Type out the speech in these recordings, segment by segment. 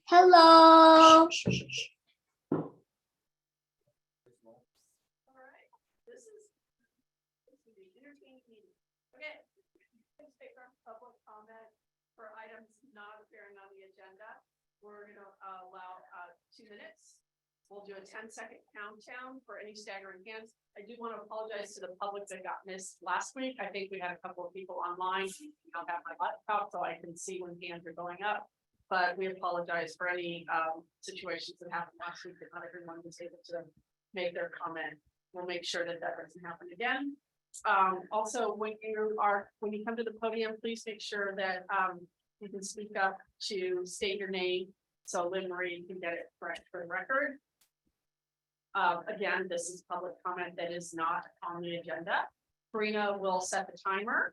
Hello. All right, this is the entertaining meeting. Okay. Take our public comment for items not appearing on the agenda. We're gonna allow 2 minutes. We'll do a 10-second countdown for any staggering hands. I do want to apologize to the public that got missed last week. I think we had a couple of people online. I don't have my laptop, so I can see when hands are going up. But we apologize for any situations that happened last week that not everyone was able to make their comment. We'll make sure that that doesn't happen again. Also, when you come to the podium, please make sure that you can speak up to state your name so Lynn Marie can get it correct for the record. Again, this is public comment that is not on the agenda. Karina will set the timer,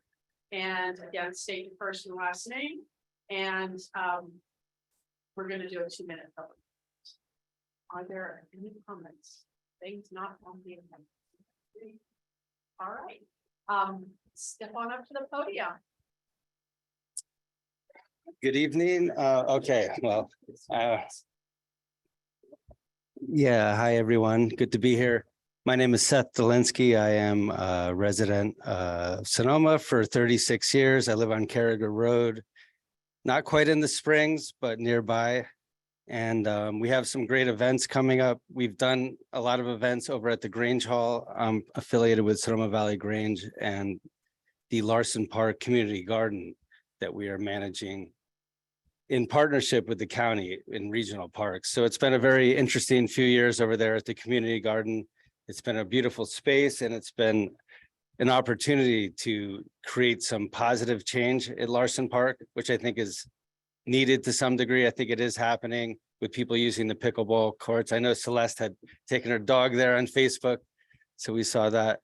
and again, state your first and last name, and we're going to do a 2-minute public. Are there any comments? Things not on the agenda. All right, step on up to the podium. Good evening. Okay, well, yeah, hi, everyone. Good to be here. My name is Seth Delinsky. I am a resident of Sonoma for 36 years. I live on Carriger Road, not quite in the Springs, but nearby. And we have some great events coming up. We've done a lot of events over at the Grange Hall. I'm affiliated with Sonoma Valley Grange and the Larson Park Community Garden that we are managing in partnership with the county in regional parks. So it's been a very interesting few years over there at the community garden. It's been a beautiful space, and it's been an opportunity to create some positive change at Larson Park, which I think is needed to some degree. I think it is happening with people using the pickleball courts. I know Celeste had taken her dog there on Facebook, so we saw that.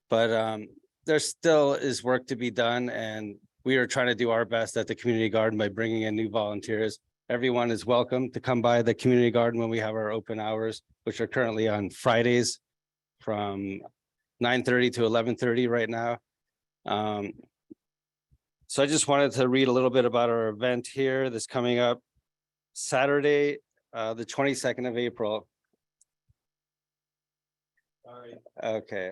But there still is work to be done, and we are trying to do our best at the community garden by bringing in new volunteers. Everyone is welcome to come by the community garden when we have our open hours, which are currently on Fridays from 9:30 to 11:30 right now. So I just wanted to read a little bit about our event here that's coming up Saturday, the 22nd of April. Sorry. Okay.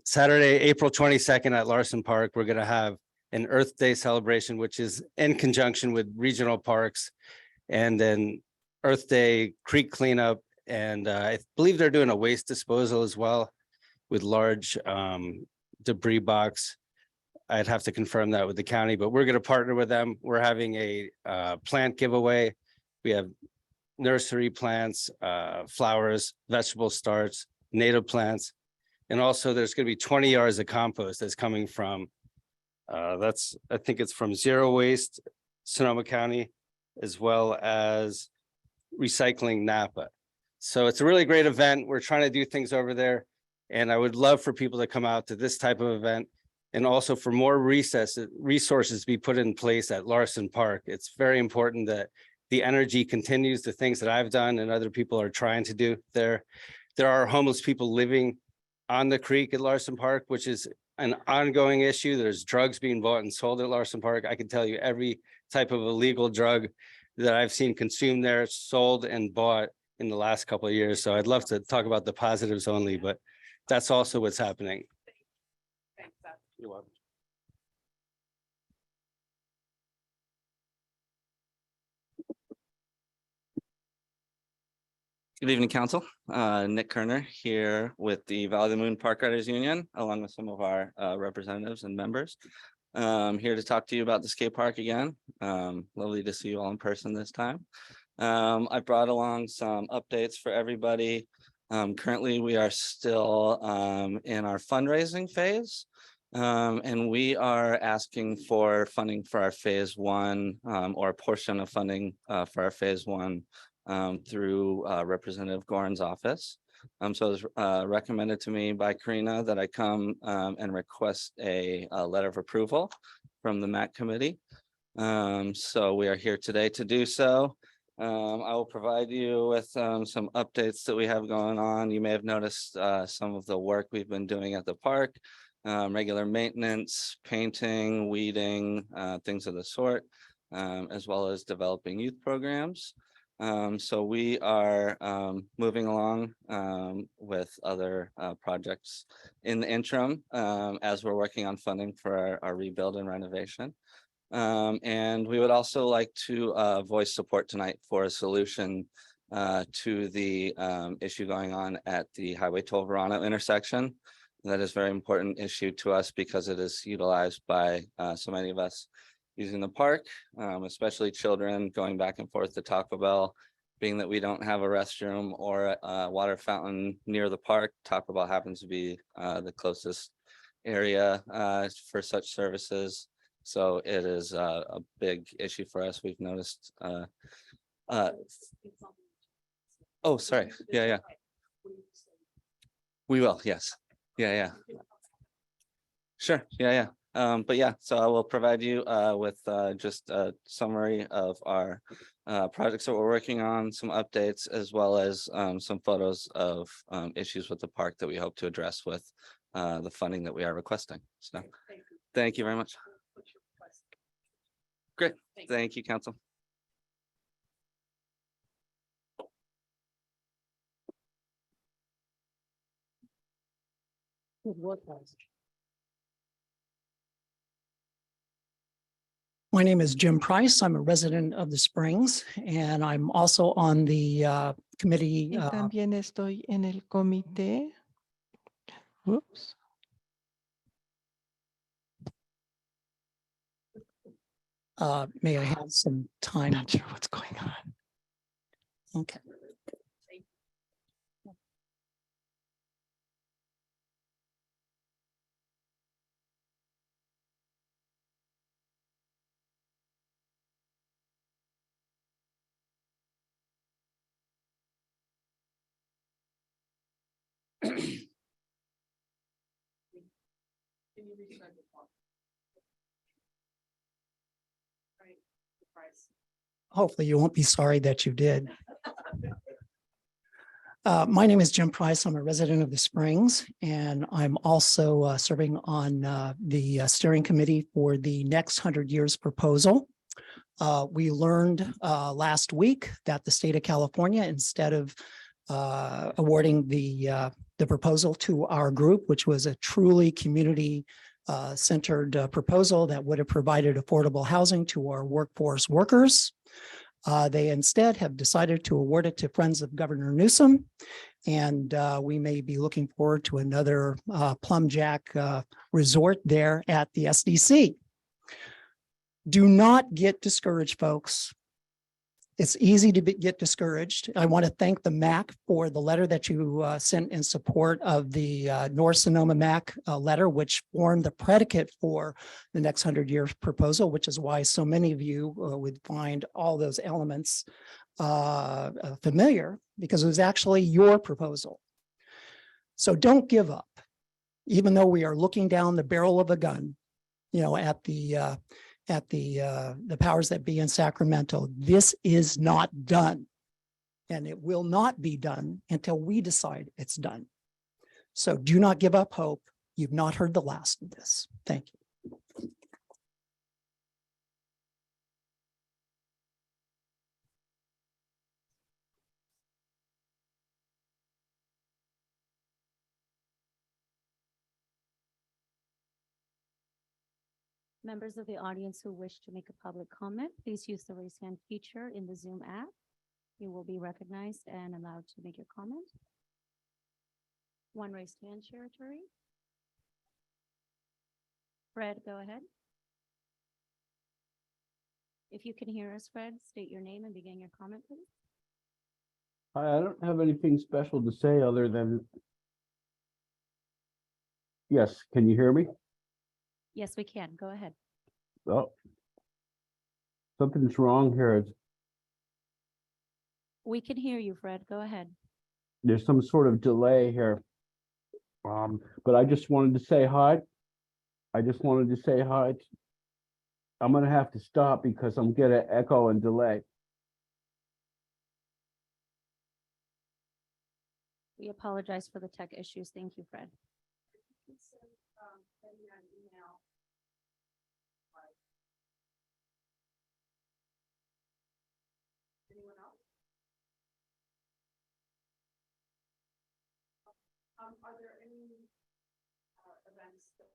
Saturday, April 22nd at Larson Park, we're going to have an Earth Day celebration, which is in conjunction with regional parks, and then Earth Day creek cleanup. And I believe they're doing a waste disposal as well with large debris box. I'd have to confirm that with the county, but we're going to partner with them. We're having a plant giveaway. We have nursery plants, flowers, vegetable starts, native plants. And also there's going to be 20 yards of compost that's coming from, I think it's from Zero Waste, Sonoma County, as well as Recycling Napa. So it's a really great event. We're trying to do things over there. And I would love for people to come out to this type of event, and also for more resources to be put in place at Larson Park. It's very important that the energy continues, the things that I've done and other people are trying to do there. There are homeless people living on the creek at Larson Park, which is an ongoing issue. There's drugs being bought and sold at Larson Park. I can tell you every type of illegal drug that I've seen consumed there, sold and bought in the last couple of years. So I'd love to talk about the positives only, but that's also what's happening. Thanks, Seth. You're welcome. Good evening, Council. Nick Kerner here with the Valley of the Moon Park Riders Union, along with some of our representatives and members. Here to talk to you about the skate park again. Lovely to see you all in person this time. I brought along some updates for everybody. Currently, we are still in our fundraising phase. And we are asking for funding for our phase 1 or a portion of funding for our phase 1 through Representative Gorin's office. So it was recommended to me by Karina that I come and request a letter of approval from the MAC committee. So we are here today to do so. I will provide you with some updates that we have going on. You may have noticed some of the work we've been doing at the park, regular maintenance, painting, weeding, things of the sort. as well as developing youth programs. So we are moving along with other projects in the interim as we're working on funding for our rebuild and renovation. And we would also like to voice support tonight for a solution to the issue going on at the Highway 12 Verano intersection. That is a very important issue to us because it is utilized by so many of us using the park, especially children going back and forth to Taco Bell. Being that we don't have a restroom or a water fountain near the park, Taco Bell happens to be the closest area for such services. So it is a big issue for us. We've noticed. Oh, sorry. Yeah. We will. Yes. Yeah. Sure. Yeah. But yeah, so I will provide you with just a summary of our projects that we're working on, some updates, as well as some photos of issues with the park that we hope to address with the funding that we are requesting. So thank you very much. Great. Thank you, Council. My name is Jim Price. I'm a resident of the Springs, and I'm also on the committee. Y también estoy en el comité. Oops. May I have some time? Not sure what's going on. Okay. Can you restart the clock? Right, the price. Hopefully you won't be sorry that you did. My name is Jim Price. I'm a resident of the Springs, and I'm also serving on the steering committee for the next 100 years proposal. We learned last week that the state of California, instead of awarding the proposal to our group, which was a truly community centered proposal that would have provided affordable housing to our workforce workers. They instead have decided to award it to Friends of Governor Newsom. And we may be looking forward to another Plum Jack resort there at the SDC. Do not get discouraged, folks. It's easy to get discouraged. I want to thank the MAC for the letter that you sent in support of the North Sonoma MAC letter, which formed the predicate for the next 100 years proposal, which is why so many of you would find all those elements familiar, because it was actually your proposal. So don't give up, even though we are looking down the barrel of a gun, you know, at the powers that be in Sacramento. This is not done, and it will not be done until we decide it's done. So do not give up hope. You've not heard the last of this. Thank you. Members of the audience who wish to make a public comment, please use the raise hand feature in the Zoom app. You will be recognized and allowed to make your comment. One raised hand, Territory. Fred, go ahead. If you can hear us, Fred, state your name and begin your comment, please. Hi, I don't have anything special to say other than. Yes, can you hear me? Yes, we can. Go ahead. Oh. Something's wrong here. We can hear you, Fred. Go ahead. There's some sort of delay here. But I just wanted to say hi. I'm gonna have to stop because I'm getting echo and delay. We apologize for the tech issues. Thank you, Fred. Send me an email. Are there any events that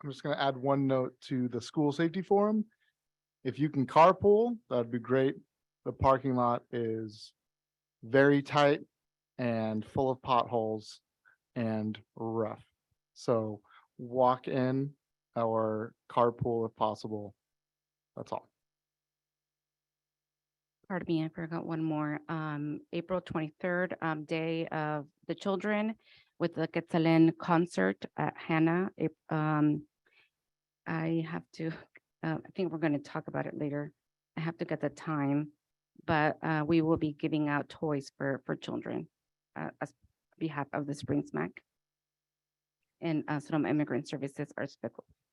I'm just gonna add one note to the school safety forum. If you can carpool, that'd be great. The parking lot is very tight and full of potholes and rough. So walk in or carpool if possible. That's all. Pardon me, I forgot one more. April 23rd, Day of the Children with the Quetzalén concert at Hannah. I have to, I think we're going to talk about it later. I have to get the time, but we will be giving out toys for children as behalf of the Spring Smack. And Sonoma Immigrant Services, our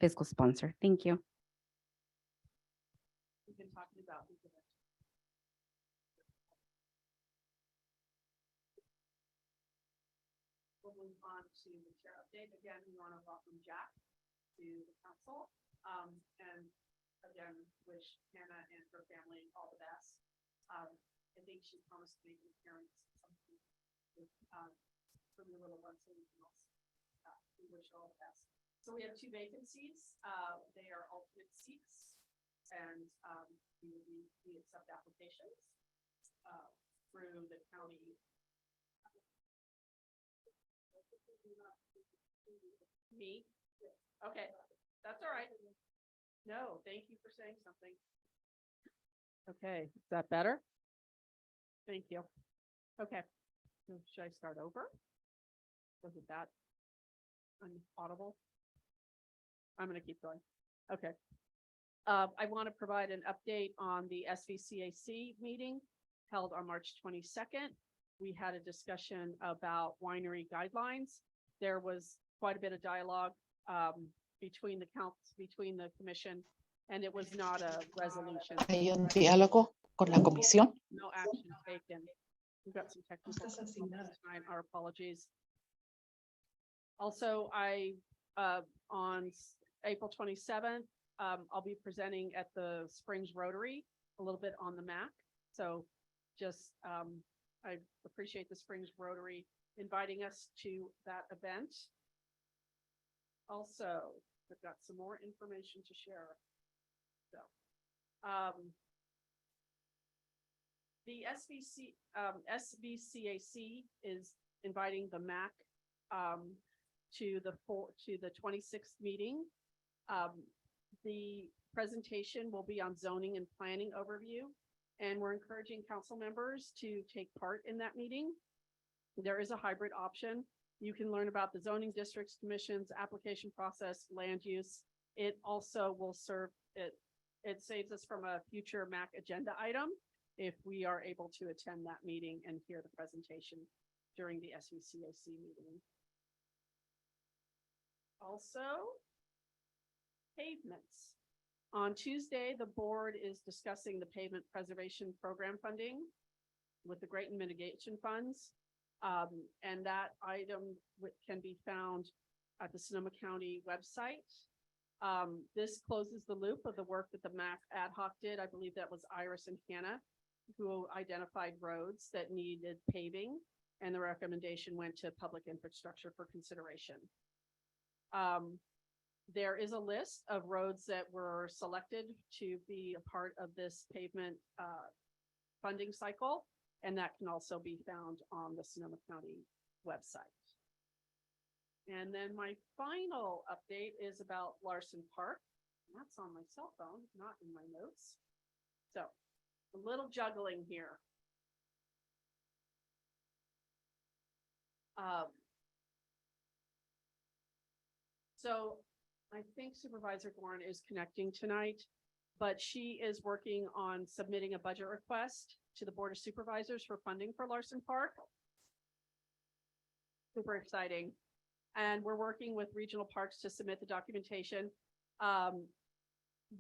fiscal sponsor. Thank you. we've been talking about these events? We'll move on to the chair update. Again, we want to welcome Jack to the council. And again, wish Hannah and her family all the best. I think she promised to make an appearance sometime with, for the little ones, so we can also, we wish her all the best. So we have two vacancies. They are alternate seats. And we accept applications through the county. Me? Okay, that's all right. No, thank you for saying something. Okay, is that better? Thank you. Okay, so should I start over? Was it that unaudible? I'm gonna keep going. Okay. I want to provide an update on the SVCAC meeting held on March 22nd. We had a discussion about winery guidelines. There was quite a bit of dialogue between the commission, and it was not a resolution. Hay un diálogo con la comisión. No action taken. We've got some technical difficulties tonight. Our apologies. Also, on April 27th, I'll be presenting at the Springs Rotary a little bit on the MAC. So just, I appreciate the Springs Rotary inviting us to that event. Also, I've got some more information to share. So, the SBCAC is inviting the MAC to the 26th meeting. The presentation will be on zoning and planning overview, and we're encouraging council members to take part in that meeting. There is a hybrid option. You can learn about the zoning districts, commissions, application process, land use. It also will serve, it saves us from a future MAC agenda item if we are able to attend that meeting and hear the presentation during the SBCAC meeting. Also, pavements. On Tuesday, the board is discussing the pavement preservation program funding with the Great Mitigation Funds. And that item can be found at the Sonoma County website. This closes the loop of the work that the MAC ad hoc did. I believe that was Iris and Hannah who identified roads that needed paving, and the recommendation went to public infrastructure for consideration. There is a list of roads that were selected to be a part of this pavement funding cycle, and that can also be found on the Sonoma County website. And then my final update is about Larson Park. That's on my cell phone, not in my notes. So a little juggling here. So I think Supervisor Gorn is connecting tonight, but she is working on submitting a budget request to the Board of Supervisors for funding for Larson Park. Super exciting. And we're working with regional parks to submit the documentation.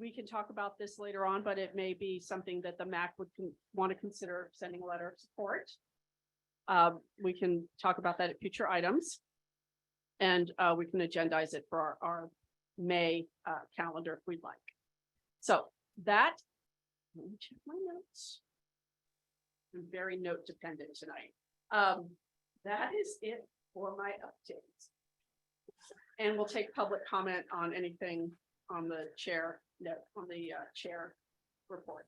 We can talk about this later on, but it may be something that the MAC would want to consider sending a letter of support. We can talk about that at future items. And we can agendize it for our May calendar if we'd like. So that, let me check my notes. I'm very note dependent tonight. That is it for my updates. And we'll take public comment on anything on the chair, on the chair report.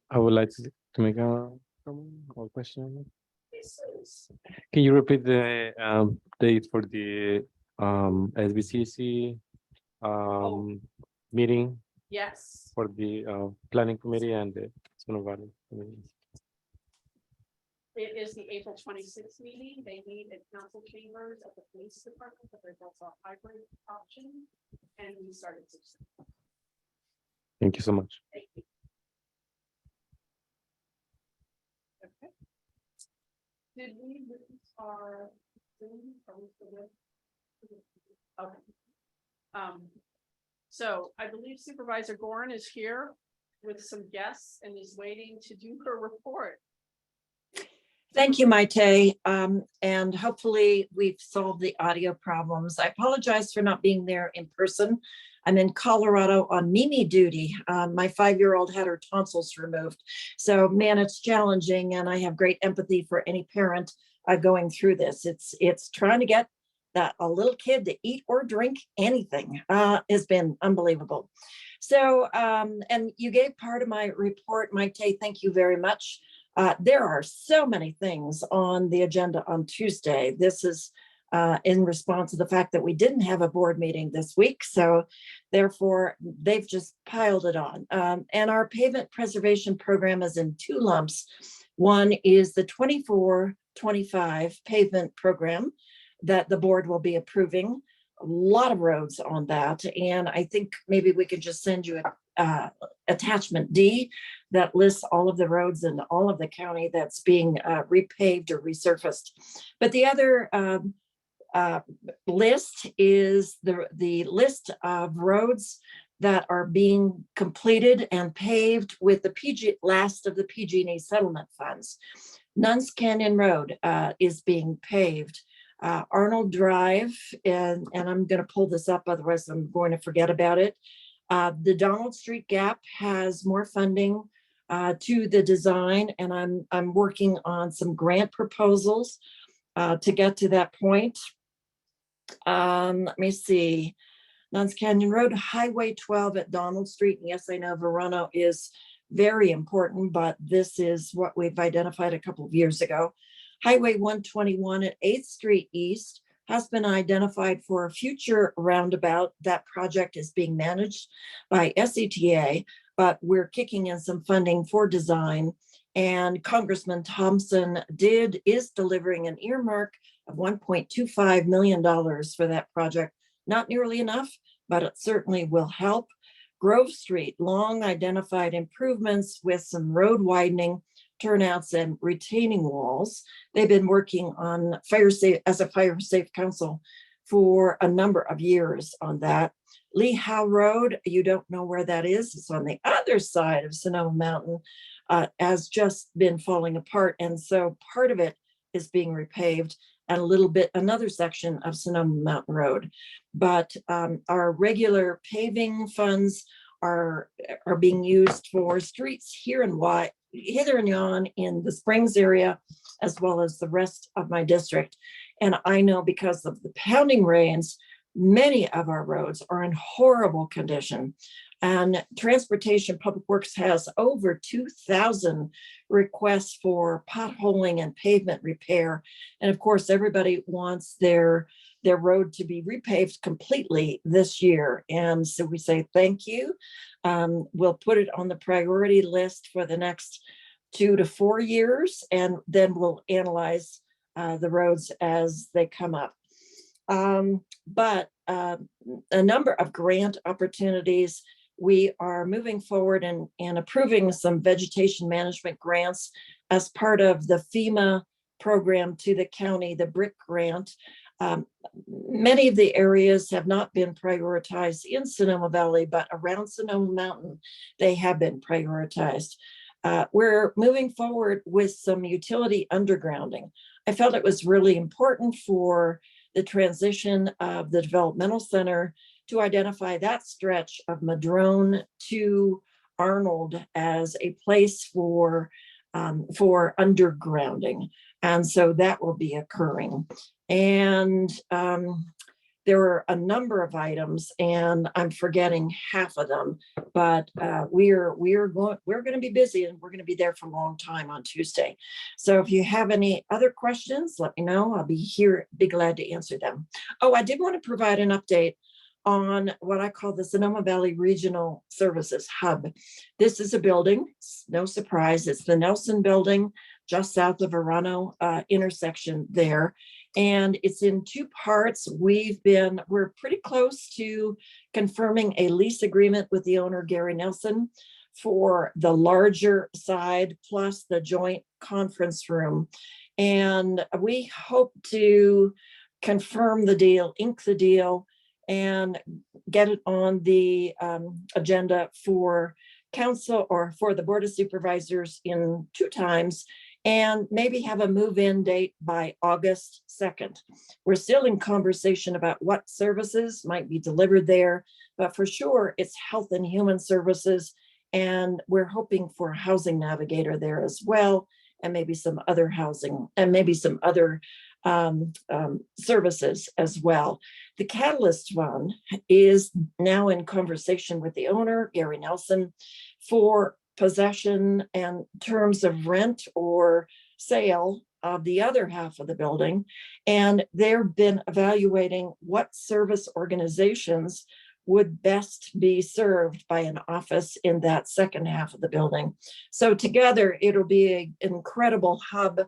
I would like to make a comment or question. Yes, please. Can you repeat the date for the SBCC meeting Yes. for the planning committee and the Sonoma Valley committee? It is the April 26th meeting. They meet at council chambers at the police department, but there's also a hybrid option. And we started. Thank you so much. Thank you. Okay. Did we lose our Zoom? Are we still good? Okay. So I believe Supervisor Gorn is here with some guests and is waiting to do her report. Thank you, Maite. And hopefully we've solved the audio problems. I apologize for not being there in person. I'm in Colorado on Mimi duty. My 5-year-old had her tonsils removed. So man, it's challenging, and I have great empathy for any parent going through this. It's trying to get a little kid to eat or drink anything has been unbelievable. So, and you gave part of my report, Maite, thank you very much. There are so many things on the agenda on Tuesday. This is in response to the fact that we didn't have a board meeting this week. So therefore, they've just piled it on. And our pavement preservation program is in 2 lumps. One is the 24-25 pavement program that the board will be approving. A lot of roads on that. And I think maybe we could just send you attachment D that lists all of the roads in all of the county that's being repaved or resurfaced. But the other list is the list of roads that are being completed and paved with the last of the PG&E settlement funds. Nuns Canyon Road is being paved. Arnold Drive, and I'm going to pull this up, otherwise I'm going to forget about it. The Donald Street Gap has more funding to the design, and I'm working on some grant proposals to get to that point. Let me see. Nuns Canyon Road, Highway 12 at Donald Street. And yes, I know Verano is very important, but this is what we've identified a couple of years ago. Highway 121 at 8th Street East has been identified for a future roundabout. That project is being managed by SETA, but we're kicking in some funding for design. And Congressman Thompson is delivering an earmark of $1.25 million for that project. Not nearly enough, but it certainly will help. Grove Street, long identified improvements with some road widening, turnouts and retaining walls. They've been working on as a fire safe council for a number of years on that. Lee Howe Road, you don't know where that is. It's on the other side of Sonoma Mountain, has just been falling apart. And so part of it is being repaved and another section of Sonoma Mountain Road. But our regular paving funds are being used for streets hither and yon in the Springs area, as well as the rest of my district. And I know because of the pounding rains, many of our roads are in horrible condition. And Transportation Public Works has over 2,000 requests for potholing and pavement repair. And of course, everybody wants their road to be repaved completely this year. And so we say, thank you. We'll put it on the priority list for the next 2 to 4 years, and then we'll analyze the roads as they come up. But a number of grant opportunities. We are moving forward and approving some vegetation management grants as part of the FEMA program to the county, the BRIC grant. Many of the areas have not been prioritized in Sonoma Valley, but around Sonoma Mountain, they have been prioritized. We're moving forward with some utility undergrounding. I felt it was really important for the transition of the developmental center to identify that stretch of Madrone to Arnold as a place for undergrounding. And so that will be occurring. And there are a number of items, and I'm forgetting half of them, but we're going to be busy, and we're going to be there for a long time on Tuesday. So if you have any other questions, let me know. I'll be glad to answer them. Oh, I did want to provide an update on what I call the Sonoma Valley Regional Services Hub. This is a building, no surprise, it's the Nelson Building just south of Verano intersection there. And it's in 2 parts. We're pretty close to confirming a lease agreement with the owner, Gary Nelson, for the larger side plus the joint conference room. And we hope to confirm the deal, ink the deal, and get it on the agenda for council or for the Board of Supervisors in 2 times, and maybe have a move-in date by August 2nd. We're still in conversation about what services might be delivered there, but for sure it's health and human services, and we're hoping for a housing navigator there as well, and maybe some other housing, and maybe some other services as well. The Catalyst Fund is now in conversation with the owner, Gary Nelson, for possession and terms of rent or sale of the other half of the building. And they've been evaluating what service organizations would best be served by an office in that second half of the building. So together, it'll be an incredible hub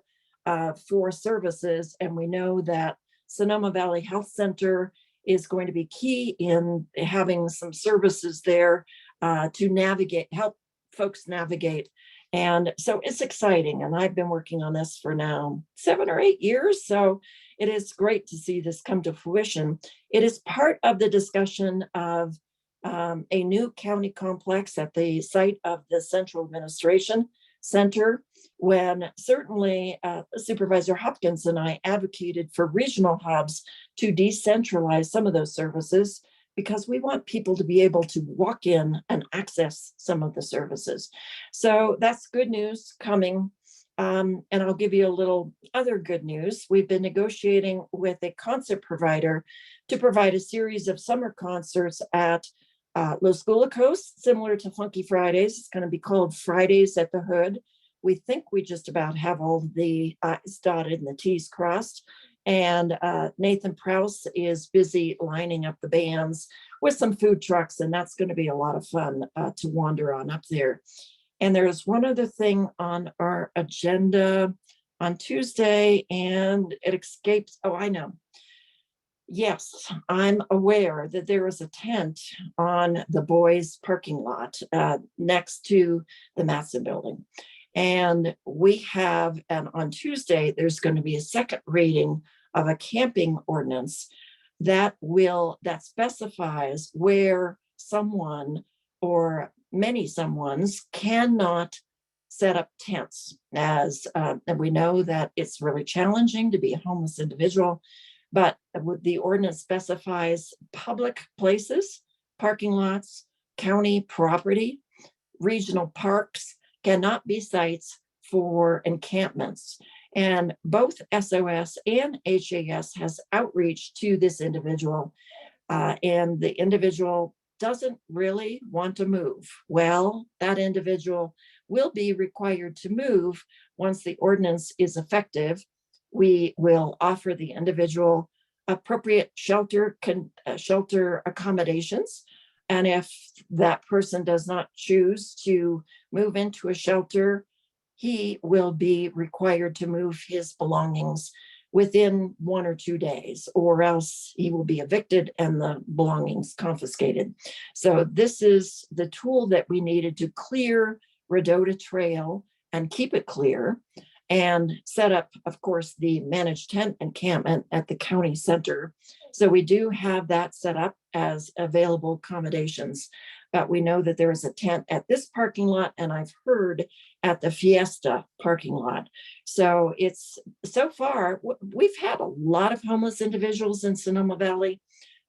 for services. And we know that Sonoma Valley Health Center is going to be key in having some services there to help folks navigate. And so it's exciting. And I've been working on this for now 7 or 8 years. So it is great to see this come to fruition. It is part of the discussion of a new county complex at the site of the Central Administration Center, when certainly Supervisor Hopkins and I advocated for regional hubs to decentralize some of those services, because we want people to be able to walk in and access some of the services. So that's good news coming. And I'll give you a little other good news. We've been negotiating with a concert provider to provide a series of summer concerts at Los Gulicos, similar to Funky Fridays. It's going to be called Fridays at the Hood. We think we just about have all the I's dotted and the T's crossed. And Nathan Prouse is busy lining up the bands with some food trucks, and that's going to be a lot of fun to wander on up there. And there's one other thing on our agenda on Tuesday, and it escapes. Oh, I know. Yes, I'm aware that there is a tent on the boys' parking lot next to the Matson Building. And we have, and on Tuesday, there's going to be a second reading of a camping ordinance that specifies where someone or many someones cannot set up tents, and we know that it's really challenging to be a homeless individual, but the ordinance specifies public places, parking lots, county property, regional parks cannot be sites for encampments. And both SOS and HAS has outreach to this individual, and the individual doesn't really want to move. Well, that individual will be required to move once the ordinance is effective. We will offer the individual appropriate shelter accommodations. And if that person does not choose to move into a shelter, he will be required to move his belongings within 1 or 2 days, or else he will be evicted and the belongings confiscated. So this is the tool that we needed to clear Redota Trail and keep it clear, and set up, of course, the managed tent encampment at the county center. So we do have that set up as available accommodations. But we know that there is a tent at this parking lot, and I've heard at the Fiesta parking lot. So it's, so far, we've had a lot of homeless individuals in Sonoma Valley,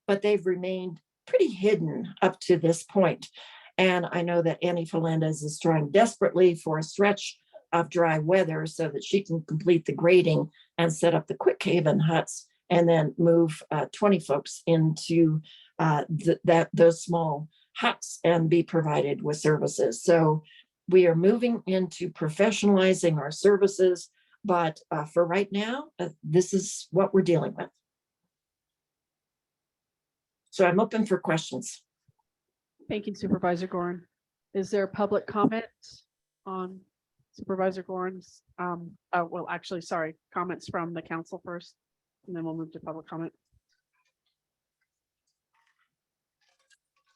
but they've remained pretty hidden up to this point. And I know that Annie Melendez is trying desperately for a stretch of dry weather so that she can complete the grading and set up the quick haven huts, and then move 20 folks into those small huts and be provided with services. So we are moving into professionalizing our services, but for right now, this is what we're dealing with. So I'm open for questions. Thank you, Supervisor Gorin. Is there public comment on Supervisor Gorin's, well, actually, sorry, comments from the council first, and then we'll move to public comment.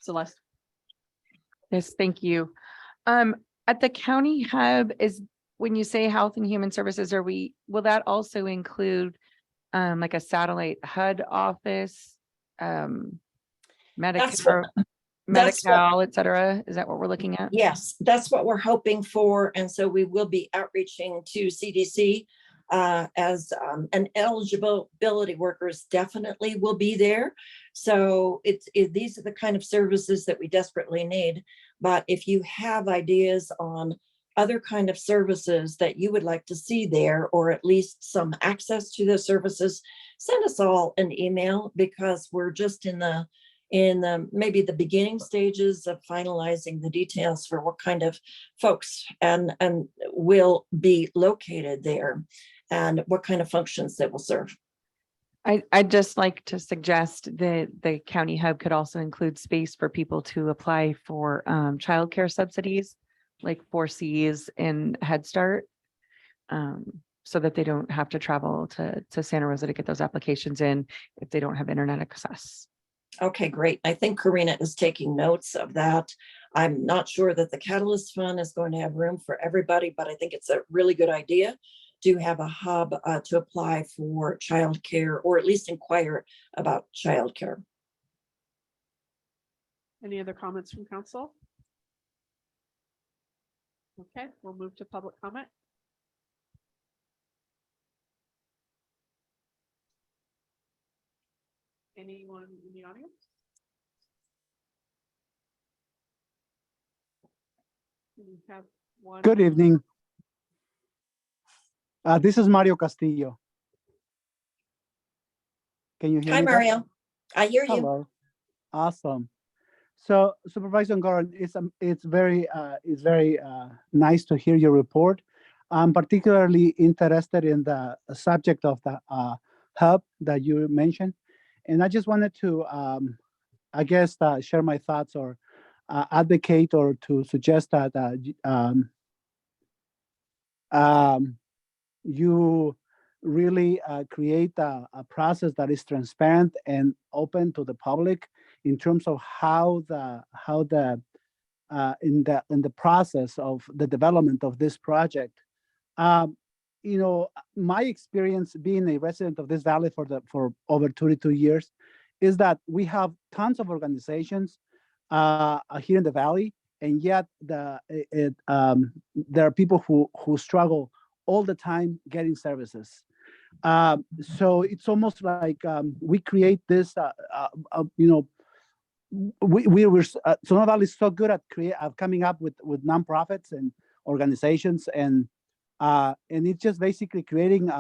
Celeste? Yes, thank you. At the county hub, is when you say Health and Human Services, will that also include like a satellite HUD office, Medicare, Medi-Cal, et cetera? Is that what we're looking at? Yes, that's what we're hoping for. And so we will be outreaching to CDC as and eligibility workers definitely will be there. So these are the kind of services that we desperately need. But if you have ideas on other kind of services that you would like to see there, or at least some access to those services, send us all an email, because we're just in the maybe the beginning stages of finalizing the details for what kind of folks and will be located there, and what kind of functions that will serve. I'd just like to suggest that the county hub could also include space for people to apply for childcare subsidies, like 4Cs and Head Start, so that they don't have to travel to Santa Rosa to get those applications in if they don't have internet access. Okay, great. I think Karina is taking notes of that. I'm not sure that the Catalyst Fund is going to have room for everybody, but I think it's a really good idea to have a hub to apply for childcare, or at least inquire about childcare. Any other comments from council? Okay, we'll move to public comment. Anyone in the audience? We have one. Good evening. This is Mario Castillo. Can you hear Hi, me? Mario. I hear you. Hello. Awesome. So Supervisor Goran, it's very nice to hear your report. I'm particularly interested in the subject of the hub that you mentioned, and I just wanted to, I guess, share my thoughts or advocate or to suggest that you really create a process that is transparent and open to the public in terms of how the in the process of the development of this project. My experience being a resident of this valley for over 32 years is that we have tons of organizations here in the valley, and yet there are people who struggle all the time getting services. So it's almost like we create this, Sonora Valley is so good at coming up with nonprofits and organizations, and it's just basically creating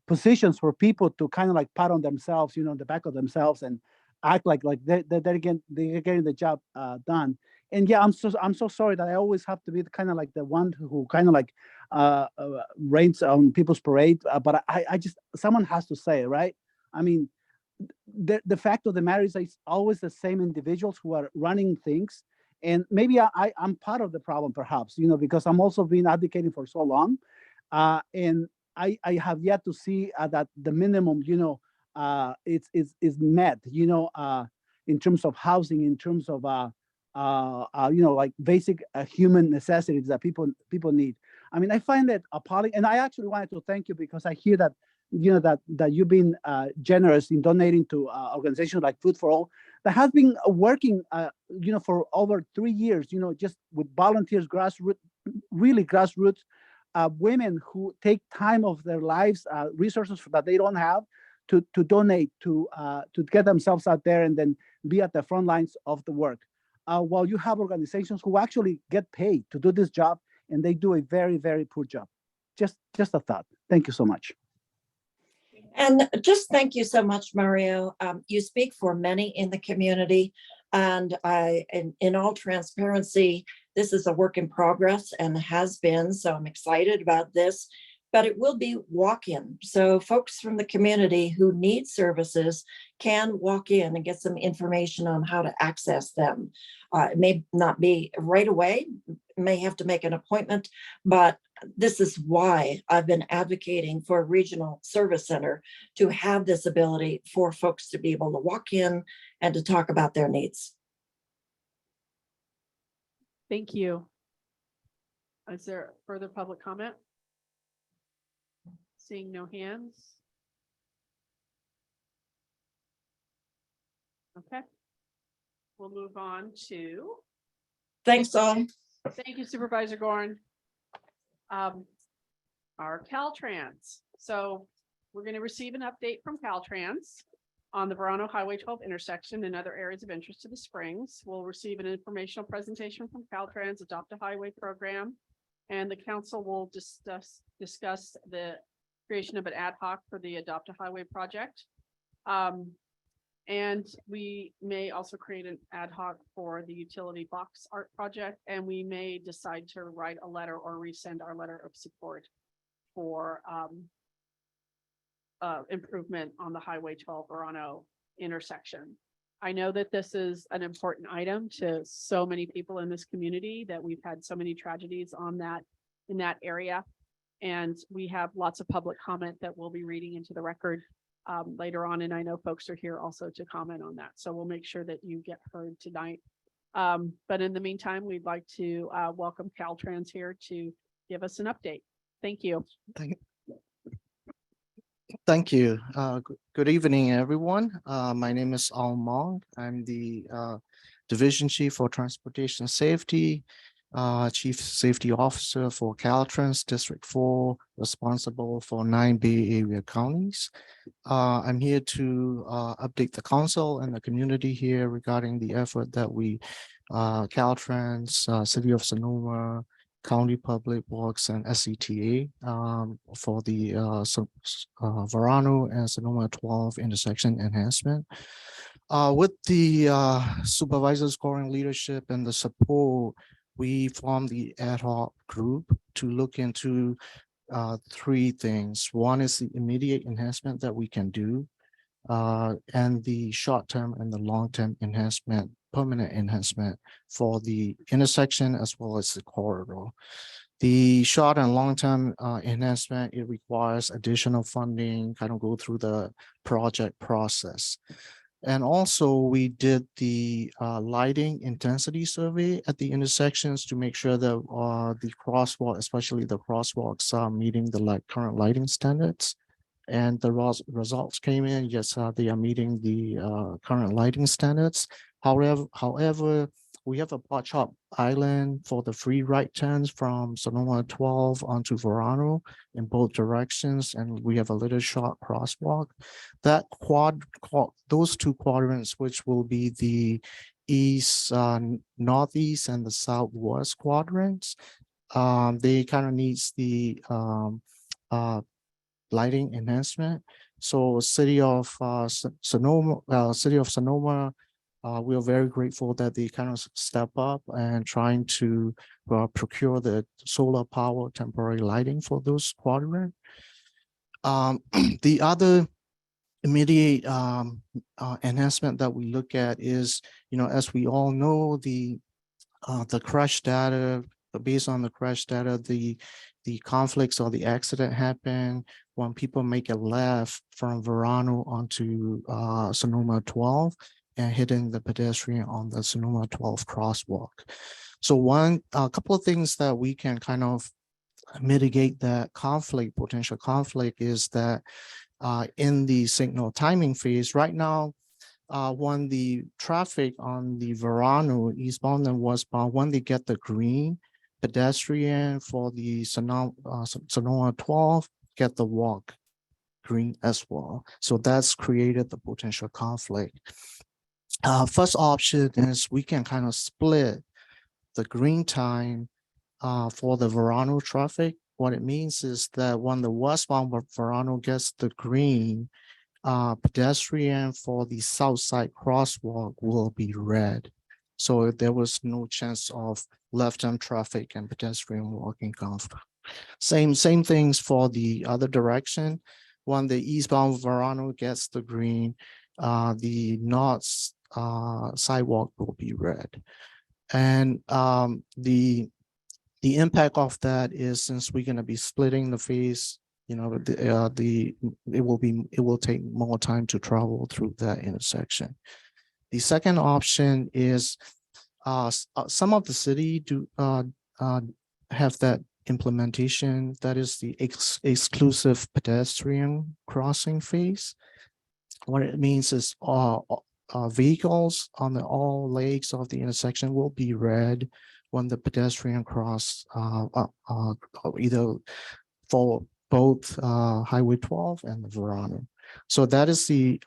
positions for people to kind of like pat on themselves, the back of themselves, and act like they're getting the job done. And yeah, I'm so sorry that I always have to be kind of like the one who kind of like rains on people's parade. But I just, someone has to say it, right? I mean, the fact of the matter is it's always the same individuals who are running things. And maybe I'm part of the problem, perhaps, because I'm also been advocating for so long. And I have yet to see that the minimum, is met, in terms of housing, in terms of, like basic human necessities that people need. I mean, I find that appalling, and I actually wanted to thank you because I hear that, that you've been generous in donating to organizations like Food for All that has been working, for over 3 years, just with volunteers, really grassroots women who take time of their lives, resources that they don't have, to donate, to get themselves out there and then be at the front lines of the work. While you have organizations who actually get paid to do this job, and they do a very, very poor job. Just a thought. Thank you so much. And just thank you so much, Mario. You speak for many in the community, and in all transparency, this is a work in progress and has been, so I'm excited about this, but it will be walk-in. So folks from the community who need services can walk in and get some information on how to access them. It may not be right away, may have to make an appointment, but this is why I've been advocating for a regional service center to have this ability for folks to be able to walk in and to talk about their needs. Thank you. Is there further public comment? Seeing no hands. Okay. We'll move on to. Thanks all. Thank you, Supervisor Gorin. Our Caltrans. So we're going to receive an update from Caltrans on the Verano Highway 12 intersection and other areas of interest to the Springs. We'll receive an informational presentation from Caltrans Adopt a Highway program, and the council will discuss the creation of an ad hoc for the Adopt a Highway project. And we may also create an ad hoc for the utility box art project, and we may decide to write a letter or resend our letter of support for improvement on the Highway 12 Verano intersection. I know that this is an important item to so many people in this community, that we've had so many tragedies on that in that area. And we have lots of public comment that we'll be reading into the record later on. And I know folks are here also to comment on that. So we'll make sure that you get heard tonight. But in the meantime, we'd like to welcome Caltrans here to give us an update. Thank you. Thank you. Good evening, everyone. My name is Al Mong. I'm the Division Chief for Transportation Safety, Chief Safety Officer for Caltrans District 4, responsible for 9 Bay Area counties. I'm here to update the council and the community here regarding the effort that we, Caltrans, City of Sonoma, County Public Works and SCTA for the Verano and Sonoma 12 intersection enhancement. With the supervisor scoring leadership and the support, we formed the ad hoc group to look into three things. One is the immediate enhancement that we can do, and the short-term and the long-term enhancement, permanent enhancement for the intersection as well as the corridor. The short and long-term enhancement, it requires additional funding, kind of go through the project process. And also we did the lighting intensity survey at the intersections to make sure that the crosswalk, especially the crosswalks, are meeting the current lighting standards. And the results came in, yes, they are meeting the current lighting standards. However, we have a pot shop island for the free right turns from Sonoma 12 onto Verano in both directions, and we have a little short crosswalk. That those two quadrants, which will be the east, northeast, and the southwest quadrants, they kind of needs the lighting enhancement. So City of Sonoma, we are very grateful that they kind of step up and trying to procure the solar power temporary lighting for those quadrant. The other immediate enhancement that we look at is, as we all know, the crash data, based on the crash data, the conflicts or the accident happen when people make a left from Verano onto Sonoma 12 and hitting the pedestrian on the Sonoma 12 crosswalk. So a couple of things that we can kind of mitigate that conflict, potential conflict, is that in the signal timing phase right now, when the traffic on the Verano eastbound and westbound, when they get the green, pedestrian for the Sonoma 12 get the walk green as well. So that's created the potential conflict. First option is we can kind of split the green time for the Verano traffic. What it means is that when the westbound Verano gets the green, pedestrian for the south side crosswalk will be red. So there was no chance of left-hand traffic and pedestrian walking conflict. Same things for the other direction. When the eastbound Verano gets the green, the north sidewalk will be red. And the impact of that is, since we're going to be splitting the phase, it will take more time to travel through that intersection. The second option is some of the city do have that implementation, that is the exclusive pedestrian crossing phase. What it means is vehicles on all legs of the intersection will be red when the pedestrian cross either for both Highway 12 and the Verano. So that is the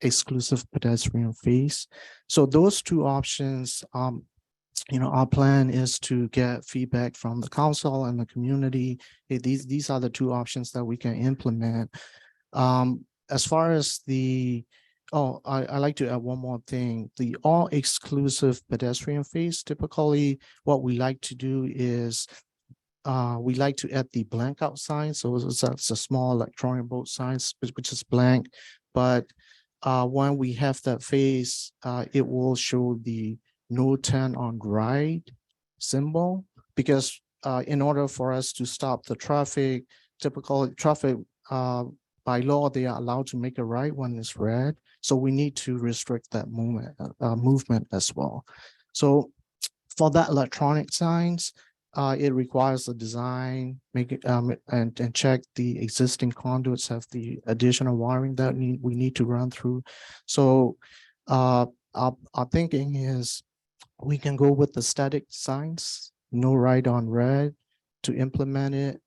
exclusive pedestrian phase. So those two options, our plan is to get feedback from the council and the community. These are the two options that we can implement. As far as I like to add one more thing. The all exclusive pedestrian phase, typically what we like to do is we like to add the blank out sign. So that's a small electronic board signs, which is blank. But when we have that phase, it will show the no turn on right symbol, because in order for us to stop the traffic, typical traffic by law, they are allowed to make a right when it's red. So we need to restrict that movement as well. So for that electronic signs, it requires a design, make it and check the existing conduits have the additional wiring that we need to run through. So our thinking is we can go with the static signs, no right on red, to implement it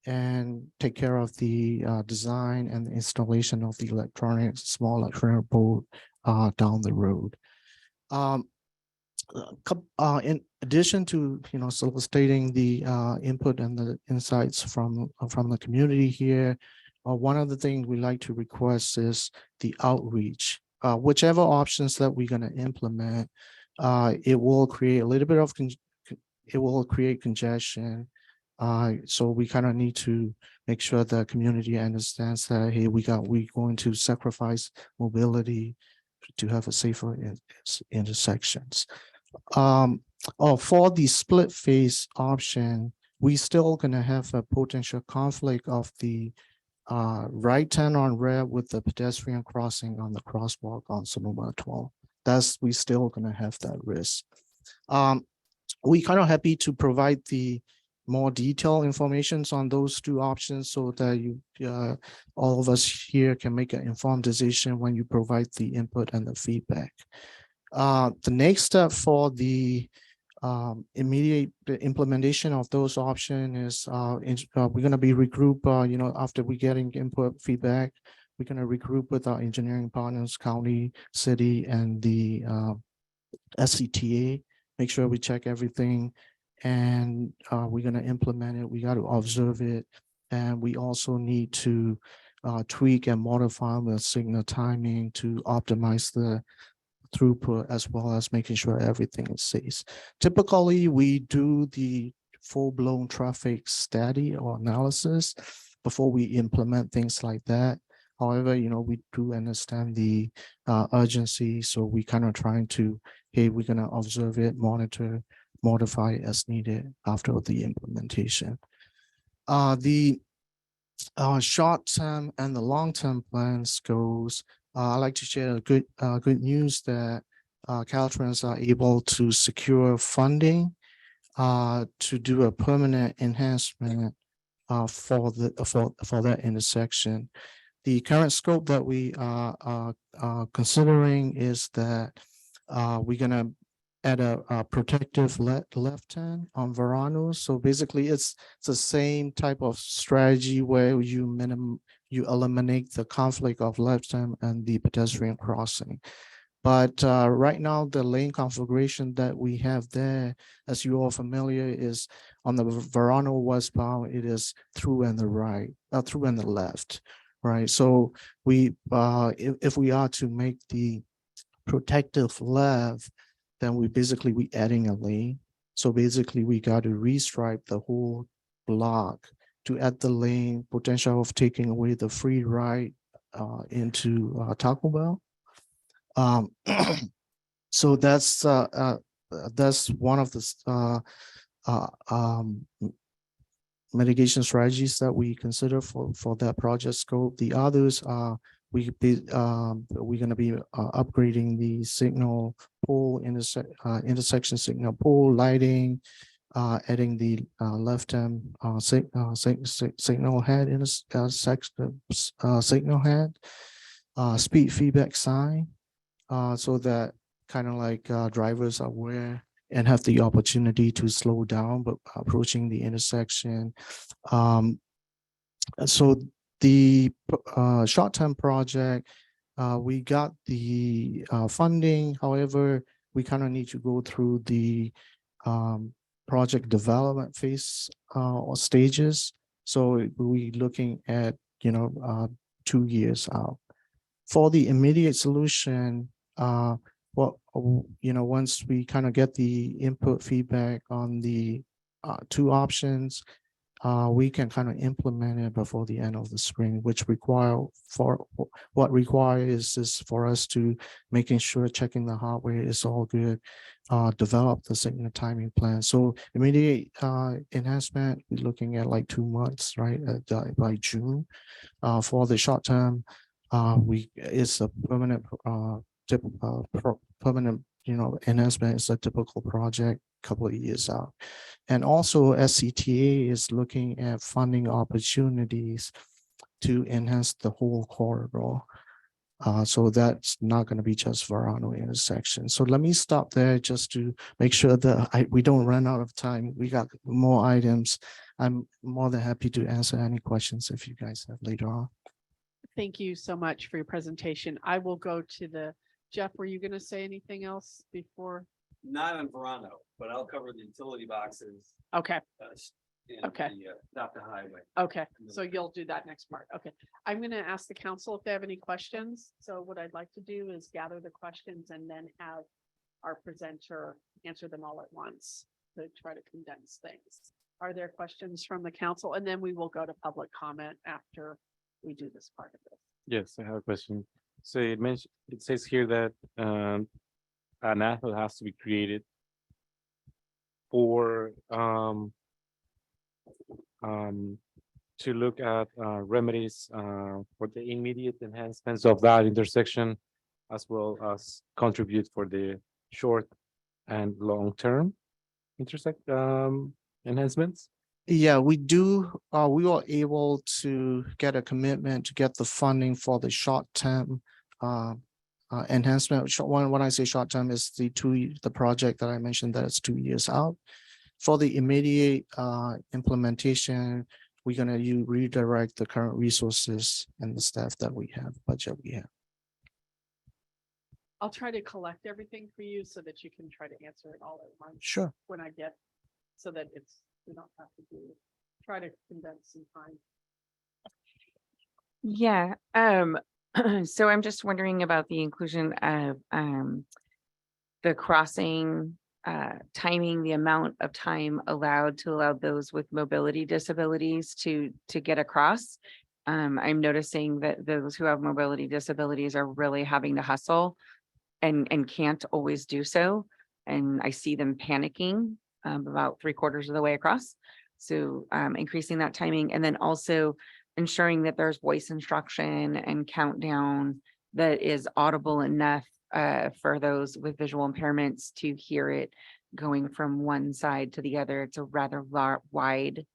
and take care of the design and the installation of the small electronic board down the road. in addition to, soliciting the input and the insights from the community here, one of the things we like to request is the outreach. Whichever options that we're going to implement, it will create a little bit of it will create congestion. So we kind of need to make sure the community understands that, hey, we're going to sacrifice mobility to have a safer intersections. For the split phase option, we still gonna have a potential conflict of the right turn on red with the pedestrian crossing on the crosswalk on Sonoma 12. We still gonna have that risk. We kind of happy to provide the more detailed information on those two options so that all of us here can make an informed decision when you provide the input and the feedback. The next step for the immediate implementation of those options is we're going to be regroup, after we getting input feedback, we're going to regroup with our engineering partners, county, city, and the SCTA, make sure we check everything, and we're going to implement it. We got to observe it, and we also need to tweak and modify the signal timing to optimize the throughput, as well as making sure everything is safe. Typically, we do the full-blown traffic study or analysis before we implement things like that. However, we do understand the urgency, so we kind of trying to, hey, we're going to observe it, monitor, modify as needed after the implementation. The short-term and the long-term plans goes. I'd like to share good news that Caltrans are able to secure funding to do a permanent enhancement for that intersection. The current scope that we are considering is that we're gonna add a protective left turn on Verano. So basically, it's the same type of strategy where you eliminate the conflict of left turn and the pedestrian crossing. But right now, the lane configuration that we have there, as you all familiar, is on the Verano westbound, it is through and the right, through and the left, right? So we, if we are to make the protective left, then we adding a lane. So basically, we got to restripe the whole block to add the lane, potential of taking away the free ride into Taco Bell. So that's one of the mitigation strategies that we consider for that project scope. The others are we're going to be upgrading the signal pole intersection signal pole lighting, adding the left-hand signal head in signal head, speed feedback sign, so that kind of like drivers are aware and have the opportunity to slow down but approaching the intersection. So the short-term project, we got the funding. However, we kind of need to go through the project development phase or stages. So we looking at 2 years out. For the immediate solution, once we kind of get the input feedback on the 2 options, we can kind of implement it before the end of the spring, which requires is for us to making sure checking the hardware is all good, develop the signal timing plan. So immediate enhancement, we're looking at like 2 months, right? By June. For the short term, it's a permanent permanent enhancement. Is a typical project, couple of years out. And also SCTA is looking at funding opportunities to enhance the whole corridor. So that's not going to be just Verano intersection. So let me stop there just to make sure that we don't run out of time. We got more items. I'm more than happy to answer any questions if you guys have later on. Thank you so much for your presentation. I will go to Jeff, were you going to say anything else before? Not on Verano, but I'll cover the utility boxes. Okay, In Okay. Not the highway. okay, so you'll do that next part. Okay. I'm gonna ask the council if they have any questions. So what I'd like to do is gather the questions and then have our presenter answer them all at once to try to condense things. Are there questions from the council? And then we will go to public comment after we do this part of it. Yes, I have a question. So it says here that an athlete has to be created for to look at remedies for the immediate enhancements of that intersection, as well as contribute for the short and long term enhancements. Yeah, we do. We were able to get a commitment to get the funding for the short-term enhancement. When I say short-term, is the project that I mentioned that it's 2 years out. For the immediate implementation, we're gonna redirect the current resources and the staff that we have, budget we have. I'll try to collect everything for you so that you can try to answer it all at once. Sure. When I get, so that we don't have to try to condense some time. Yeah, so I'm just wondering about the inclusion of the crossing timing, the amount of time allowed to allow those with mobility disabilities to get across. I'm noticing that those who have mobility disabilities are really having to hustle and can't always do so. And I see them panicking about 3/4 of the way across. So increasing that timing, and then also ensuring that there's voice instruction and countdown that is audible enough for those with visual impairments to hear it going from one side to the other. It's a rather wide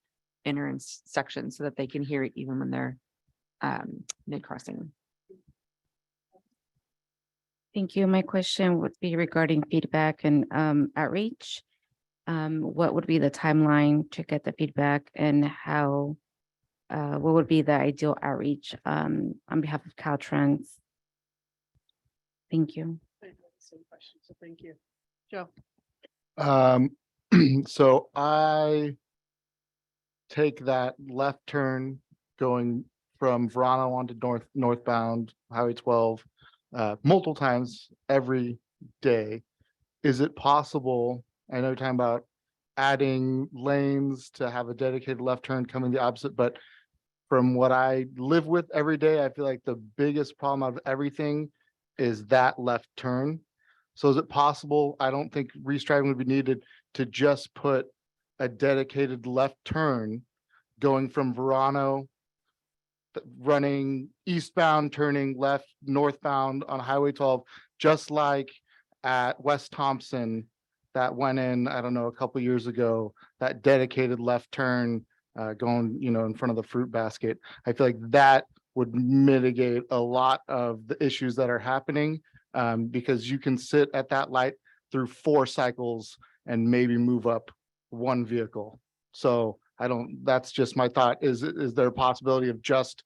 intersection so that they can hear it even when they're mid-crossing. Thank you. My question would be regarding feedback and outreach. What would be the timeline to get the feedback, and how, what would be the ideal outreach on behalf of Caltrans? Thank you. I have the same question, so thank you. Joe? So I take that left turn going from Verano onto northbound Highway 12 multiple times every day. Is it possible, I know you're talking about adding lanes to have a dedicated left turn coming the opposite, but from what I live with every day, I feel like the biggest problem of everything is that left turn. So is it possible, I don't think restriping would be needed, to just put a dedicated left turn going from Verano, running eastbound, turning left, northbound on Highway 12, just like at West Thompson that went in, I don't know, a couple years ago, that dedicated left turn going, in front of the fruit basket. I feel like that would mitigate a lot of the issues that are happening, because you can sit at that light through 4 cycles and maybe move up 1 vehicle. So that's just my thought. Is there a possibility of just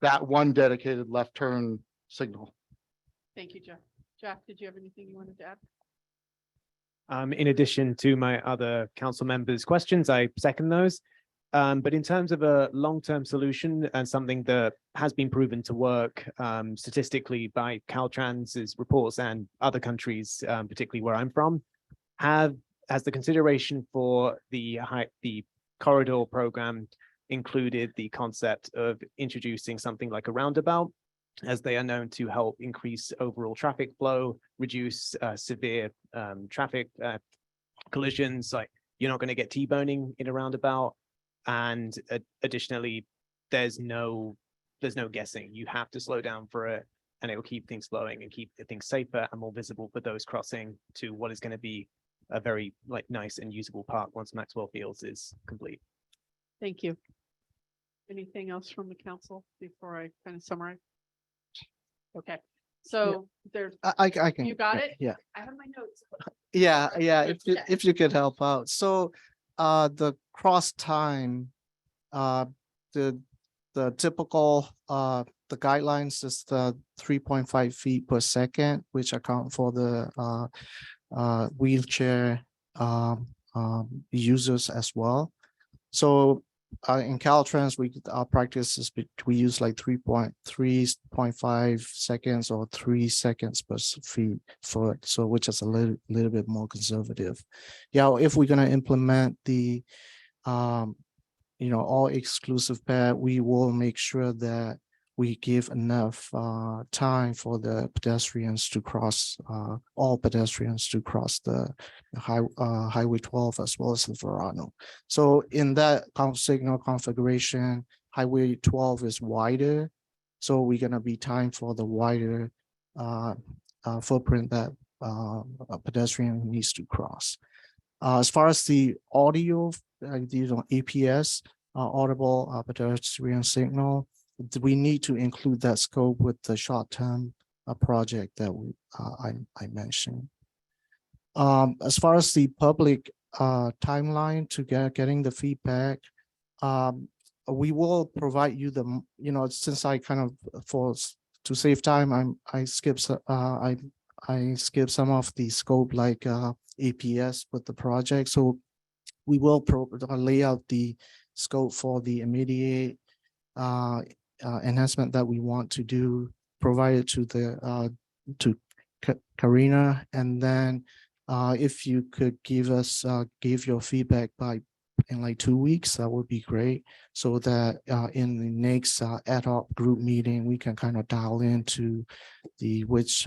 that one dedicated left turn signal? Thank you, Jeff. Jack, did you have anything you wanted to add? In addition to my other council members' questions, I second those. But in terms of a long-term solution and something that has been proven to work statistically by Caltrans's reports and other countries, particularly where I'm from, has the consideration for the corridor program included the concept of introducing something like a roundabout, as they are known to help increase overall traffic flow, reduce severe traffic collisions. Like, you're not going to get T-boning in a roundabout. And additionally, there's no guessing. You have to slow down for it, and it will keep things flowing and keep things safer and more visible for those crossing to what is going to be a very nice and usable park once Maxwell Fields is complete. Thank you. Anything else from the council before I kind of summarize? Okay, so there's, I can. you got it? Yeah. I have my notes. Yeah, Good. if you could help out. So the cross time, the typical the guidelines is the 3.5 feet per second, which account for the wheelchair users as well. So in Caltrans, our practice is we use like 3.5 seconds or 3 seconds per foot, so which is a little bit more conservative. Yeah, if we're gonna implement the all exclusive pad, we will make sure that we give enough time for the pedestrians to cross, all pedestrians to cross the Highway 12 as well as the Verano. So in that signal configuration, Highway 12 is wider. So we're gonna be time for the wider footprint that a pedestrian needs to cross. As far as the audio, APS, audible pedestrian signal, we need to include that scope with the short-term project that I mentioned. As far as the public timeline to getting the feedback, we will provide you the, since I kind of to save time, I skip some of the scope like APS with the project. So we will lay out the scope for the immediate enhancement that we want to do, provide it to the Karina, and then if you could give your feedback in like 2 weeks, that would be great, so that in the next ad hoc group meeting we can kind of dial into which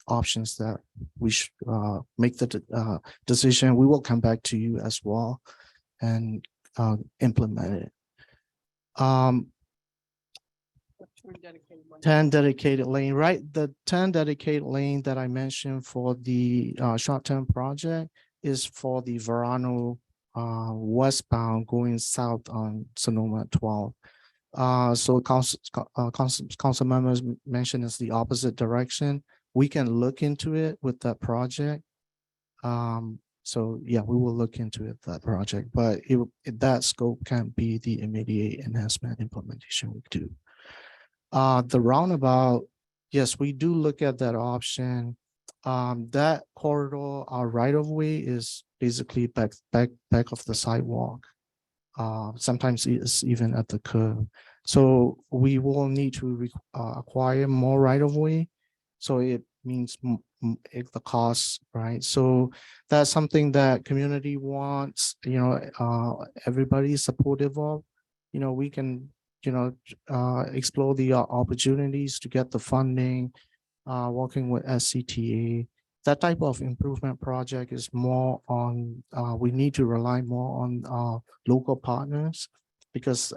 options that we should make the decision. We will come back to you as well and implement it. 10 dedicated lane, right? The 10 dedicated lane that I mentioned for the short-term project is for the Verano westbound going south on Sonoma 12. So council members mentioned it's the opposite direction. We can look into it with that project. So yeah, we will look into it, that project, but that scope can't be the immediate enhancement implementation we do. The roundabout, yes, we do look at that option. That corridor, our right of way is basically back of the sidewalk. Sometimes it's even at the curb. So we will need to acquire more right of way. So it means the cost, right? So that's something that community wants, everybody is supportive of. We can, explore the opportunities to get the funding, working with SCTA. That type of improvement project is more on, we need to rely more on local partners, because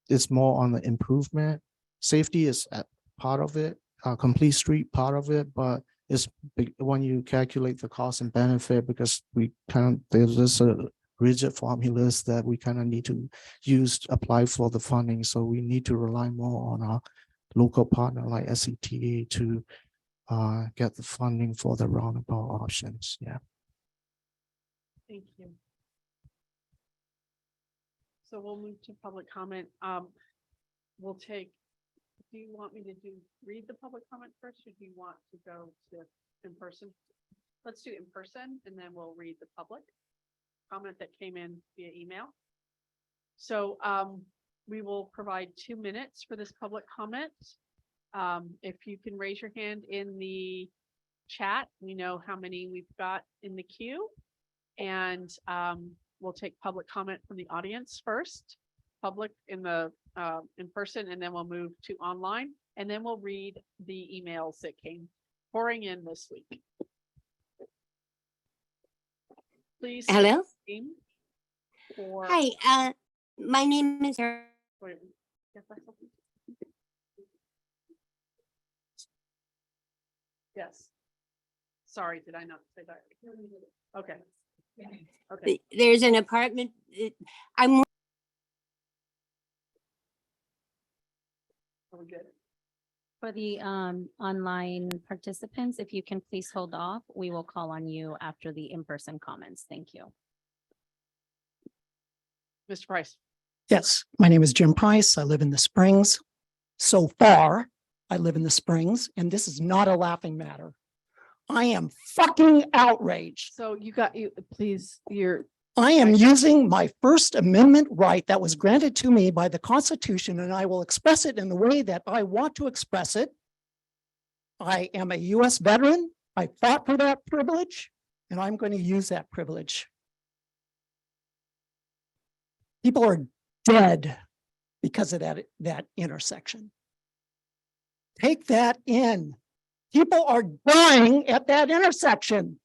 it's more on the improvement. Safety is part of it, complete street part of it, but it's when you calculate the cost and benefit, because there's a rigid formulas that we kind of need to use to apply for the funding. So we need to rely more on our local partner like SCTA to get the funding for the roundabout options. Yeah. Thank you. So we'll move to public comment. We'll take, do you want me to read the public comment first, or do you want to go to in person? Let's do in person, and then we'll read the public comment that came in via email. So we will provide 2 minutes for this public comment. If you can raise your hand in the chat, we know how many we've got in the queue, and we'll take public comment from the audience first, public in the in person, and then we'll move to online, and then we'll read the emails that came pouring in this week. Please. Hello. For... Hi, my name is. Yes. Sorry, did I not say that? Okay. Okay. There's an apartment. I'm. Are we good? For the online participants, if you can please hold off, we will call on you after the in-person comments. Thank you. Mr. Price. Yes, my name is Jim Price. I live in the Springs. So far, I live in the Springs, and this is not a laughing matter. I am fucking outraged. So please, I am using my First Amendment right that was granted to me by the Constitution, and I will express it in the way that I want to express it. I am a US veteran. I fought for that privilege, and I'm going to use that privilege. People are dead because of that intersection. Take that in. People are dying at that intersection.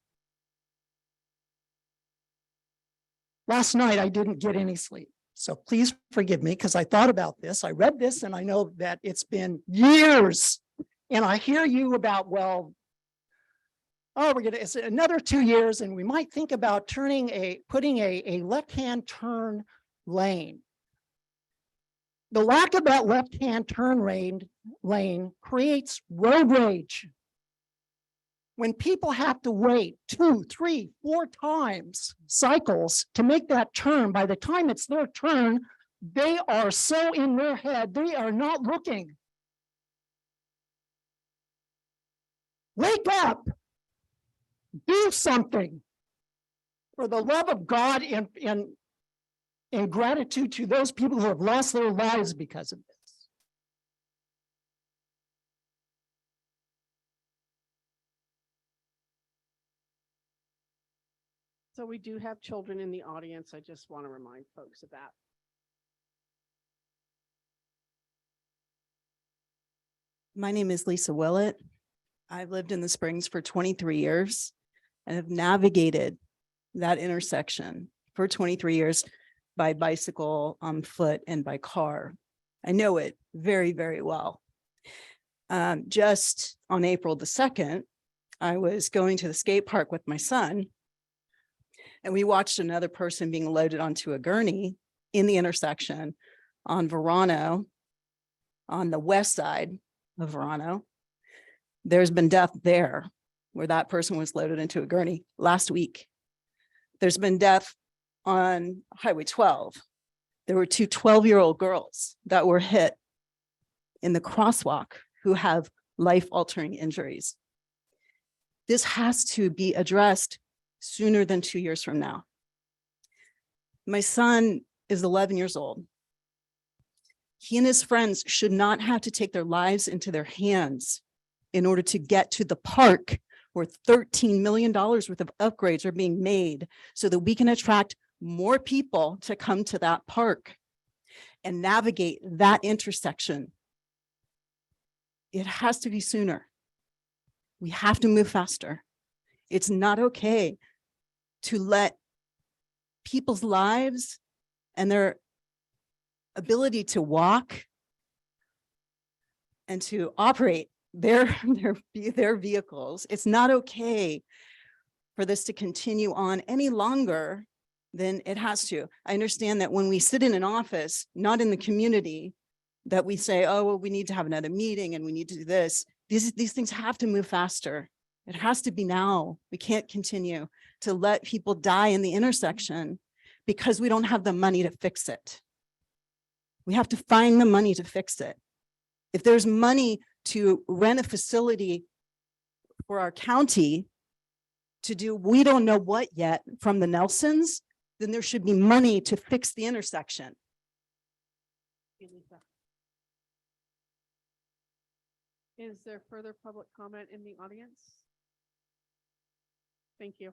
Last night, I didn't get any sleep. So please forgive me because I thought about this. I read this and I know that it's been years. And I hear you about, well, oh, it's another 2 years and we might think about putting a left-hand turn lane. The lack of that left-hand turn lane creates road rage. When people have to wait 2, 3, 4 times cycles to make that turn, by the time it's their turn, they are so in their head, they are not looking. Wake up, do something for the love of God and gratitude to those people who have lost their lives because of this. So we do have children in the audience. I just want to remind folks of that. My name is Lisa Willett. I've lived in the Springs for 23 years and have navigated that intersection for 23 years by bicycle, on foot, and by car. I know it very, very well. Just on April the 2nd, I was going to the skate park with my son, and we watched another person being loaded onto a gurney in the intersection on Verano, on the west side of Verano. There's been death there where that person was loaded into a gurney last week. There's been death on Highway 12. There were 2 12-year-old girls that were hit in the crosswalk who have life-altering injuries. This has to be addressed sooner than 2 years from now. My son is 11 years old. He and his friends should not have to take their lives into their hands in order to get to the park where $13 million worth of upgrades are being made so that we can attract more people to come to that park and navigate that intersection. It has to be sooner. We have to move faster. It's not okay to let people's lives and their ability to walk and to operate their vehicles. It's not okay for this to continue on any longer than it has to. I understand that when we sit in an office, not in the community, that we say, oh, well, we need to have another meeting and we need to do this. These things have to move faster. It has to be now. We can't continue to let people die in the intersection because we don't have the money to fix it. We have to find the money to fix it. If there's money to rent a facility for our county to do, we don't know what yet from the Nelsons, then there should be money to fix the intersection. Is there further public comment in the audience? Thank you.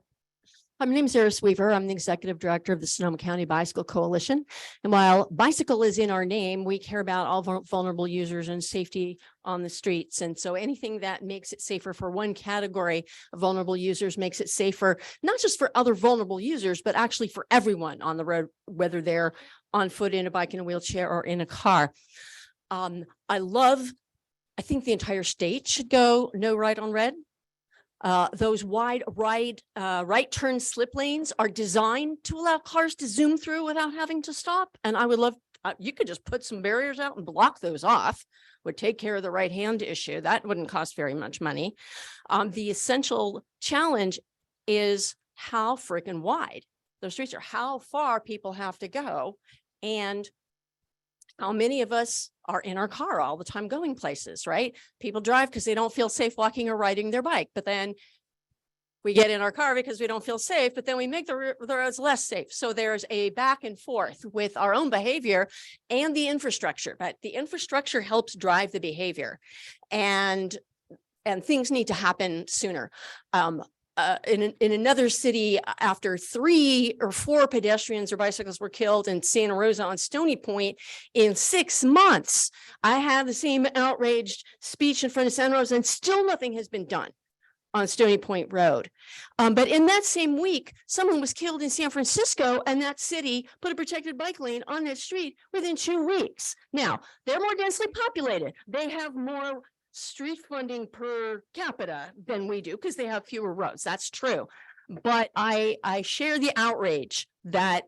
My name is Iris Weaver. I'm the executive director of the Sonoma County Bicycle Coalition. And while bicycle is in our name, we care about all vulnerable users and safety on the streets. And so anything that makes it safer for one category of vulnerable users makes it safer, not just for other vulnerable users, but actually for everyone on the road, whether they're on foot, in a bike, in a wheelchair, or in a car. I think the entire state should go no right on red. Those wide right turn slip lanes are designed to allow cars to zoom through without having to stop. And I would love, you could just put some barriers out and block those off, would take care of the right hand issue. That wouldn't cost very much money. The essential challenge is how freaking wide those streets are, how far people have to go, and how many of us are in our car all the time going places, right? People drive because they don't feel safe walking or riding their bike, but then We get in our car because we don't feel safe, but then we make the roads less safe. So there's a back and forth with our own behavior and the infrastructure, but the infrastructure helps drive the behavior. And things need to happen sooner. In another city, after 3 or 4 pedestrians or bicyclists were killed in Santa Rosa on Stony Point in 6 months, I had the same outraged speech in front of Santa Rosa, and still nothing has been done on Stony Point Road. But in that same week, someone was killed in San Francisco, and that city put a protected bike lane on that street within 2 weeks. Now, they're more densely populated. They have more street funding per capita than we do because they have fewer roads. That's true. But I share the outrage that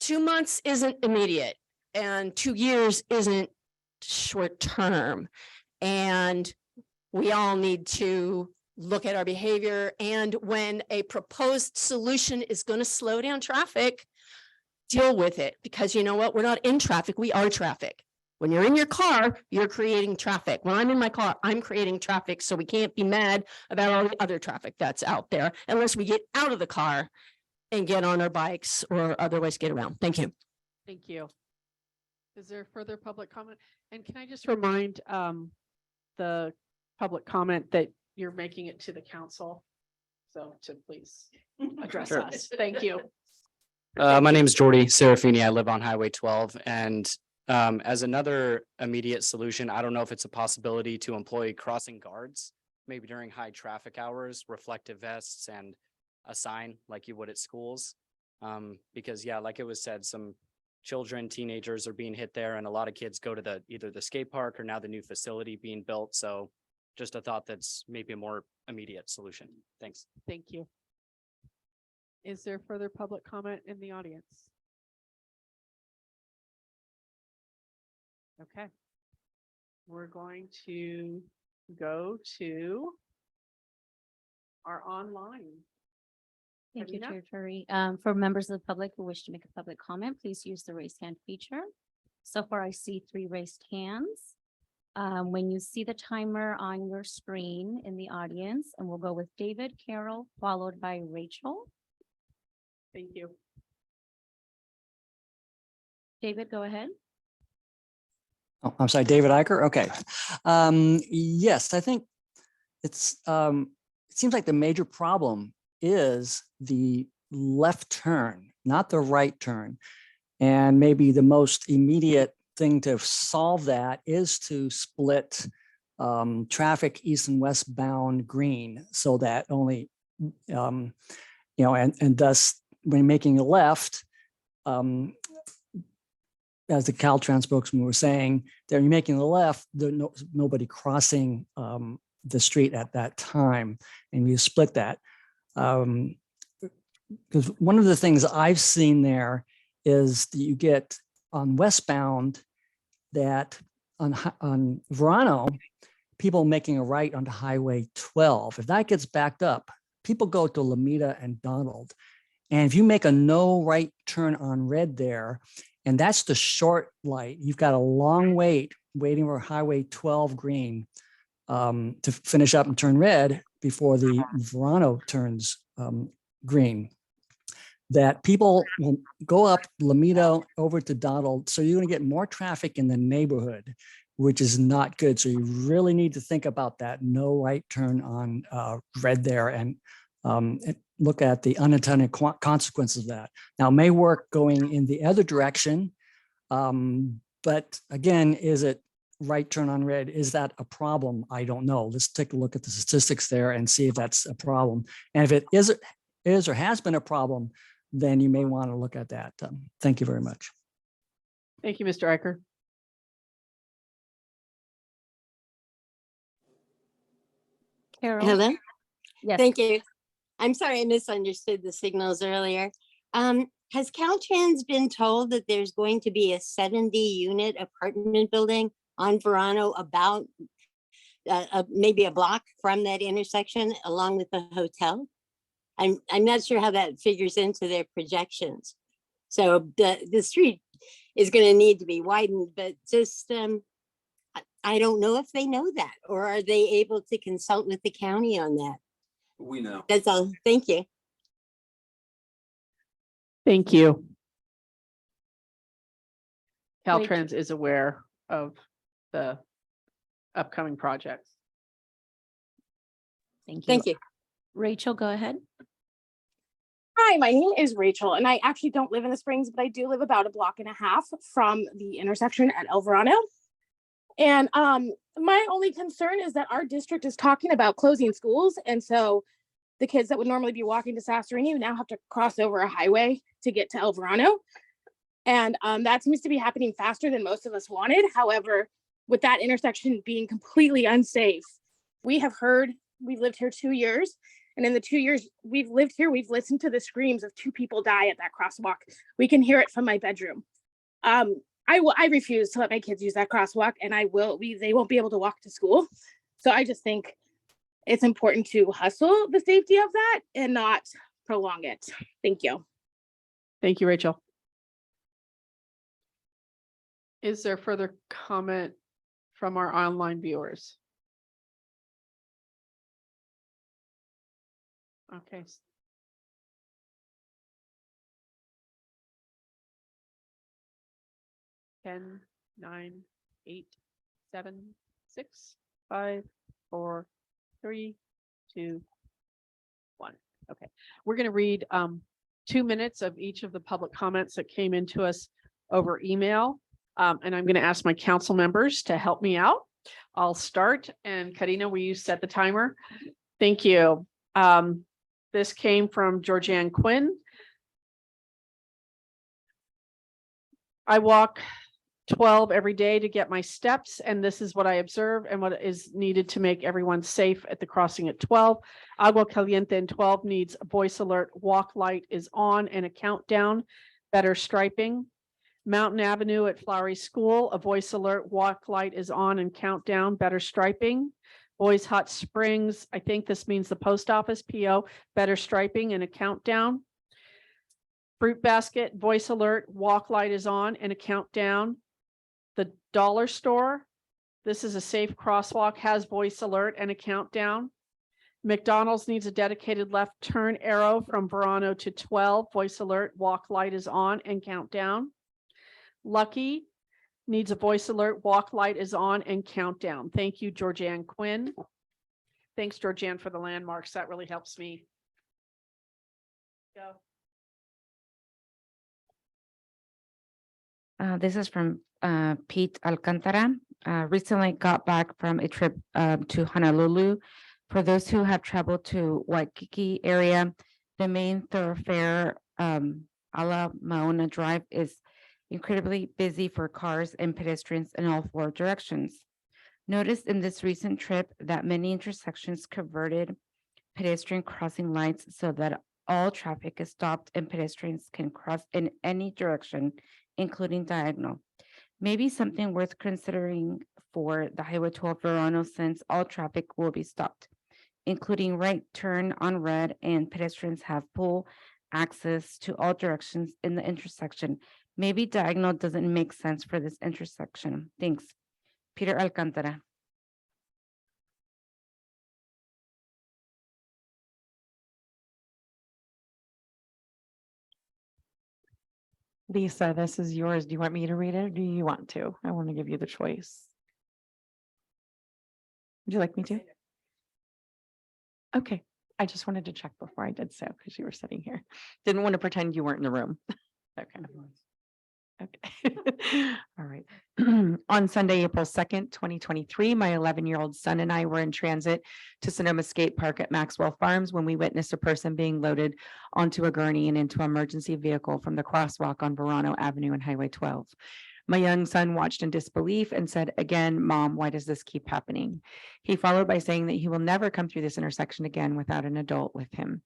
2 months isn't immediate and 2 years isn't short term. And we all need to look at our behavior. And when a proposed solution is going to slow down traffic, deal with it, because you know what? We're not in traffic. We are traffic. When you're in your car, you're creating traffic. When I'm in my car, I'm creating traffic. So we can't be mad about all the other traffic that's out there unless we get out of the car and get on our bikes or otherwise get around. Thank you. Thank you. Is there further public comment? And can I just remind the public comment that you're making it to the council? So to please address Sure. us. Thank you. My name is Jordy Serafini. I live on Highway 12, and as another immediate solution, I don't know if it's a possibility to employ crossing guards, maybe during high traffic hours, reflective vests and a sign like you would at schools. Because yeah, like it was said, some children, teenagers are being hit there, and a lot of kids go to either the skate park or now the new facility being built. So just a thought that's maybe a more immediate solution. Thanks. Thank you. Is there further public comment in the audience? Okay. We're going to go to our online. Thank you, Karina? Chair Turi. For members of the public who wish to make a public comment, please use the raise hand feature. So far, I see 3 raised hands. When you see the timer on your screen in the audience, and we'll go with David, Carol, followed by Rachel. Thank you. David, go ahead. Oh, I'm sorry, David Eicher. Okay. Yes, I think it's it seems like the major problem is the left turn, not the right turn. And maybe the most immediate thing to solve that is to split traffic east and westbound green so that only, and thus when making a left, as the Caltrans spokesman was saying, they're making the left, there's nobody crossing the street at that time, and you split that. Because one of the things I've seen there is that you get on westbound that on Verano, people making a right onto Highway 12. If that gets backed up, people go to Lomita and Donald. And if you make a no right turn on red there, and that's the short light, you've got a long wait waiting for Highway 12 green to finish up and turn red before the Verano turns green. That people will go up Lomita over to Donald. So you're going to get more traffic in the neighborhood, which is not good. So you really need to think about that no right turn on red there and look at the unintended consequences of that. Now, it may work going in the other direction, but again, is it right turn on red? Is that a problem? I don't know. Let's take a look at the statistics there and see if that's a problem. And if it is or has been a problem, then you may want to look at that. Thank you very much. Thank you, Mr. Eicher. Carol. Hello? Yes. Thank you. I'm sorry, I misunderstood the signals earlier. Has Caltrans been told that there's going to be a 70-unit apartment building on Verano about maybe a block from that intersection along with the hotel? I'm not sure how that figures into their projections. So the street is going to need to be widened, but just I don't know if they know that, or are they able to consult with the county on that? We know. That's all. Thank you. Thank you. Rachel. Caltrans is aware of the upcoming projects. Thank you. Thank you. Rachel, go ahead. Hi, my name is Rachel, and I actually don't live in the Springs, but I do live about a block and a half from the intersection at El Verano. And my only concern is that our district is talking about closing schools, and so the kids that would normally be walking to Sasserini now have to cross over a highway to get to El Verano. And that seems to be happening faster than most of us wanted. However, with that intersection being completely unsafe, we've lived here 2 years. And in the 2 years we've lived here, we've listened to the screams of 2 people die at that crosswalk. We can hear it from my bedroom. I refuse to let my kids use that crosswalk, and they won't be able to walk to school. So I just think it's important to hustle the safety of that and not prolong it. Thank you. Thank you, Rachel. Is there further comment from our online viewers? Okay. 10, 9, 8, 7, 6, 5, 4, 3, 2, 1. Okay, we're going to read 2 minutes of each of the public comments that came into us over email. And I'm going to ask my council members to help me out. I'll start, and Karina, will you set the timer? Thank you. This came from Georgianne Quinn. I walk 12 every day to get my steps, and this is what I observe and what is needed to make everyone safe at the crossing at 12. Agua Caliente in 12 needs a voice alert, walk light is on, and a countdown, better striping. Mountain Avenue at Flowery School, a voice alert, walk light is on, and countdown, better striping. Boys Hot Springs, I think this means the post office, PO, better striping and a countdown. Fruit Basket, voice alert, walk light is on, and a countdown. The dollar store, this is a safe crosswalk, has voice alert and a countdown. McDonald's needs a dedicated left turn arrow from Verano to 12, voice alert, walk light is on, and countdown. Lucky needs a voice alert, walk light is on, and countdown. Thank you, Georgianne Quinn. Thanks, Georgianne, for the landmarks. That really helps me. Go. This is from Pete Alcantara. Recently got back from a trip to Honolulu. For those who have traveled to Waikiki area, the main thoroughfare, Ala Mauna Drive, is incredibly busy for cars and pedestrians in all 4 directions. Noticed in this recent trip that many intersections converted pedestrian crossing lights so that all traffic is stopped and pedestrians can cross in any direction, including diagonal. Maybe something worth considering for the Highway 12 Verano, since all traffic will be stopped, including right turn on red, and pedestrians have full access to all directions in the intersection. Maybe diagonal doesn't make sense for this intersection. Thanks. Peter Alcantara. Lisa, this is yours. Do you want me to read it, or do you want to? I want to give you the choice. Would you like me to? Okay, I just wanted to check before I did so because you were sitting here. Didn't want to pretend you weren't in the room. Okay. Okay. All right. On Sunday, April 2nd, 2023, my 11-year-old son and I were in transit to Sonoma Skate Park at Maxwell Farms when we witnessed a person being loaded onto a gurney and into an emergency vehicle from the crosswalk on Verano Avenue and Highway 12. My young son watched in disbelief and said, "Again, Mom, why does this keep happening?" He followed by saying that he will never come through this intersection again without an adult with him.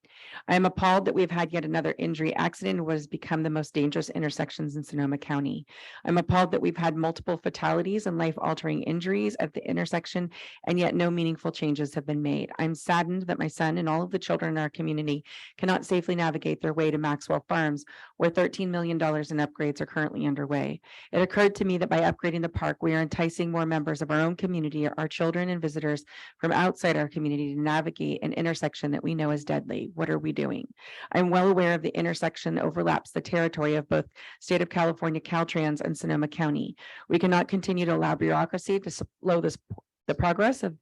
I am appalled that we've had yet another injury accident in what has become the most dangerous intersections in Sonoma County. I'm appalled that we've had multiple fatalities and life-altering injuries at the intersection, and yet no meaningful changes have been made. I'm saddened that my son and all of the children in our community cannot safely navigate their way to Maxwell Farms, where $13 million in upgrades are currently underway. It occurred to me that by upgrading the park, we are enticing more members of our own community, our children and visitors from outside our community to navigate an intersection that we know is deadly. What are we doing? I'm well aware of the intersection overlaps the territory of both State of California Caltrans and Sonoma County. We cannot continue to allow bureaucracy to slow the progress of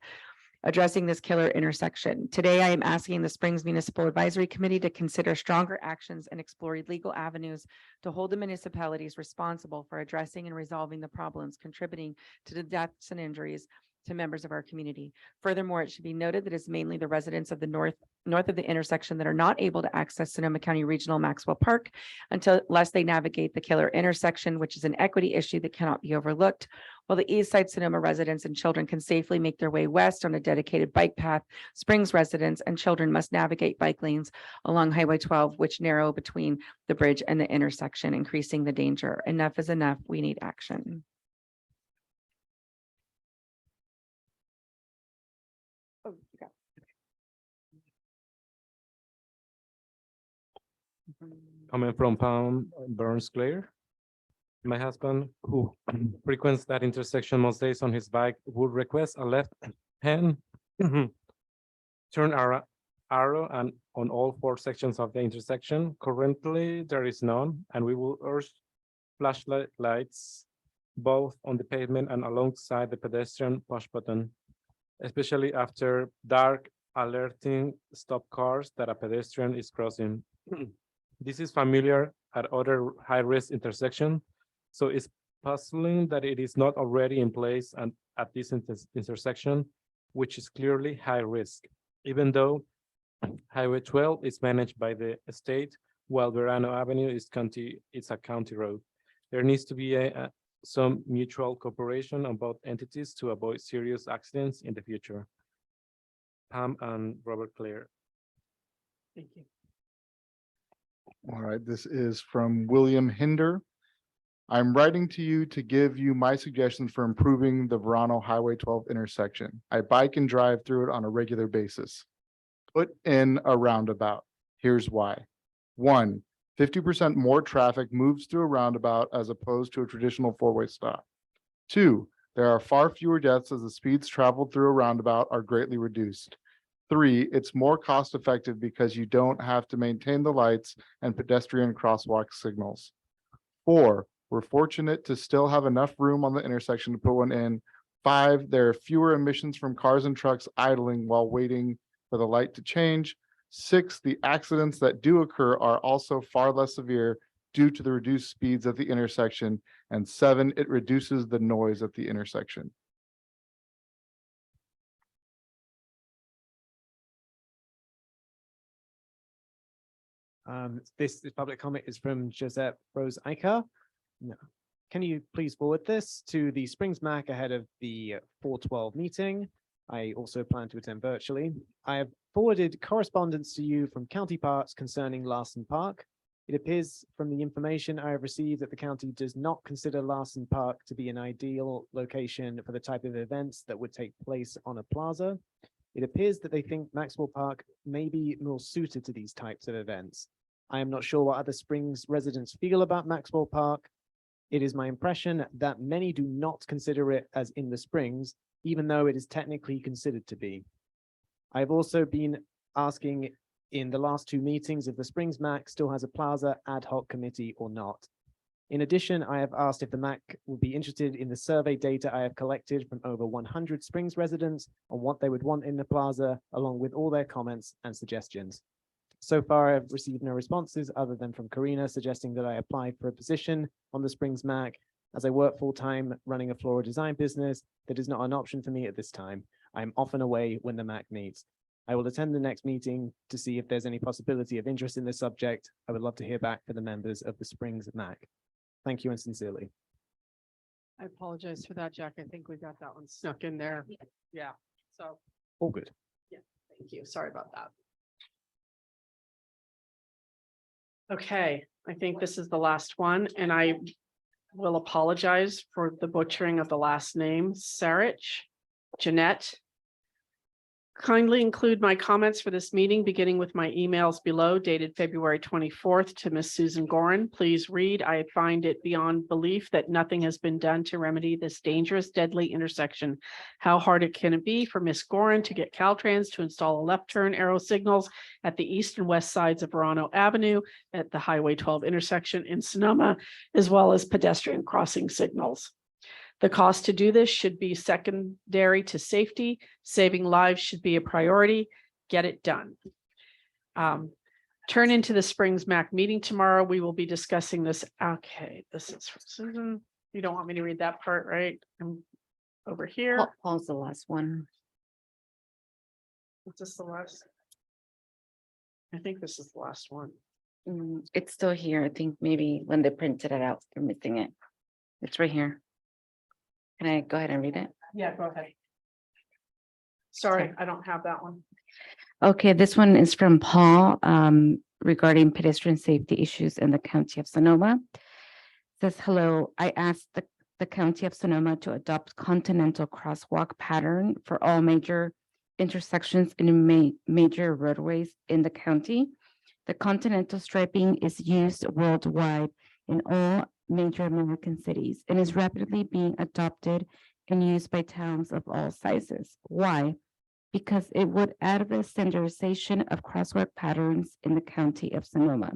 addressing this killer intersection. Today, I am asking the Springs Municipal Advisory Committee to consider stronger actions and explore legal avenues to hold the municipalities responsible for addressing and resolving the problems contributing to the deaths and injuries to members of our community. Furthermore, it should be noted that it's mainly the residents of the north of the intersection that are not able to access Sonoma County Regional Maxwell Park unless they navigate the killer intersection, which is an equity issue that cannot be overlooked. While the east side Sonoma residents and children can safely make their way west on a dedicated bike path, Springs residents and children must navigate bike lanes along Highway 12, which narrow between the bridge and the intersection, increasing the danger. Enough is enough. We need action. Oh, you got Coming from Palm Burns Claire. My husband, who frequents that intersection most days on his bike, would request a left hand turn arrow and on all 4 sections of the intersection. Currently, there is none, and we will urge flashlight lights both on the pavement and alongside the pedestrian push button, especially after dark, alerting stop cars that a pedestrian is crossing. This is familiar at other high-risk intersections, so it's puzzling that it is not already in place and at this intersection, which is clearly high risk, even though Highway 12 is managed by the state, while Verano Avenue is a county road. There needs to be some mutual cooperation on both entities to avoid serious accidents in the future. Pam and Robert Claire. Thank you. All right, this is from William Hinder. I'm writing to you to give you my suggestions for improving the Verano Highway 12 intersection. I bike and drive through it on a regular basis. Put in a roundabout. Here's why. 1, 50% more traffic moves through a roundabout as opposed to a traditional 4-way stop. 2, there are far fewer deaths as the speeds traveled through a roundabout are greatly reduced. 3, it's more cost effective because you don't have to maintain the lights and pedestrian crosswalk signals. 4, we're fortunate to still have enough room on the intersection to put one in. 5, there are fewer emissions from cars and trucks idling while waiting for the light to change. 6, the accidents that do occur are also far less severe due to the reduced speeds at the intersection. And 7, it reduces the noise at the intersection. This public comment is from Josette Rose Iker. No. Can you please forward this to the Springs MAC ahead of the 4/12 meeting? I also plan to attend virtually. I have forwarded correspondence to you from county parks concerning Larson Park. It appears from the information I have received that the county does not consider Larson Park to be an ideal location for the type of events that would take place on a plaza. It appears that they think Maxwell Park may be more suited to these types of events. I am not sure what other Springs residents feel about Maxwell Park. It is my impression that many do not consider it as in the Springs, even though it is technically considered to be. I have also been asking in the last 2 meetings if the Springs MAC still has a plaza ad hoc committee or not. In addition, I have asked if the MAC would be interested in the survey data I have collected from over 100 Springs residents on what they would want in the plaza, along with all their comments and suggestions. So far, I've received no responses other than from Karina suggesting that I apply for a position on the Springs MAC. As I work full-time running a floral design business, that is not an option for me at this time. I'm often away when the MAC meets. I will attend the next meeting to see if there's any possibility of interest in this subject. I would love to hear back from the members of the Springs MAC. Thank you and sincerely. I apologize for that, Jack. I think we got that one snuck in there. Yeah, so, All good. yeah, thank you. Sorry about that. Okay, I think this is the last one, and I will apologize for the butchering of the last name, Sarich, Jeanette Kindly include my comments for this meeting, beginning with my emails below dated February 24th to Miss Susan Gorin. Please read. I find it beyond belief that nothing has been done to remedy this dangerous, deadly intersection. How hard can it be for Miss Gorin to get Caltrans to install a left turn arrow signals at the east and west sides of Verano Avenue at the Highway 12 intersection in Sonoma, as well as pedestrian crossing signals? The cost to do this should be secondary to safety. Saving lives should be a priority. Get it done. Turn into the Springs MAC meeting tomorrow. We will be discussing this. Okay, this is for Susan. You don't want me to read that part, right? I'm over here. Paul's the last one. Is this the last? I think this is the last one. It's still here. I think maybe when they printed it out, they're missing it. It's right here. Can I go ahead and read it? Yeah, go ahead. Sorry, I don't have that one. Okay, this one is from Paul regarding pedestrian safety issues in the county of Sonoma. Says, hello, I asked the county of Sonoma to adopt continental crosswalk pattern for all major intersections and major roadways in the county. The continental striping is used worldwide in all major American cities and is rapidly being adopted and used by towns of all sizes. Why? Because it would add the standardization of crosswalk patterns in the county of Sonoma.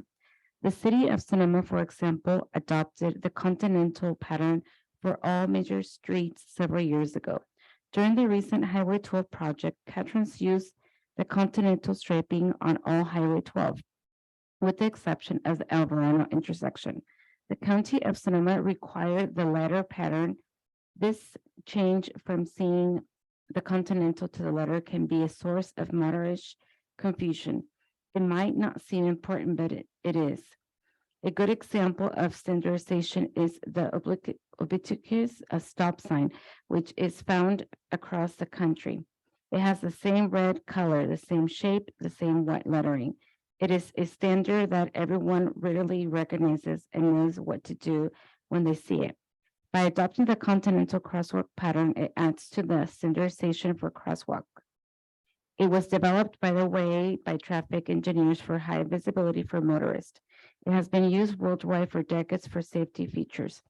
The city of Sonoma, for example, adopted the continental pattern for all major streets several years ago. During the recent Highway 12 project, Caltrans used the continental striping on all Highway 12, with the exception of the El Verano intersection. The county of Sonoma required the latter pattern. This change from seeing the continental to the letter can be a source of moderish confusion. It might not seem important, but it is. A good example of standardization is the ubiquitous stop sign, which is found across the country. It has the same red color, the same shape, the same white lettering. It is a standard that everyone readily recognizes and knows what to do when they see it. By adopting the continental crosswalk pattern, it adds to the standardization for crosswalk. It was developed, by the way, by traffic engineers for high visibility for motorists. It has been used worldwide for decades for safety features.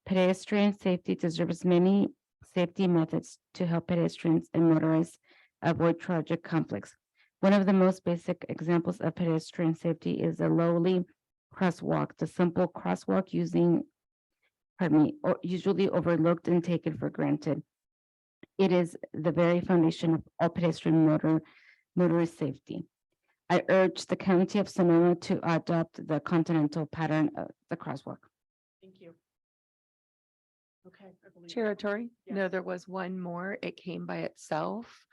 Pedestrian safety deserves many safety methods to help pedestrians and motorists avoid tragic conflicts. One of the most basic examples of pedestrian safety is a lowly crosswalk, the simple crosswalk usually overlooked and taken for granted. It is the very foundation of all pedestrian motorist safety. I urge the county of Sonoma to adopt the continental pattern of the crosswalk. Thank you. Okay. I believe- Chair Tori? No, Yes. there was one more. It came by itself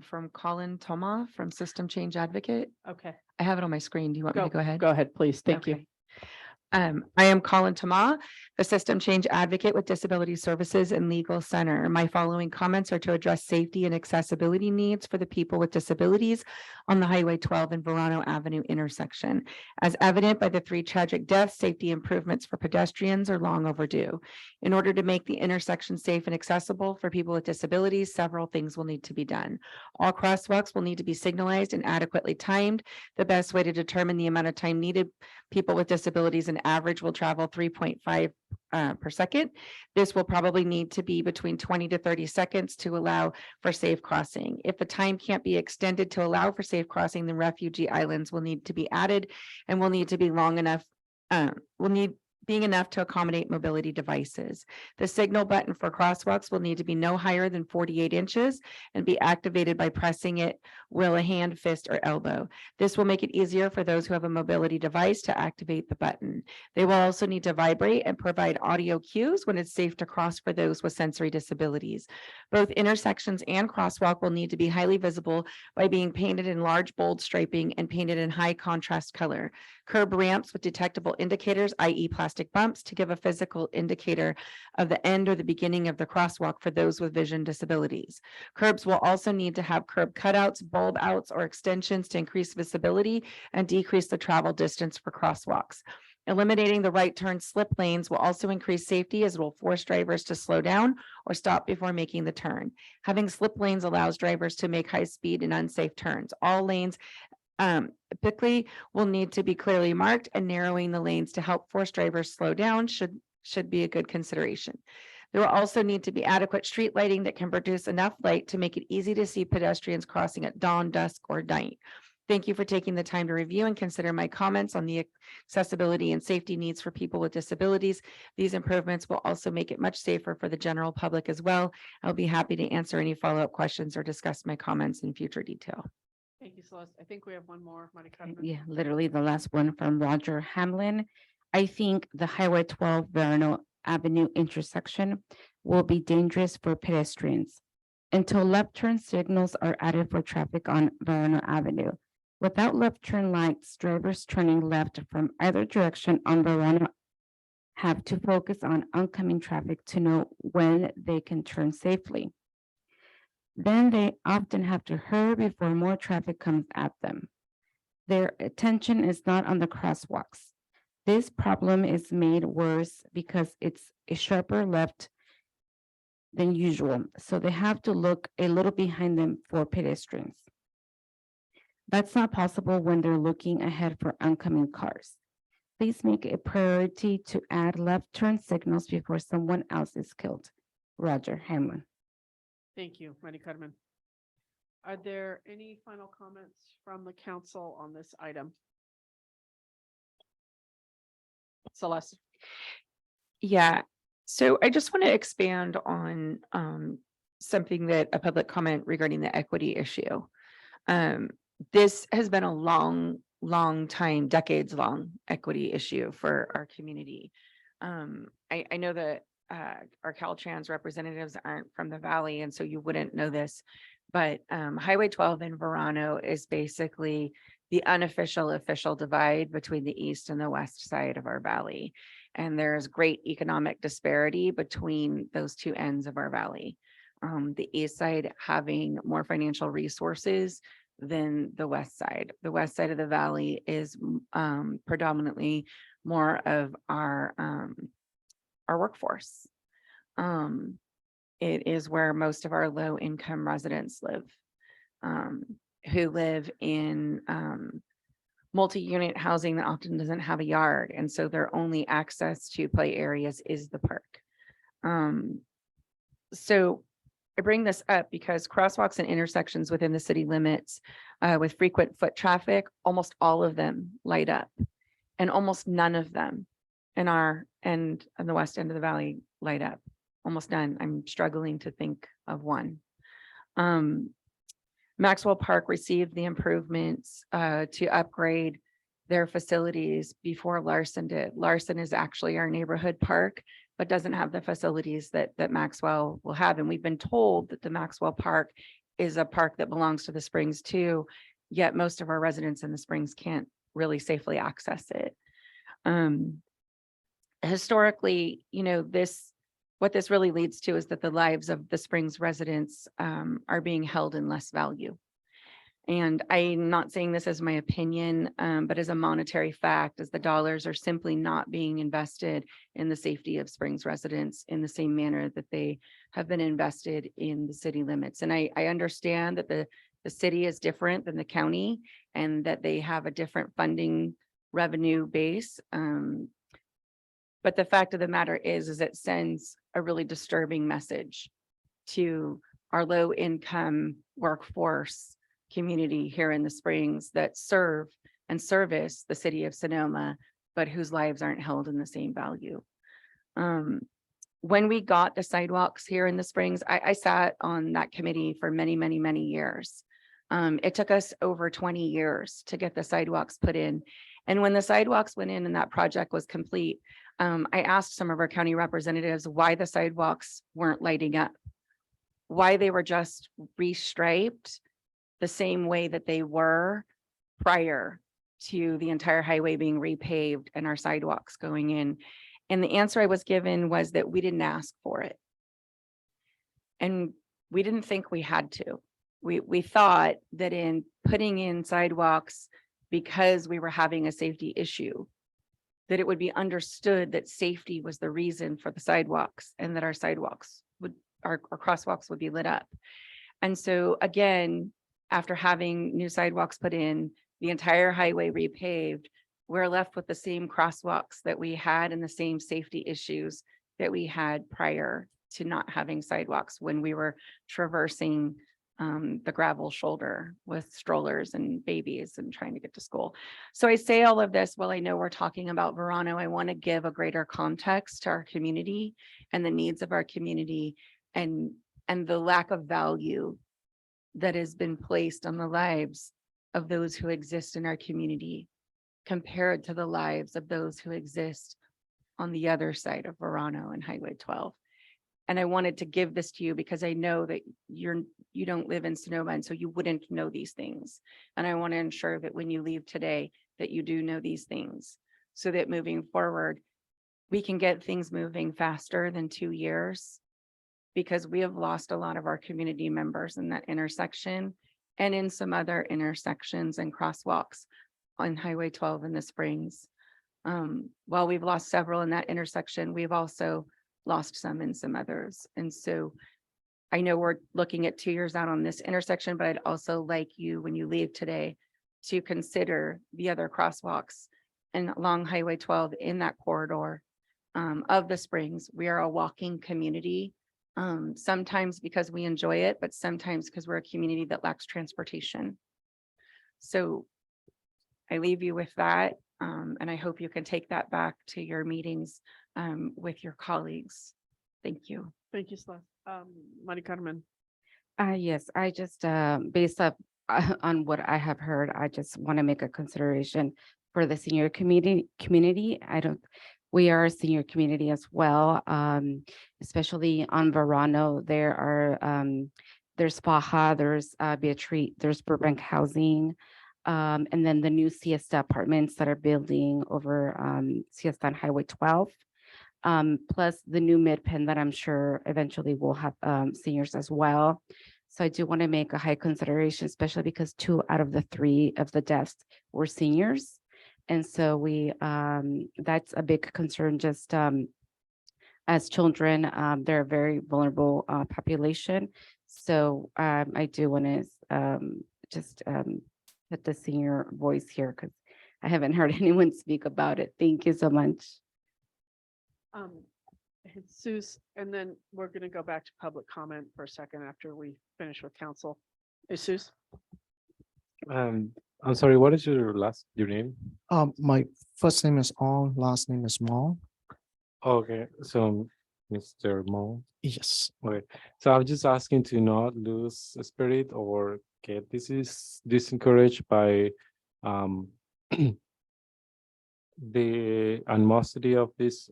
from Colin Toma from System Change Advocate. Okay. I have it on my screen. Do you want me to go ahead? Go ahead, please. Thank you. Okay. I am Colin Tama, the System Change Advocate with Disability Services and Legal Center. My following comments are to address safety and accessibility needs for the people with disabilities on the Highway 12 and Verano Avenue intersection. As evident by the 3 tragic deaths, safety improvements for pedestrians are long overdue. In order to make the intersection safe and accessible for people with disabilities, several things will need to be done. All crosswalks will need to be signalized and adequately timed. The best way to determine the amount of time needed, people with disabilities in average will travel 3.5 per second. This will probably need to be between 20 to 30 seconds to allow for safe crossing. If the time can't be extended to allow for safe crossing, then refugee islands will need to be added and will need to be long enough, being enough to accommodate mobility devices. The signal button for crosswalks will need to be no higher than 48 inches and be activated by pressing it with a hand, fist, or elbow. This will make it easier for those who have a mobility device to activate the button. They will also need to vibrate and provide audio cues when it's safe to cross for those with sensory disabilities. Both intersections and crosswalk will need to be highly visible by being painted in large bold striping and painted in high contrast color. Curb ramps with detectable indicators, i.e. plastic bumps, to give a physical indicator of the end or the beginning of the crosswalk for those with vision disabilities. Curbs will also need to have curb cutouts, bulb outs, or extensions to increase visibility and decrease the travel distance for crosswalks. Eliminating the right turn slip lanes will also increase safety as it will force drivers to slow down or stop before making the turn. Having slip lanes allows drivers to make high speed and unsafe turns. All lanes typically will need to be clearly marked, and narrowing the lanes to help force drivers slow down should be a good consideration. There will also need to be adequate street lighting that can produce enough light to make it easy to see pedestrians crossing at dawn, dusk, or night. Thank you for taking the time to review and consider my comments on the accessibility and safety needs for people with disabilities. These improvements will also make it much safer for the general public as well. I'll be happy to answer any follow-up questions or discuss my comments in future detail. Thank you, Celeste. I think we have one more, Monica. Yeah, literally the last one from Roger Hamlin. I think the Highway 12 Verano Avenue intersection will be dangerous for pedestrians until left turn signals are added for traffic on Verano Avenue. Without left turn lights, drivers turning left from either direction on Verano have to focus on oncoming traffic to know when they can turn safely. Then they often have to hurry before more traffic comes at them. Their attention is not on the crosswalks. This problem is made worse because it's a sharper left than usual, so they have to look a little behind them for pedestrians. That's not possible when they're looking ahead for oncoming cars. Please make it a priority to add left turn signals before someone else is killed. Roger Hamlin. Thank you, Maria Carmen. Are there any final comments from the council on this item? Celeste. Yeah, so I just want to expand on something that a public comment regarding the equity issue. This has been a long time, decades long equity issue for our community. I know that our Caltrans representatives aren't from the Valley, and so you wouldn't know this, but Highway 12 in Verano is basically the unofficial official divide between the east and the west side of our valley. And there's great economic disparity between those two ends of our valley. The east side having more financial resources than the west side. The west side of the valley is predominantly more of our workforce. It is where most of our low income residents live, who live in multi-unit housing that often doesn't have a yard. And so their only access to play areas is the park. So I bring this up because crosswalks and intersections within the city limits with frequent foot traffic, almost all of them light up, and almost none of them in our end on the west end of the valley light up. Almost none. I'm struggling to think of one. Maxwell Park received the improvements to upgrade their facilities before Larson did. Larson is actually our neighborhood park, but doesn't have the facilities that Maxwell will have. And we've been told that the Maxwell Park is a park that belongs to the Springs too, yet most of our residents in the Springs can't really safely access it. Historically, you know, what this really leads to is that the lives of the Springs residents are being held in less value. And I'm not saying this as my opinion, but as a monetary fact, as the dollars are simply not being invested in the safety of Springs residents in the same manner that they have been invested in the city limits. And I understand that the city is different than the county and that they have a different funding revenue base. But the fact of the matter is it sends a really disturbing message to our low income workforce community here in the Springs that serve and service the city of Sonoma, but whose lives aren't held in the same value. When we got the sidewalks here in the Springs, I sat on that committee for many years. It took us over 20 years to get the sidewalks put in. And when the sidewalks went in and that project was complete, I asked some of our county representatives why the sidewalks weren't lighting up, why they were just restriped the same way that they were prior to the entire highway being repaved and our sidewalks going in. And the answer I was given was that we didn't ask for it. And we didn't think we had to. We thought that in putting in sidewalks because we were having a safety issue, that it would be understood that safety was the reason for the sidewalks and that our sidewalks would, our crosswalks would be lit up. And so again, after having new sidewalks put in, the entire highway repaved, we're left with the same crosswalks that we had and the same safety issues that we had prior to not having sidewalks when we were traversing the gravel shoulder with strollers and babies and trying to get to school. So I say all of this while I know we're talking about Verano, I want to give a greater context to our community and the needs of our community and the lack of value that has been placed on the lives of those who exist in our community compared to the lives of those who exist on the other side of Verano and Highway 12. And I wanted to give this to you because I know that you don't live in Sonoma, and so you wouldn't know these things. And I want to ensure that when you leave today, that you do know these things so that moving forward, we can get things moving faster than 2 years because we have lost a lot of our community members in that intersection and in some other intersections and crosswalks on Highway 12 in the Springs. While we've lost several in that intersection, we've also lost some in some others. And so I know we're looking at 2 years out on this intersection, but I'd also like you, when you leave today, to consider the other crosswalks and along Highway 12 in that corridor of the Springs. We are a walking community, sometimes because we enjoy it, but sometimes because we're a community that lacks transportation. So I leave you with that. And I hope you can take that back to your meetings with your colleagues. Thank you. Thank you, Celeste. Mari Carmen. Yes, I just, based up on what I have heard, I just want to make a consideration for the senior community. We are a senior community as well, especially on Verano. There are, there's Faja, there's Beatrice, there's Burbank Housing, and then the new Siesta apartments that are building over Siesta on Highway 12. Plus the new Mid-Penn that I'm sure eventually will have seniors as well. So I do want to make a high consideration, especially because 2 out of the 3 of the deaths were seniors. And so that's a big concern just as children, they're a very vulnerable population. So I do want to just put the senior voice here because I haven't heard anyone speak about it. Thank you so much. Jesus, and then we're going to go back to public comment for a second after we finish with council. Jesus. I'm sorry, what is your name? My first name is Ong, last name is Mong. Okay, so Mr. Mo. Yes. Okay, so I'm just asking to not lose spirit or get discouraged by the animosity of this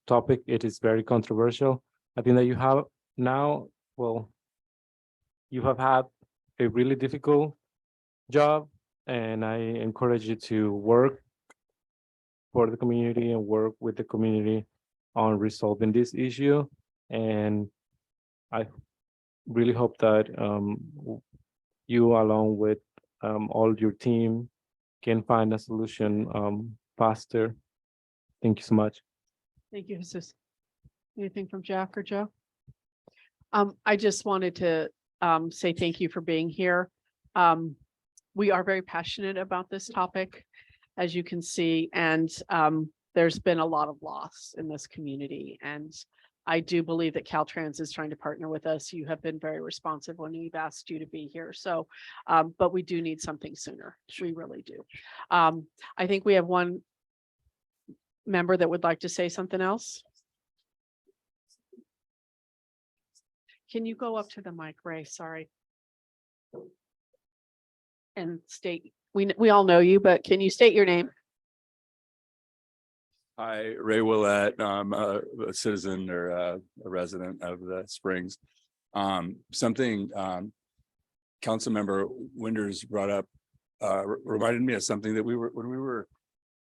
topic. It is very controversial. I think that you have now, well, you have had a really difficult job, and I encourage you to work for the community and work with the community on resolving this issue. And I really hope that you, along with all your team, can find a solution faster. Thank you so much. Thank you, Jesus. Anything from Jack or Joe? I just wanted to say thank you for being here. We are very passionate about this topic, as you can see, and there's been a lot of loss in this community. And I do believe that Caltrans is trying to partner with us. You have been very responsive when we've asked you to be here. So, but we do need something sooner. We really do. I think we have one member that would like to say something else. Can you go up to the mic, Ray? Sorry. And state, we all know you, but can you state your name? Hi, Ray Willett. I'm a citizen or a resident of the Springs. Something Councilmember Winters brought up reminded me of something that when we were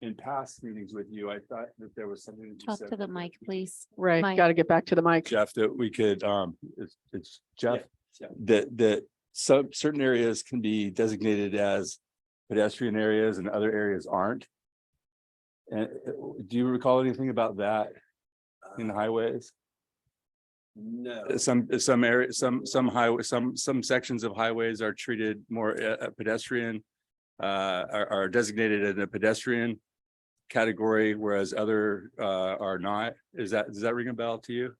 in past meetings with you, I thought that there was something that you Talk said. to the mic, please. Ray, Mike. got to get back to the mic. Jeff, that we could, it's Jeff, Yeah. that some certain areas can be designated as pedestrian areas and other areas aren't. And do you recall anything about that in the highways? No. Some areas, some highway, some sections of highways are treated more pedestrian, are designated in a pedestrian category, whereas other are not. Does that ring a bell to you?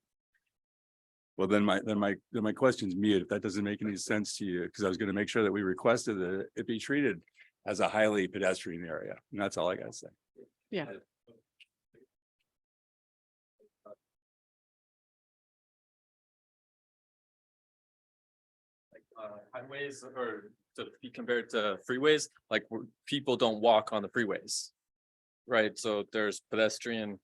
Well, then my question's mute if that doesn't make any sense to you, because I was going to make sure that we requested that it be treated as a highly pedestrian area, and that's all I gotta say. Yeah. Highways, or to be compared to freeways, like people don't walk on the freeways. Right, so there's pedestrian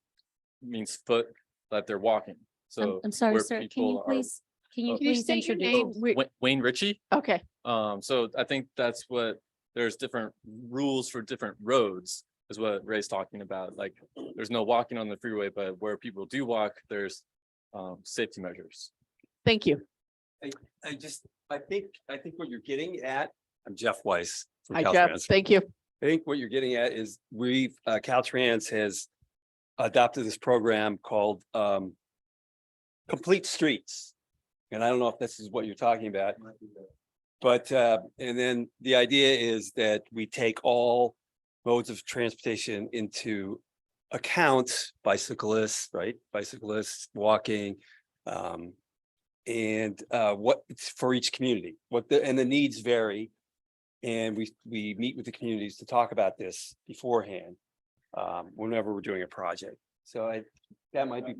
means foot that they're walking, so. I'm sorry, where sir, can you people are- please, can you Oh. Can you please state your introduce? name? Wayne Ritchie. Okay, So I think that's what, there's different rules for different roads is what Ray's talking about. Like, there's no walking on the freeway, but where people do walk, there's safety measures. thank you. I think what you're getting at, I'm Jeff Weiss from Hi, Jeff. Caltrans. Thank you. I think what you're getting at is Caltrans has adopted this program called Complete Streets. And I don't know if this is what you're talking about. But and then the idea is that we take all modes of transportation into account, bicyclists, right? Bicyclists, walking, and what for each community, and the needs vary. And we meet with the communities to talk about this beforehand, whenever we're doing a project. So that might be.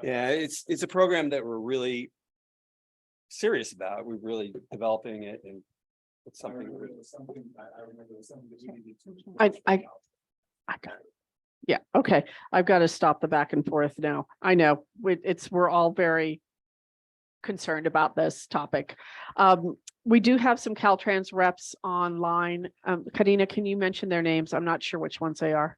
Yeah, it's a program that we're really serious about. We're really developing it, and it's something. I got it. Yeah, okay. I've got to stop the back and forth now. I know we're all very concerned about this topic. We do have some Caltrans reps online. Karina, can you mention their names? I'm not sure which ones they are.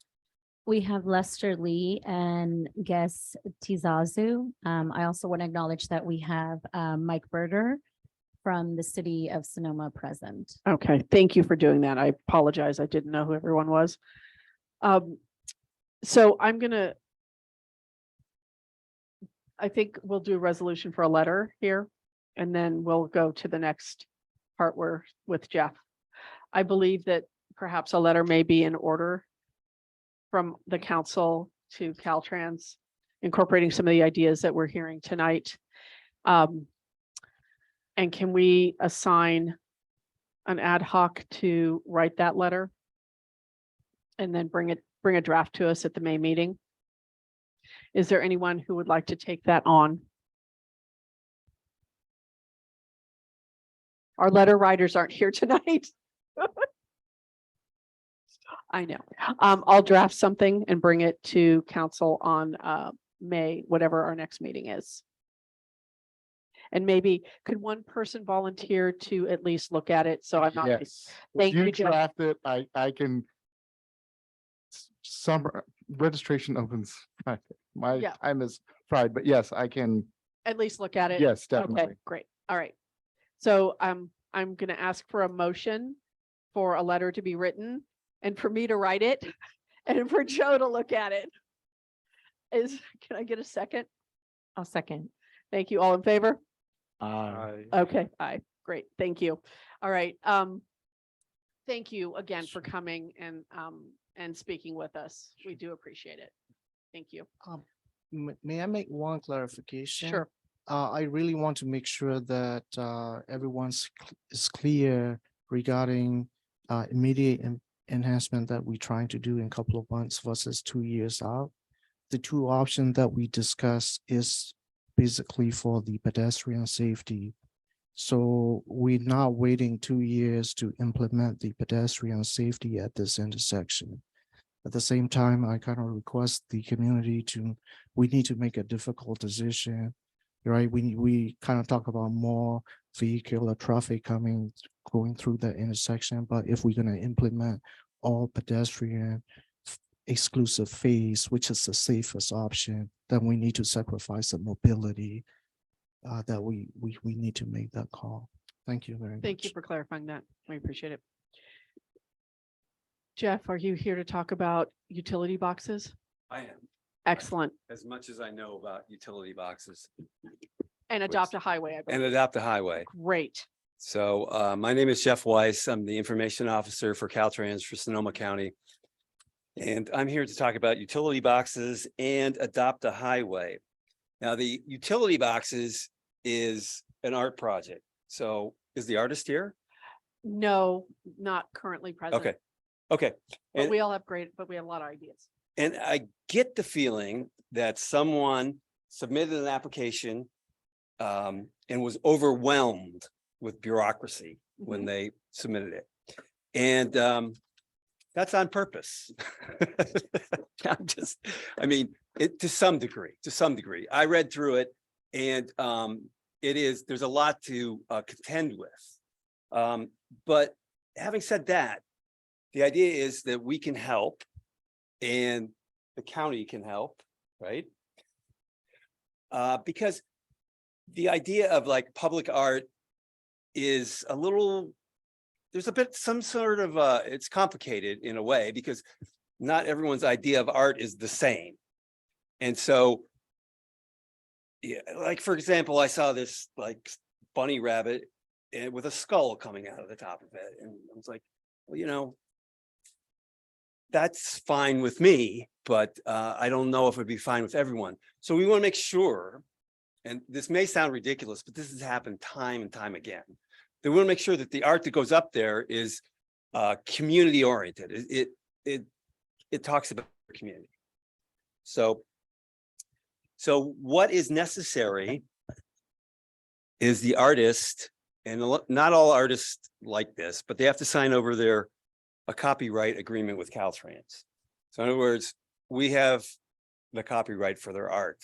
We have Lester Lee and Guess Tizazu. I also want to acknowledge that we have Mike Berger from the city of Sonoma present. Okay, thank you for doing that. I apologize. I didn't know who everyone was. So I think we'll do a resolution for a letter here, and then we'll go to the next part with Jeff. I believe that perhaps a letter may be in order from the council to Caltrans, incorporating some of the ideas that we're hearing tonight. And can we assign an ad hoc to write that letter? And then bring a draft to us at the May meeting? Is there anyone who would like to take that on? Our letter writers aren't here tonight. I know. I'll draft something and bring it to council on May, whatever our next meeting is. And maybe could one person volunteer to at least look at it? So I'm not. Yes. Thank If you, you Jeff. draft it, I can. Summer registration opens. My Yeah. time is fried, but yes, I can. At least look at it? Yes, Okay, definitely. great. All right. So I'm going to ask for a motion for a letter to be written and for me to write it and for Joe to look at it. Can I get a second? I'll second. Thank you. All in favor? Aye. Okay, aye. Great. Thank you. All right. Thank you again for coming and speaking with us. We do appreciate it. Thank you. May I make one clarification? Sure. I really want to make sure that everyone's is clear regarding immediate enhancement that we're trying to do in a couple of months versus 2 years out. The two options that we discussed is basically for the pedestrian safety. So we're not waiting 2 years to implement the pedestrian safety at this intersection. At the same time, I kind of request the community we need to make a difficult decision, right? We kind of talk about more vehicular traffic going through the intersection, but if we're going to implement all pedestrian exclusive phase, which is the safest option, then we need to sacrifice the mobility that we need to make that call. Thank you very much. Thank you for clarifying that. We appreciate it. Jeff, are you here to talk about utility boxes? I am, Excellent. as much as I know about utility boxes And adopt a highway. I and believe. adopt a highway. Great. So my name is Jeff Weiss. I'm the information officer for Caltrans for Sonoma County. And I'm here to talk about utility boxes and adopt a highway. Now, the utility boxes is an art project. So is the artist here? No, not currently present. Okay, okay. But And, we all have but we have a lot of ideas. and I get the feeling that someone submitted an application and was overwhelmed with bureaucracy when they submitted it. And that's on purpose. I mean, to some degree, I read through it and there's a lot to contend with. But having said that, the idea is that we can help and the county can help, right? Because the idea of like public art is a little, there's a bit, some sort of, it's complicated in a way because not everyone's idea of art is the same. And so, yeah, like, for example, I saw this like bunny rabbit with a skull coming out of the top of it. And I was like, well, you know, that's fine with me, but I don't know if it'd be fine with everyone. So we want to make sure, and this may sound ridiculous, but this has happened time and time again. They want to make sure that the art that goes up there is community oriented. It talks about the community. So what is necessary is the artist, and not all artists like this, but they have to sign over a copyright agreement with Caltrans. So in other words, we have the copyright for their art.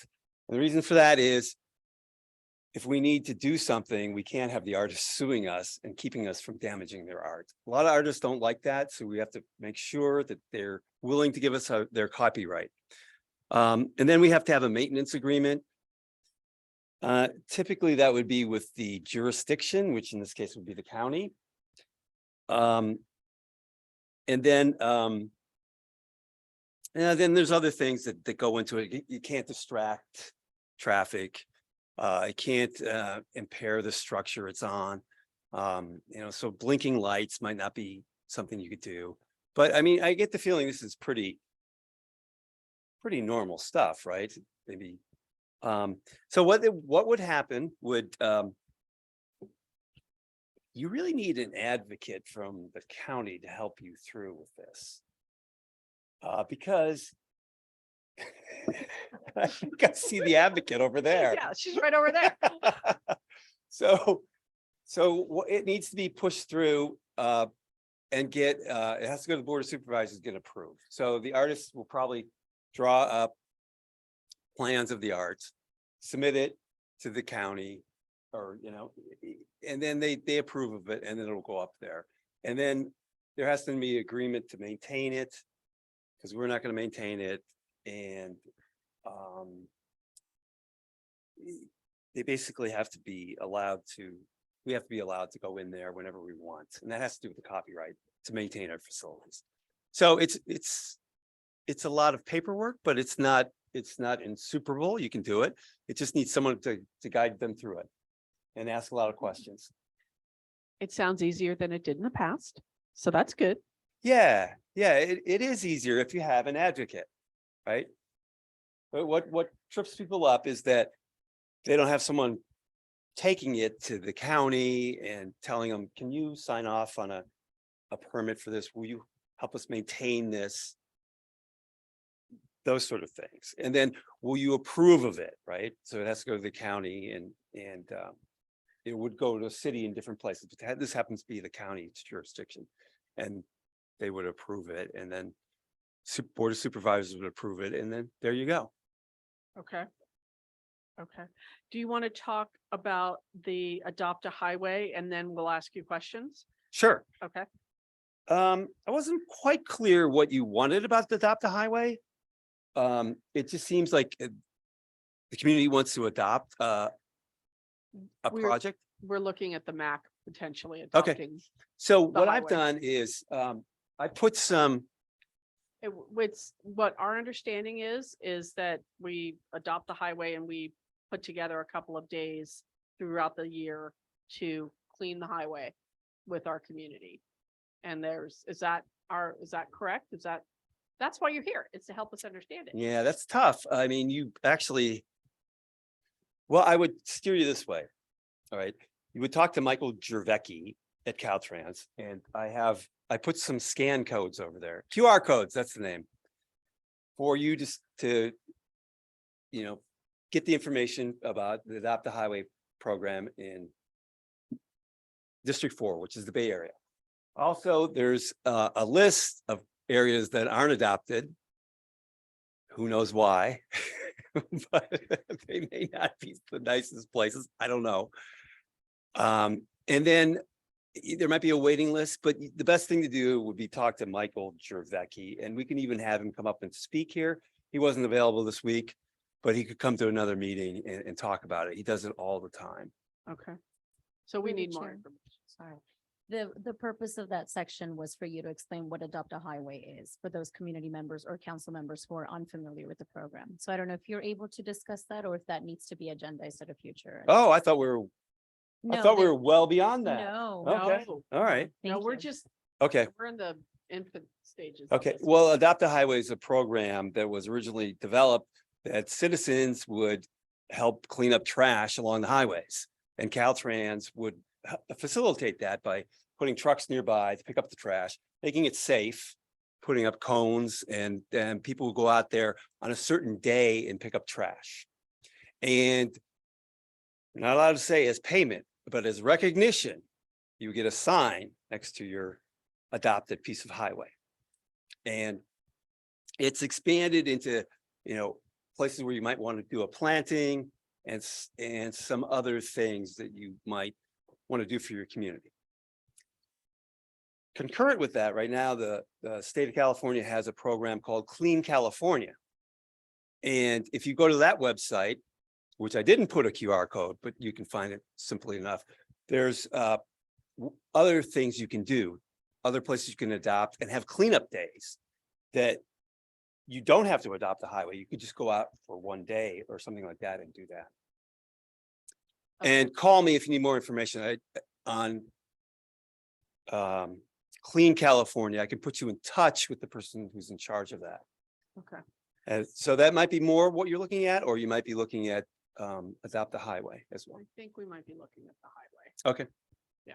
And the reason for that is if we need to do something, we can't have the artist suing us and keeping us from damaging their art. A lot of artists don't like that, so we have to make sure that they're willing to give us their copyright. And then we have to have a maintenance agreement. Typically that would be with the jurisdiction, which in this case would be the county. And then there's other things that go into it. You can't distract traffic. It can't impair the structure it's on. So blinking lights might not be something you could do. But I mean, I get the feeling this is pretty normal stuff, right? Maybe. So what would happen would you really need an advocate from the county to help you through with this. Because I think I see the advocate over there. Yeah, she's right over there. So it needs to be pushed through and get, it has to go to the Board of Supervisors, get approved. So the artist will probably draw up plans of the art, submit it to the county, or, and then they approve of it, and then it'll go up there. And then there has to be agreement to maintain it, because we're not going to maintain it. And they basically have to be allowed to, we have to be allowed to go in there whenever we want. And that has to do with the copyright to maintain our facilities. So it's a lot of paperwork, but it's not insuperable. You can do it. It just needs someone to guide them through it and ask a lot of questions. It sounds easier than it did in the past. So that's good. Yeah, it is easier if you have an advocate, right? But what trips people up is that they don't have someone taking it to the county and telling them, can you sign off on a permit for this? Will you help us maintain this? Those sort of things. And then will you approve of it, right? So it has to go to the county and it would go to a city in different places. But this happens to be the county's jurisdiction, and they would approve it, and then Board of Supervisors would approve it, and then there you go. Okay. Do you want to talk about the Adopt a Highway, and then we'll ask you questions? Sure. Okay. I wasn't quite clear what you wanted about the Adopt a Highway. It just seems like the community wants to adopt a project. We're looking at the MAC potentially. Okay. adopting So the what I've highway. done is I put some, It's what our understanding is that we adopt the highway and we put together a couple of days throughout the year to clean the highway with our community. And is that correct? That's why you're here. It's to help us understand it. yeah, that's tough. I mean, you actually, well, I would steer you this way. All right, you would talk to Michael Gervecki at Caltrans, and I put some scan codes over there, QR codes, that's the name. For you just to, get the information about the Adopt a Highway program in District 4, which is the Bay Area. Also, there's a list of areas that aren't adopted. Who knows why? But they may not be the nicest places. I don't know. And then there might be a waiting list, but the best thing to do would be talk to Michael Gervecki, and we can even have him come up and speak here. He wasn't available this week, but he could come to another meeting and talk about it. He does it all the time. Okay. So we Through the need more chair. information. Sorry. The purpose of that section was for you to explain what Adopt a Highway is for those community members or council members who are unfamiliar with the program. So I don't know if you're able to discuss that or if that needs to be agendized at a future. Oh, I thought we were No, well beyond that. No. Okay, No. all right. No, Thank we're you. just, Okay. we're in the infant stages. of Okay, this. well, Adopt a Highway is a program that was originally developed that citizens would help clean up trash along the highways. And Caltrans would facilitate that by putting trucks nearby to pick up the trash, making it safe, putting up cones, and people will go out there on a certain day and pick up trash. And you're not allowed to say as payment, but as recognition, you get a sign next to your adopted piece of highway. And it's expanded into, places where you might want to do a planting and some other things that you might want to do for your community. Concurrent with that, right now, the state of California has a program called Clean California. And if you go to that website, which I didn't put a QR code, but you can find it simply enough, there's other things you can do, other places you can adopt and have cleanup days that you don't have to adopt the highway. You could just go out for one day or something like that and do that. And call me if you need more information on Clean California. I can put you in touch with the person who's in charge of that. Okay. And so that might be more what you're looking at, or you might be looking at Adopt the Highway as well. I think we might be looking at the highway. Okay. Yeah.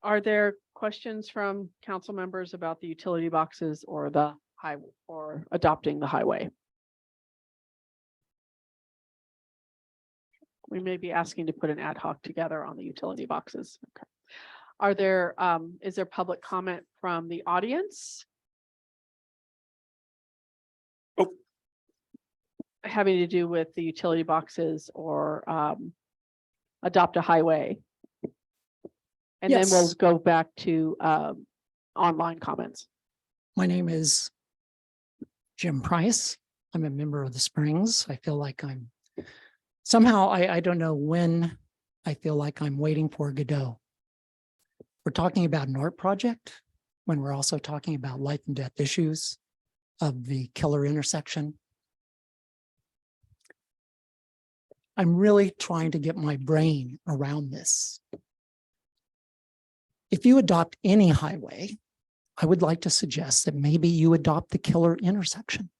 Are there questions from council members about the utility boxes or the highway or adopting the highway? We may be asking to put an ad hoc together on the utility boxes. Okay. Are there, is there public comment from the audience? Oh. Having to do with the utility boxes or adopt a highway? And then we'll Yes. go back to online comments. My name is Jim Price. I'm a member of the Springs. I feel like I'm somehow, I don't know when I feel like I'm waiting for Godot. We're talking about an art project when we're also talking about life and death issues of the killer intersection. I'm really trying to get my brain around this. If you adopt any highway, I would like to suggest that maybe you adopt the killer intersection.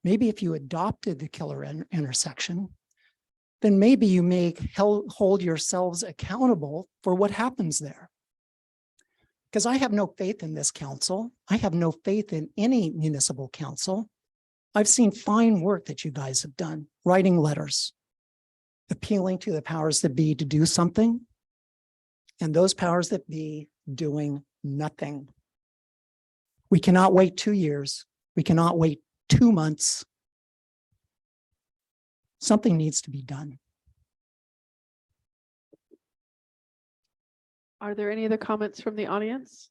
Maybe if you adopted the killer intersection, then maybe you may hold yourselves accountable for what happens there. Because I have no faith in this council. I have no faith in any municipal council. I've seen fine work that you guys have done, writing letters, appealing to the powers that be to do something, and those powers that be doing nothing. We cannot wait 2 years. We cannot wait 2 months. Something needs to be done. Are there any other comments from the audience?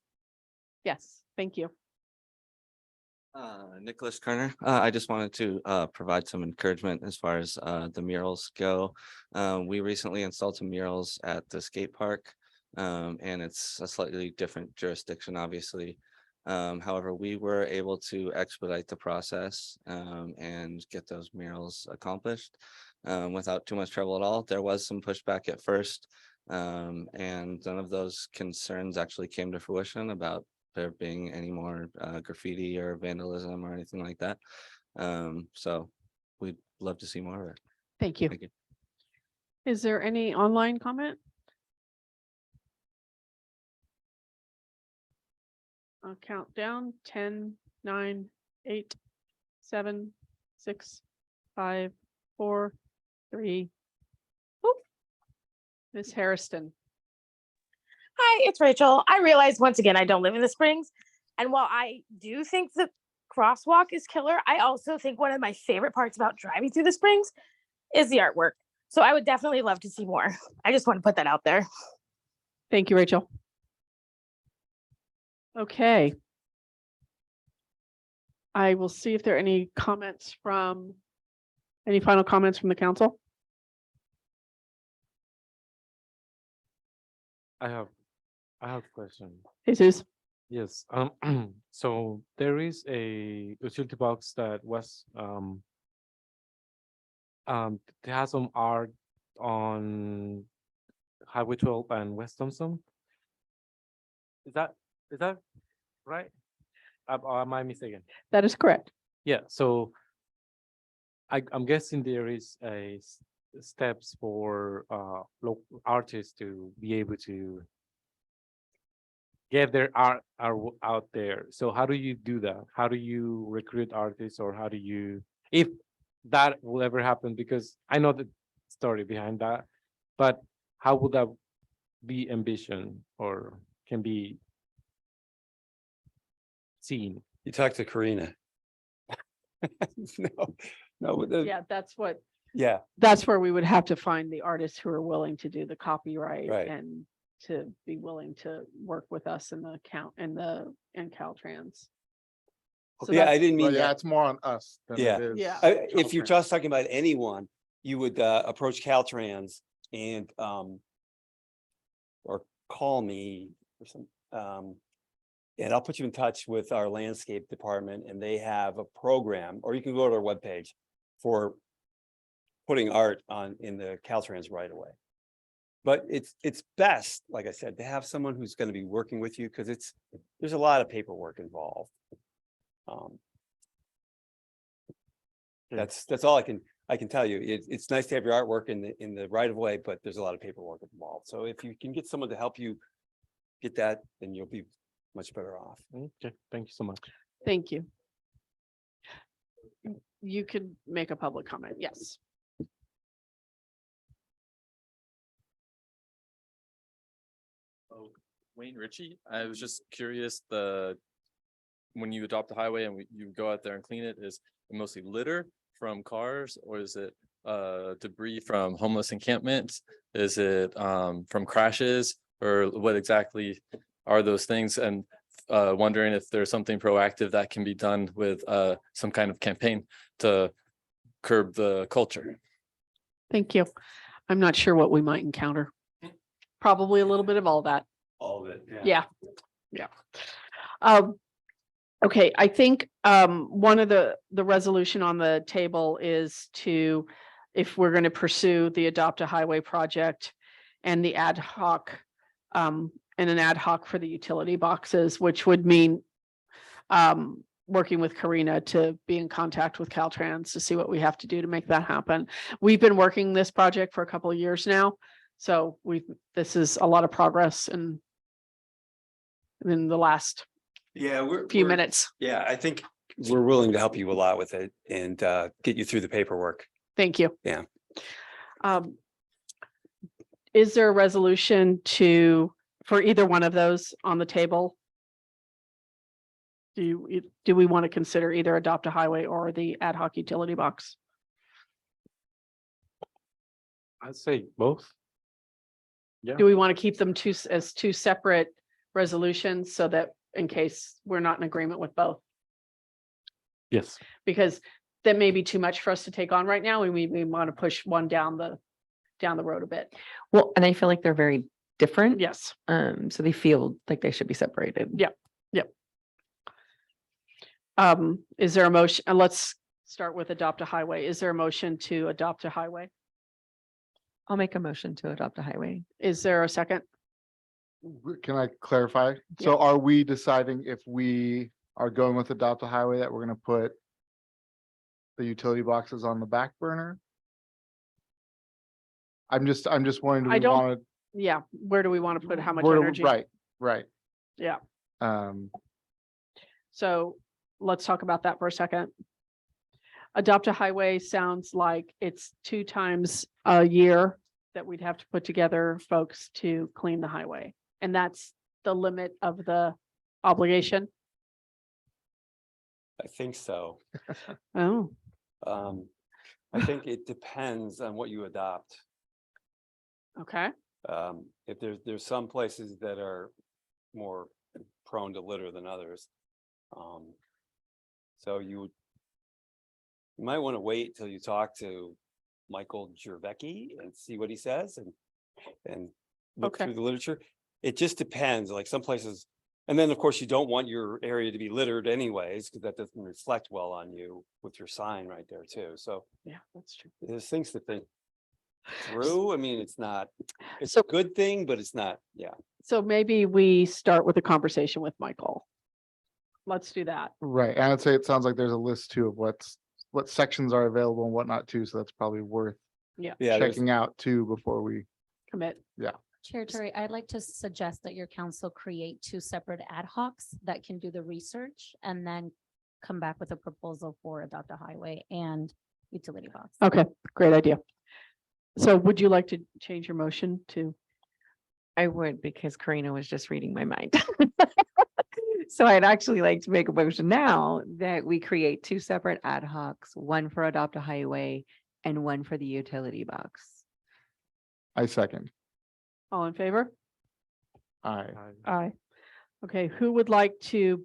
Yes, thank you. Nicholas Kerner. I just wanted to provide some encouragement as far as the murals go. We recently installed some murals at the skate park And it's a slightly different jurisdiction, obviously. However, we were able to expedite the process and get those murals accomplished without too much trouble at all. There was some pushback at first, and none of those concerns actually came to fruition about there being any more graffiti or vandalism or anything like that. So we'd love to see more of it. Thank you. Thank you. Is there any online comment? I'll count down 10, 9, 8, 7, 6, 5, 4, 3. Oop. Ms. Harrison. Hi, it's Rachel. I realize once again, I don't live in the Springs. And while I do think the crosswalk is killer, I also think one of my favorite parts about driving through the Springs is the artwork. So I would definitely love to see more. I just want to put that out there. Thank you, Rachel. Okay. I will see if there are any final comments from the council. I have a question. Jesus. Yes, so there is a utility box that was it has some art on Highway 12 and West Thompson. Is that right? Or am I mistaken? That is correct. Yeah, so I'm guessing there is steps for local artists to be able to get their art out there. So how do you do that? How do you recruit artists, or how do you, if that will ever happen? Because I know the story behind that, but how would that be envisioned or can be seen? You talk to Karina. No, Yeah, that's yeah, where we would have to find the artists who are willing to do the copyright Right. and to be willing to work with us in the Caltrans. So yeah, I that's- didn't mean Yeah, that. it's more on us than Yeah. it is. Yeah. If you're Caltrans. just talking about anyone, you would approach Caltrans and or call me or some and I'll put you in touch with our landscape department, and they have a program, or you can go to their webpage for putting art in the Caltrans right away. But it's best, like I said, to have someone who's going to be working with you, because there's a lot of paperwork involved. That's all I can tell you. It's nice to have your artwork in the right of way, but there's a lot of paperwork involved. So if you can get someone to help you get that, then you'll be much better off. Okay, thank you so much. Thank you. You could make a public comment. Yes. Wayne Ritchie, I was just curious, when you adopt a highway and you go out there and clean it, is it mostly litter from cars, or is it debris from homeless encampments? Is it from crashes, or what exactly are those things? And wondering if there's something proactive that can be done with some kind of campaign to curb the culture. Thank you. I'm not sure what we might encounter. Probably a little bit of all that. All of it. Yeah. Okay, I think one of the resolution on the table is if we're going to pursue the Adopt a Highway project and the ad hoc and an ad hoc for the utility boxes, which would mean working with Karina to be in contact with Caltrans to see what we have to do to make that happen. We've been working this project for a couple of years now, so this is a lot of progress in the last few minutes. Yeah, I think we're willing to help you a lot with it and get you through the paperwork. Thank you. Yeah. Is there a resolution for either one of those on the table? Do we want to consider either Adopt a Highway or the ad hoc utility box? I'd say both. Yeah. Do we want to keep them as two separate resolutions so that in case we're not in agreement with both? Yes. Because that may be too much for us to take on right now. We want to push one down the road a bit. Well, and I feel like they're very different. Yes. So they feel like they should be separated. Yep. Is there a motion? Let's start with adopt a highway. Is there a motion to adopt a highway? I'll make a motion to adopt a highway. Is there a second? Can I clarify? So are we deciding if we are going with adopt a highway that we're gonna put the utility boxes on the back burner? I'm just wondering, do I we don't- want Yeah, where do we want to put how much to? energy? Right. Yeah, Um, so let's talk about that for a second. Adopt a highway sounds like it's 2 times a year that we'd have to put together folks to clean the highway. And that's the limit of the obligation. I think so. Oh, I think it depends on what you adopt. okay. If there's some places that are more prone to litter than others. So you might want to wait till you talk to Michael Gervecki and see what he says and look Okay. through the literature. It just depends, like some places. And then, of course, you don't want your area to be littered anyways, because that doesn't reflect well on you with your sign right there too. So Yeah, that's true. there's things to think through. I mean, it's a good thing, but it's not, yeah. So maybe we start with a conversation with Michael. Let's do that. right, and I'd say it sounds like there's a list too of what sections are available and whatnot too, so that's probably worth Yeah, Yeah, there's- checking out too before we, commit. Chair Terry, I'd like to suggest that your council create 2 separate ad hocs that can do the research and then come back with a proposal for adopt a highway and utility box. Okay, great idea. So would you like to change your motion to? I would, because Karina was just reading my mind. So I'd actually like to make a motion now that we create 2 separate ad hocs, one for adopt a highway and one for the utility box. I second. All in favor? Aye. Aye. Okay, who would like to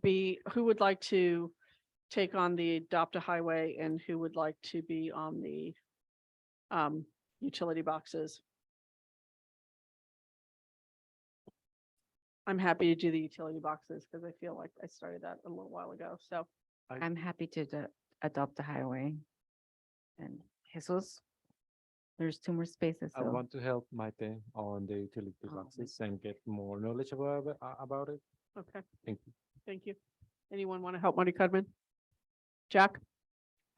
take on the adopt a highway and who would like to be on the utility boxes? I'm happy to do the utility boxes because I feel like I started that a little while ago, so. I'm happy to adopt the highway. And Jesus, there's 2 more spaces. I So want to help Maite on the utility boxes and get more knowledge about it. Okay, Thank you. thank you. Anyone want to help Marty Cudman? Jack?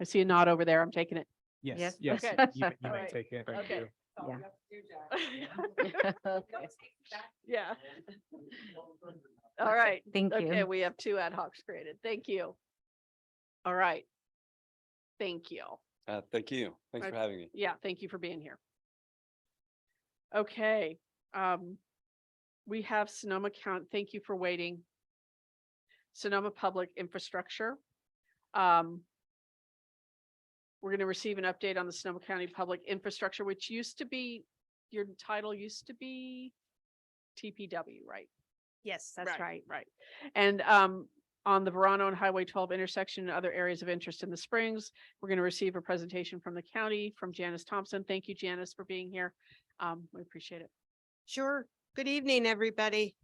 I see a nod over there. I'm taking it. Yes. Yes, Okay. you All may right. take it. Thank Okay. you. Yeah. All right. Thank Okay, you. we have 2 ad hocs created. Thank you. All right. Thank you. Thank you. Thanks for having me. Yeah, thank you for being here. Okay, we have Sonoma County, thank you for waiting. Sonoma Public Infrastructure. We're going to receive an update on the Sonoma County Public Infrastructure, which used to be, your title used to be TPW, right? Yes, that's right. Right. And on the Verano and Highway 12 intersection and other areas of interest in the Springs, we're going to receive a presentation from the county from Janice Thompson. Thank you, Janice, for being here. We appreciate it. Sure. Good evening, everybody.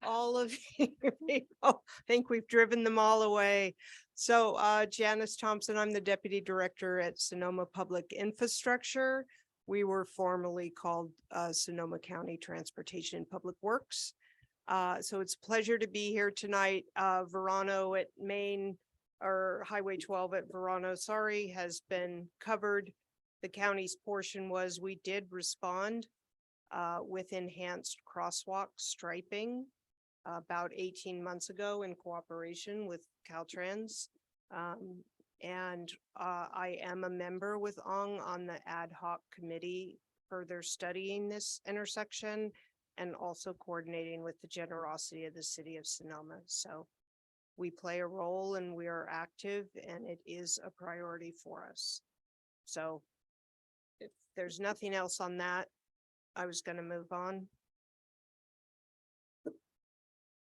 All of you people, think we've driven them all away. So Janice Thompson, I'm the Deputy Director at Sonoma Public Infrastructure. We were formerly called Sonoma County Transportation and Public Works. So it's a pleasure to be here tonight. Verano at Main, or Highway 12 at Verano, sorry, has been covered. The county's portion was we did respond with enhanced crosswalk striping about 18 months ago in cooperation with Caltrans. And I am a member with Ong on the ad hoc committee further studying this intersection and also coordinating with the generosity of the city of Sonoma. So we play a role and we are active and it is a priority for us. So if there's nothing else on that, I was going to move on.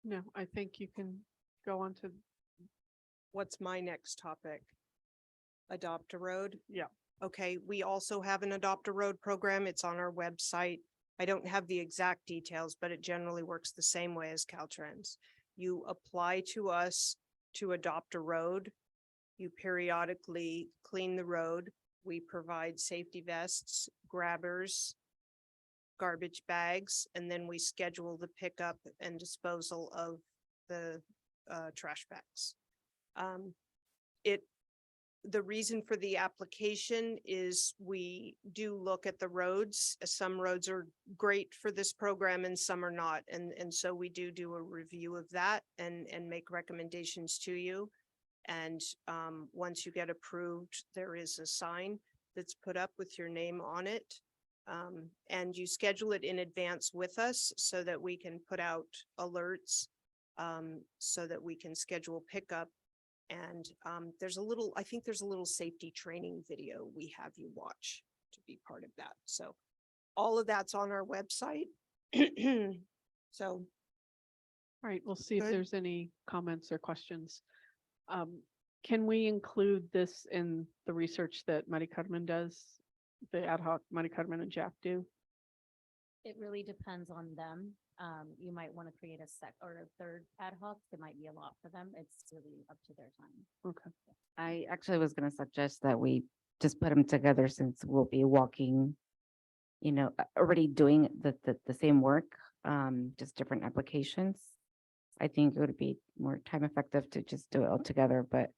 No, I think you can go on to. What's my next topic? Adopt a Road? Yeah. Okay, we also have an Adopt a Road program. It's on our website. I don't have the exact details, but it generally works the same way as Caltrans. You apply to us to adopt a road. You periodically clean the road. We provide safety vests, grabbers, garbage bags, and then we schedule the pickup and disposal of the trash bags. The reason for the application is we do look at the roads. Some roads are great for this program and some are not. And so we do a review of that and make recommendations to you. And once you get approved, there is a sign that's put up with your name on it. And you schedule it in advance with us so that we can put out alerts, so that we can schedule pickup. And I think there's a little safety training video we have you watch to be part of that. So all of that's on our website. So. All right, we'll see if Good. there's any comments or questions. Can we include this in the research that Mari Carmen does, the ad hoc Mari Carmen and Jeff do? It really depends on them. You might want to create a third ad hoc. It might be a lot for them. It's really up to their time. Okay. I actually was gonna suggest that we just put them together since we'll be walking, already doing the same work, just different applications. I think it would be more time effective to just do it all together, but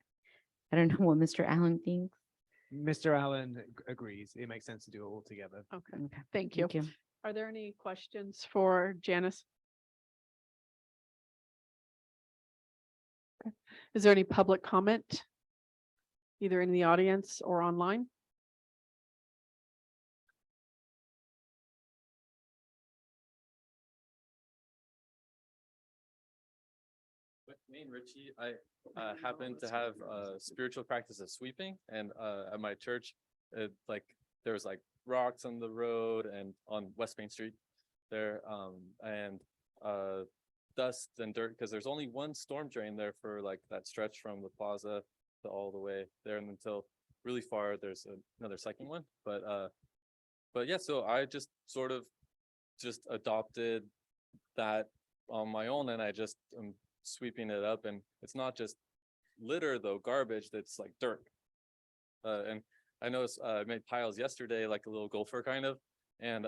I don't know what Mr. Allen thinks. Mr. Allen agrees. It makes sense to do it all together. Okay, thank you. Thank you. Are there any questions for Janice? Okay. Is there any public comment? Either in the audience or online? Me and Richie, I happen to have a spiritual practice of sweeping, and at my church, there was like rocks on the road and on West Main Street there, and dust and dirt, because there's only one storm drain there for like that stretch from the plaza to all the way there, and until really far there's another second one. But yeah, so I just sort of just adopted that on my own, and I just am sweeping it up, and it's not just litter though, garbage, that's like dirt. And I noticed I made piles yesterday, like a little gopher kind of, and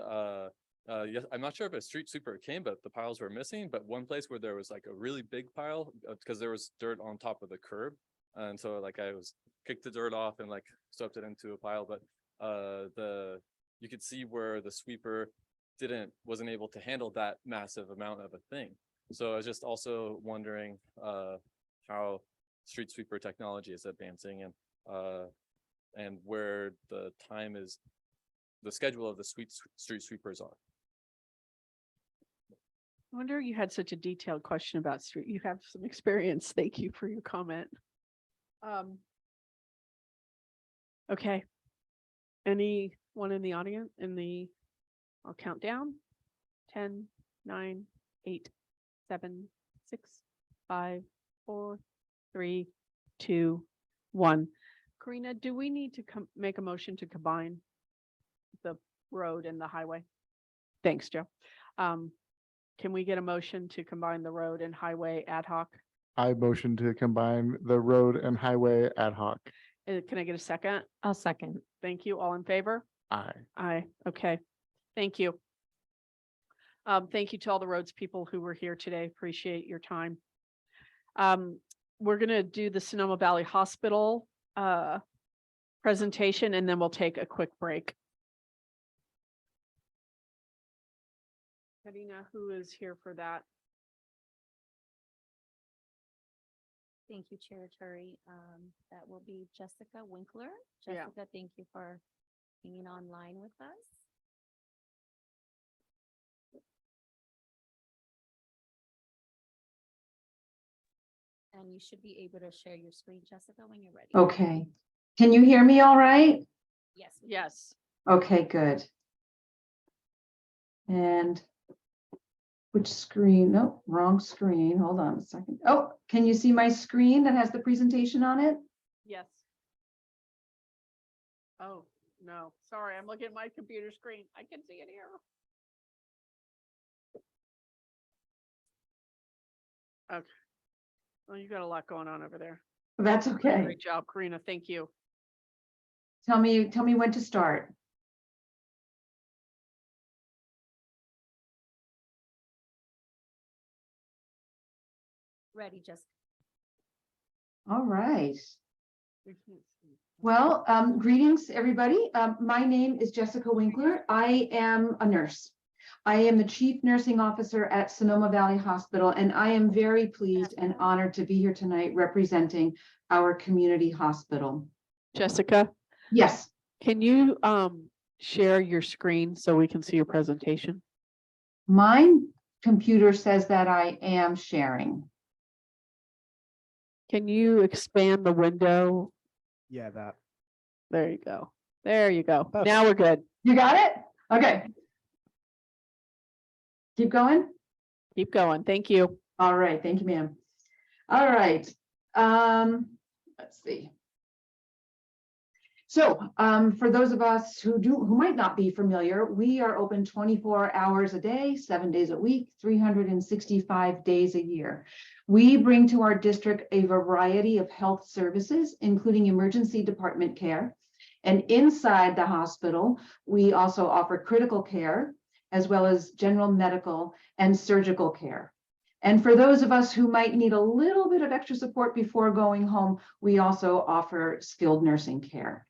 yes, I'm not sure if a street sweeper came, but the piles were missing. But one place where there was like a really big pile, because there was dirt on top of the curb, and so like I was kicked the dirt off and like swept it into a pile. But you could see where the sweeper wasn't able to handle that massive amount of a thing. So I was just also wondering how street sweeper technology is advancing, and where the schedule of the street sweepers are. I wonder you had such a detailed question about street. You have some experience. Thank you for your comment. Okay. Anyone in the audience I'll count down. 10, 9, 8, 7, 6, 5, 4, 3, 2, 1. Karina, do we need to make a motion to combine the road and the highway? Thanks, Joe. Can we get a motion to combine the road and highway ad hoc? I motion to combine the road and highway ad hoc. Can I get a second? I'll second. Thank you. All in favor? Aye. Aye. Okay. Thank you. Thank you to all the roads people who were here today. Appreciate your time. We're going to do the Sonoma Valley Hospital presentation, and then we'll take a quick break. Karina, who is here for that? Thank you, Chair Turi. That will be Jessica Winkler. Yeah. Jessica, thank you for being online with us. And you should be able to share your screen, Jessica, when you're ready. Okay. Can you hear me all right? Yes. Yes. Okay, good. And which screen? No, wrong screen. Hold on a second. Oh, can you see my screen that has the presentation on it? Yes. Oh, no, sorry. I'm looking at my computer screen. I can see it here. Okay. Well, you got a lot going on over there. That's okay. Great job, Karina. Thank you. Tell me when to start. Ready, just. All right. Well, greetings, everybody. My name is Jessica Winkler. I am a nurse. I am the Chief Nursing Officer at Sonoma Valley Hospital, and I am very pleased and honored to be here tonight representing our community hospital. Jessica, Yes, can you share your screen so we can see your presentation? my computer says that I am sharing. Can you expand the window? Yeah, that. There you go. There you go. Perfect. Now we're good. You got it? Okay. Keep going. Keep going. Thank you. All right, thank you, ma'am. All right, let's see. So, for those of us who might not be familiar, we are open 24 hours a day, 7 days a week, 365 days a year. We bring to our district a variety of health services, including emergency department care. And inside the hospital, we also offer critical care, as well as general medical and surgical care. And for those of us who might need a little bit of extra support before going home, we also offer skilled nursing care.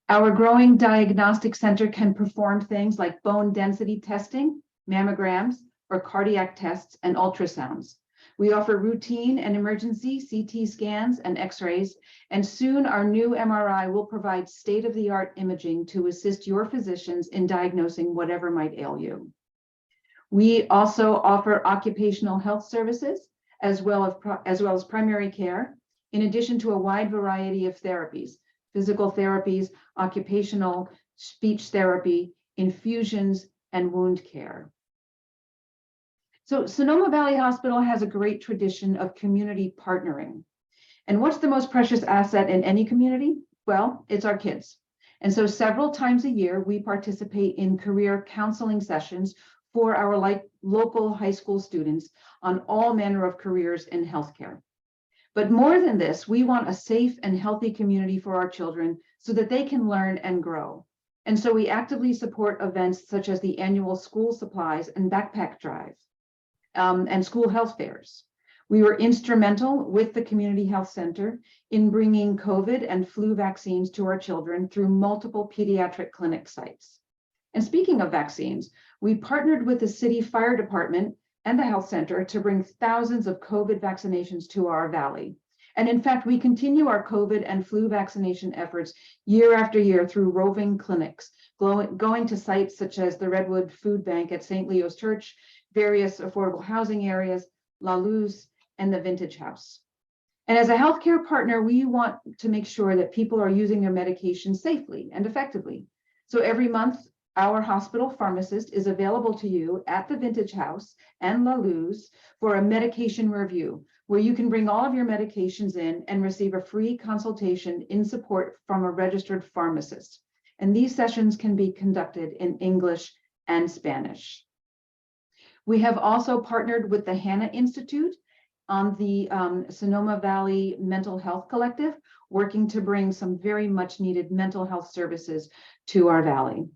Our growing diagnostic center can perform things like bone density testing, mammograms, or cardiac tests and ultrasounds. We offer routine and emergency CT scans and x-rays, and soon our new MRI will provide state-of-the-art imaging to assist your physicians in diagnosing whatever might ail you. We also offer occupational health services as well as primary care, in addition to a wide variety of therapies, physical therapies, occupational, speech therapy, infusions, and wound care. So Sonoma Valley Hospital has a great tradition of community partnering. And what's the most precious asset in any community? Well, it's our kids. And so several times a year, we participate in career counseling sessions for our local high school students on all manner of careers in healthcare. But more than this, we want a safe and healthy community for our children so that they can learn and grow. And so we actively support events such as the annual school supplies and backpack drive and school health fairs. We were instrumental with the Community Health Center in bringing COVID and flu vaccines to our children through multiple pediatric clinic sites. And speaking of vaccines, we partnered with the city fire department and the health center to bring thousands of COVID vaccinations to our valley. And in fact, we continue our COVID and flu vaccination efforts year after year through roving clinics, going to sites such as the Redwood Food Bank at St. Leo's Church, various affordable housing areas, La Luz, and the Vintage House. And as a healthcare partner, we want to make sure that people are using their medication safely and effectively. So every month, our hospital pharmacist is available to you at the Vintage House and La Luz for a medication review, where you can bring all of your medications in and receive a free consultation in support from a registered pharmacist. And these sessions can be conducted in English and Spanish. We have also partnered with the Hannah Institute on the Sonoma Valley Mental Health Collective, working to bring some very much needed mental health services to our valley.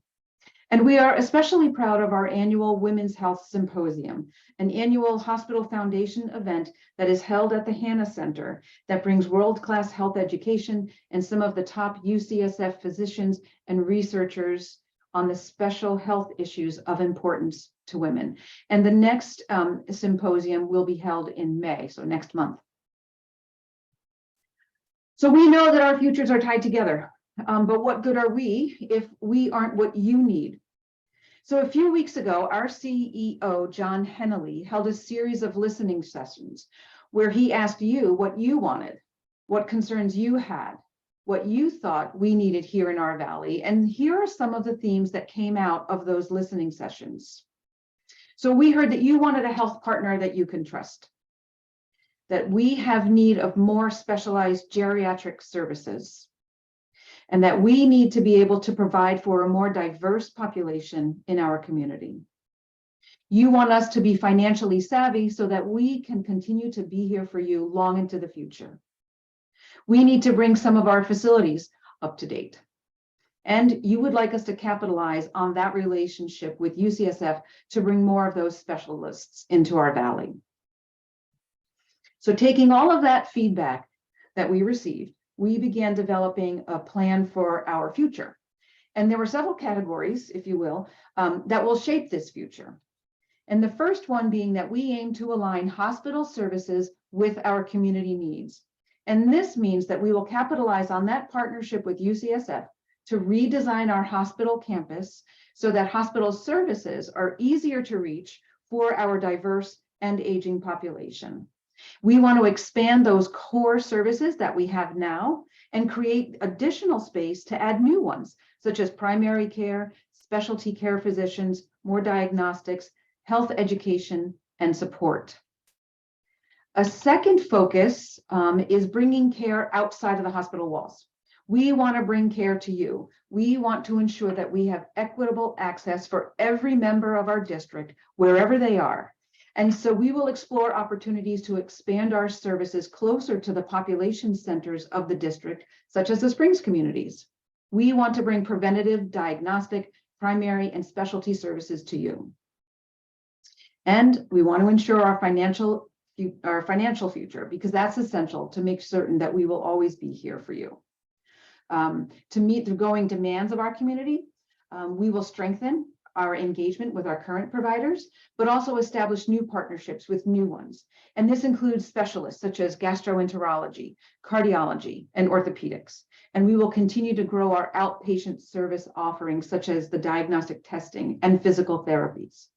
And we are especially proud of our annual Women's Health Symposium, an annual Hospital Foundation event that is held at the Hannah Center that brings world-class health education and some of the top UCSF physicians and researchers on the special health issues of importance to women. And the next symposium will be held in May, so next month. So we know that our futures are tied together, but what good are we if we aren't what you need? So a few weeks ago, our CEO, John Hennelly, held a series of listening sessions where he asked you what you wanted, what concerns you had, what you thought we needed here in our valley. And here are some of the themes that came out of those listening sessions. So we heard that you wanted a health partner that you can trust, that we have need of more specialized geriatric services, and that we need to be able to provide for a more diverse population in our community. You want us to be financially savvy so that we can continue to be here for you long into the future. We need to bring some of our facilities up to date. And you would like us to capitalize on that relationship with UCSF to bring more of those specialists into our valley. So taking all of that feedback that we received, we began developing a plan for our future. And there were several categories, if you will, that will shape this future. And the first one being that we aim to align hospital services with our community needs. And this means that we will capitalize on that partnership with UCSF to redesign our hospital campus so that hospital services are easier to reach for our diverse and aging population. We want to expand those core services that we have now and create additional space to add new ones, such as primary care, specialty care physicians, more diagnostics, health education, and support. A second focus is bringing care outside of the hospital walls. We want to bring care to you. We want to ensure that we have equitable access for every member of our district, wherever they are. And so we will explore opportunities to expand our services closer to the population centers of the district, such as the Springs communities. We want to bring preventative, diagnostic, primary, and specialty services to you. And we want to ensure our financial future, because that's essential to make certain that we will always be here for you. To meet the growing demands of our community, we will strengthen our engagement with our current providers, but also establish new partnerships with new ones. And this includes specialists such as gastroenterology, cardiology, and orthopedics. And we will continue to grow our outpatient service offerings, such as the diagnostic testing and physical therapies.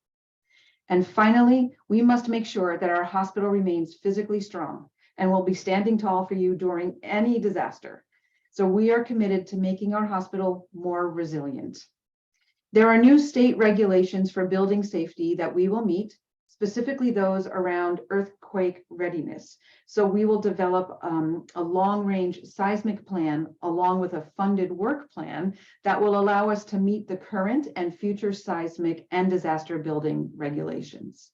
And finally, we must make sure that our hospital remains physically strong and will be standing tall for you during any disaster. So we are committed to making our hospital more resilient. There are new state regulations for building safety that we will meet, specifically those around earthquake readiness. So we will develop a long-range seismic plan along with a funded work plan that will allow us to meet the current and future seismic and disaster building regulations.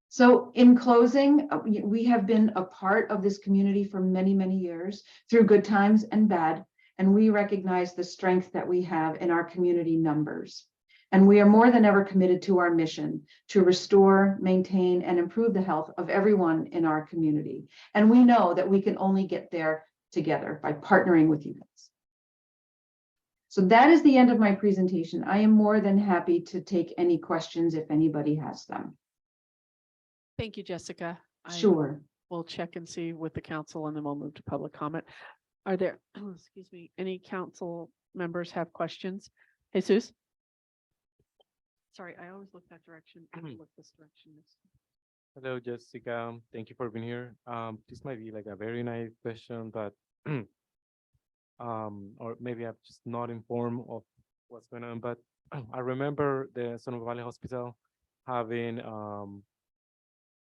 So in closing, we have been a part of this community for many, many years through good times and bad. And we recognize the strength that we have in our community numbers. And we are more than ever committed to our mission to restore, maintain, and improve the health of everyone in our community. And we know that we can only get there together by partnering with you guys. So that is the end of my presentation. I am more than happy to take any questions if anybody has them. Thank you, Jessica. Sure. We'll check and see with the council and then we'll move to public comment. Are there, excuse me, any council members have questions? Jesus? Sorry, I always look that direction. I don't look this direction. Hello, Jessica. Thank you for being here. This might be like a very naive question, but or maybe I'm just not informed of what's going on. But I remember the Sonoma Valley Hospital having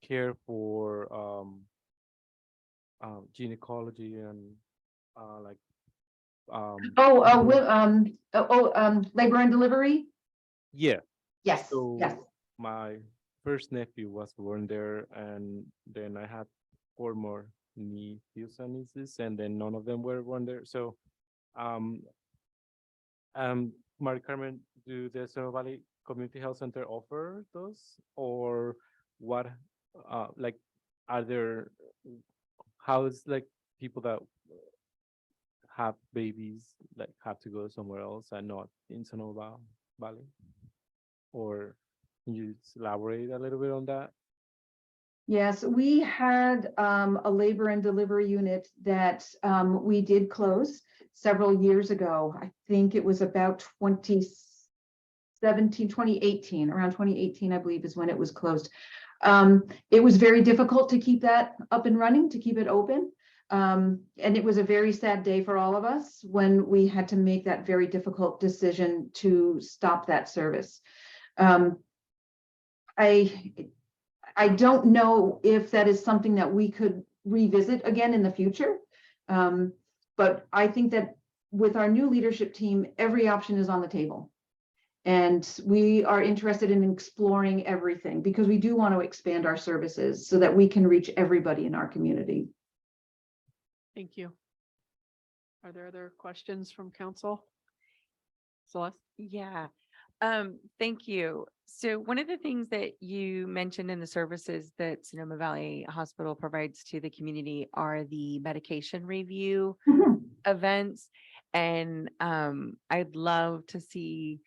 care for gynecology and labor and delivery. Yeah. Yes. So yes. my first nephew was born there, and then I had 4 more nephews and nieces, and then none of them were born there. So, Mari Carmen, do the Sonoma Valley Community Health Center offer those, or what? Like, are there? How is like people that have babies like have to go somewhere else and not in Sonoma Valley? Or can you elaborate a little bit on that? Yes, we had a labor and delivery unit that we did close several years ago. I think it was about 2018, around 2018, I believe is when it was closed. It was very difficult to keep that up and running, to keep it open. And it was a very sad day for all of us when we had to make that very difficult decision to stop that service. I don't know if that is something that we could revisit again in the future. But I think that with our new leadership team, every option is on the table. And we are interested in exploring everything because we do want to expand our services so that we can reach everybody in our community. Thank you. Are there other questions from council? Celeste? Yeah, thank you. So one of the things that you mentioned in the services that Sonoma Valley Hospital provides to the community are the medication review events. And I'd love to see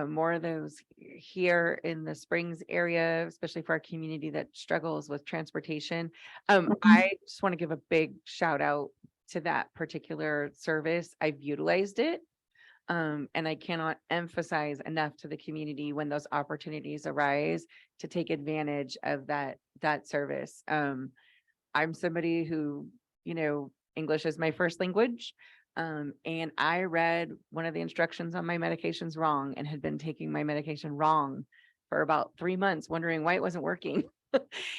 more of those here in the Springs area, especially for our community that struggles with transportation. I just want to give a big shout out to that particular service. I've utilized it. And I cannot emphasize enough to the community when those opportunities arise to take advantage of that service. I'm somebody who, English is my first language. And I read one of the instructions on my medications wrong and had been taking my medication wrong for about 3 months, wondering why it wasn't working.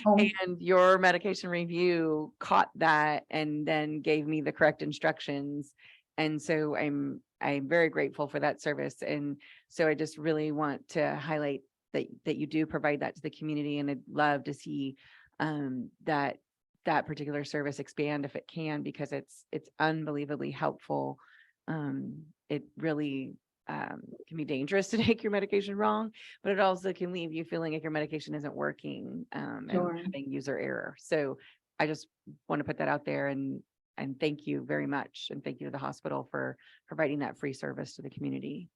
And your medication review caught that and then gave me the correct instructions. And so I'm very grateful for that service. And so I just really want to highlight that you do provide that to the community. And I'd love to see that particular service expand if it can, because it's unbelievably helpful. It really can be dangerous to take your medication wrong, but it also can leave you feeling like your medication isn't working and having user error. So I just want to put that out there and thank you very much. And thank you to the hospital for providing that free service to the community.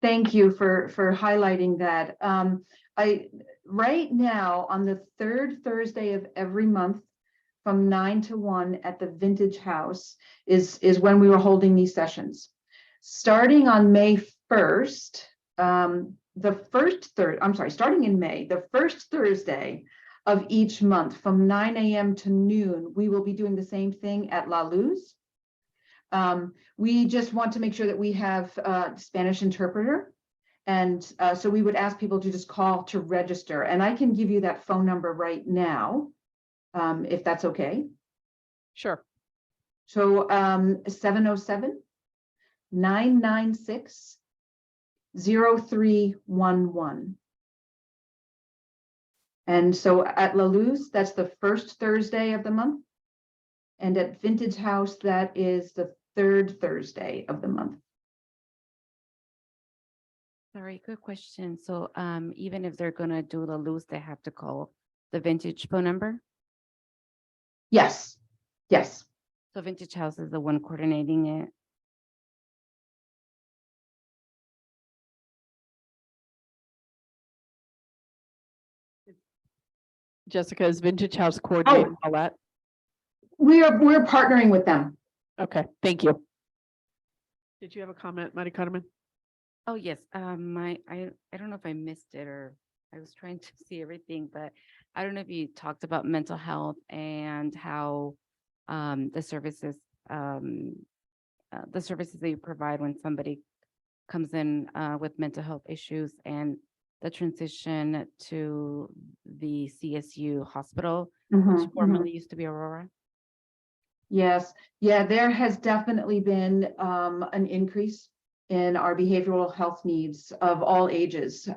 Thank you for highlighting that. Right now on the third Thursday of every month from 9 to 1 at the Vintage House is when we were holding these sessions. Starting on May 1st, starting in May, the first Thursday of each month from 9 a.m. to noon, we will be doing the same thing at La Luz. We just want to make sure that we have a Spanish interpreter. And so we would ask people to just call to register. And I can give you that phone number right now, if that's okay. Sure. So 707-996-0311. And so at La Luz, that's the first Thursday of the month. And at Vintage House, that is the third Thursday of the month. Sorry, good question. So even if they're gonna do the loose, they have to call the Vintage phone number? Yes, yes. So Vintage House is the one coordinating it. Jessica, is Vintage House coordinating all that? We're partnering with them. Okay, thank you. Did you have a comment, Marty Carmen? Oh, yes. I don't know if I missed it or I was trying to see everything, but I don't know if you talked about mental health and how the services that you provide when somebody comes in with mental health issues and the transition to the CSU hospital, which formerly used to be Aurora. Yes, yeah, there has definitely been an increase in our behavioral health needs of all ages.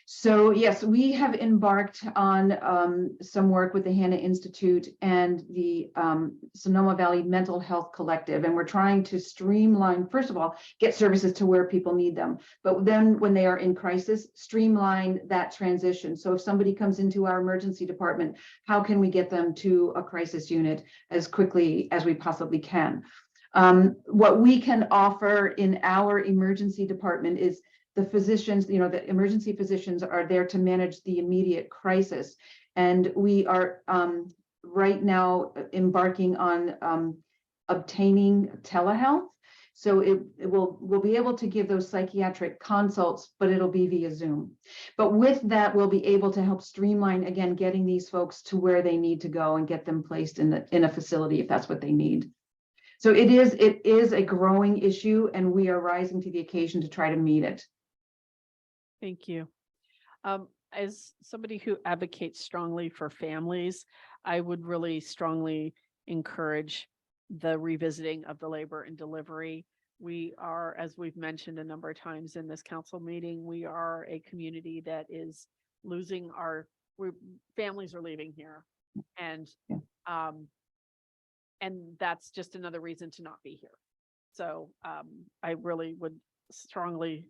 So yes, we have embarked on some work with the Hannah Institute and the Sonoma Valley Mental Health Collective, and we're trying to streamline, first of all, get services to where people need them, but then when they are in crisis, streamline that transition. So if somebody comes into our emergency department, how can we get them to a crisis unit as quickly as we possibly can? What we can offer in our emergency department is the physicians, the emergency physicians are there to manage the immediate crisis. And we are right now embarking on obtaining telehealth. So we'll be able to give those psychiatric consults, but it'll be via Zoom. But with that, we'll be able to help streamline, again, getting these folks to where they need to go and get them placed in a facility if that's what they need. So it is a growing issue, and we are rising to the occasion to try to meet it. Thank you. As somebody who advocates strongly for families, I would really strongly encourage the revisiting of the labor and delivery We are, as we've mentioned a number of times in this council meeting, we are a community that is losing families are leaving here. And, and that's just another reason to not be here. So, I really would strongly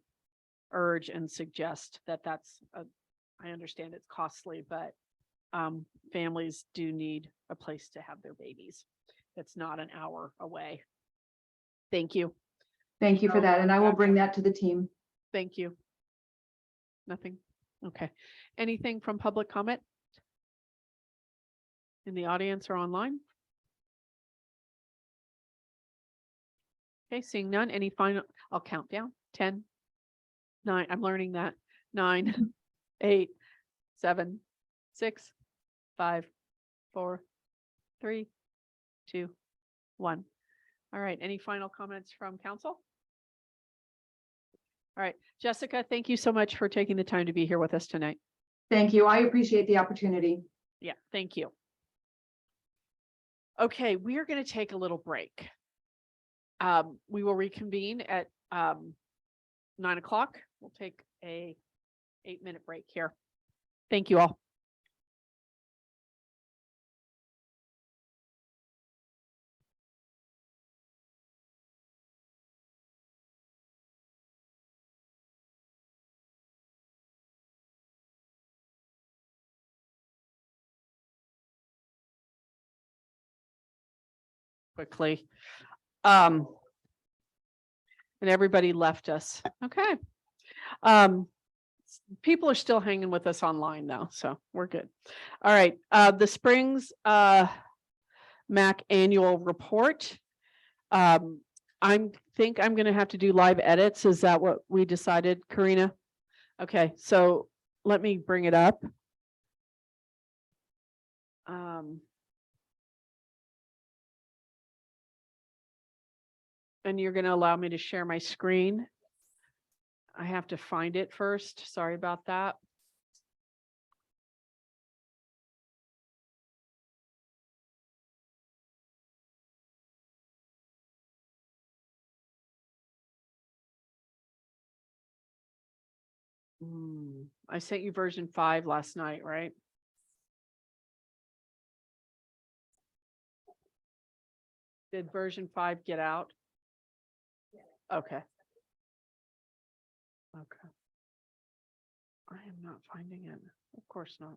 urge and suggest that I understand it's costly, but families do need a place to have their babies. That's not an hour away. Thank you. Thank you for So, that, and I will yeah. bring that to the team. Thank you. Nothing? Okay. Anything from public comment? In the audience or online? Okay, seeing none, any final, I'll count down. 10, 9, I'm learning that. 9, 8, 7, 6, 5, 4, 3, 2, 1. All right, any final comments from council? All right, Jessica, thank you so much for taking the time to be here with us tonight. Thank you. I appreciate the opportunity. Yeah, thank you. Okay, we are going to take a little break. We will reconvene at 9 o'clock. We'll take a 8-minute break here. Thank you all. Quickly. And everybody left us. Okay. People are still hanging with us online though, so we're good. All right. The Springs MAC annual report. I think I'm going to have to do live edits. Is that what we decided, Karina? Okay, so let me bring it up. And you're going to allow me to share my screen. I have to find it first. Sorry about that. I sent you version 5 last night, right? Did version 5 get out? Okay. Okay. I am not finding it. Of course not.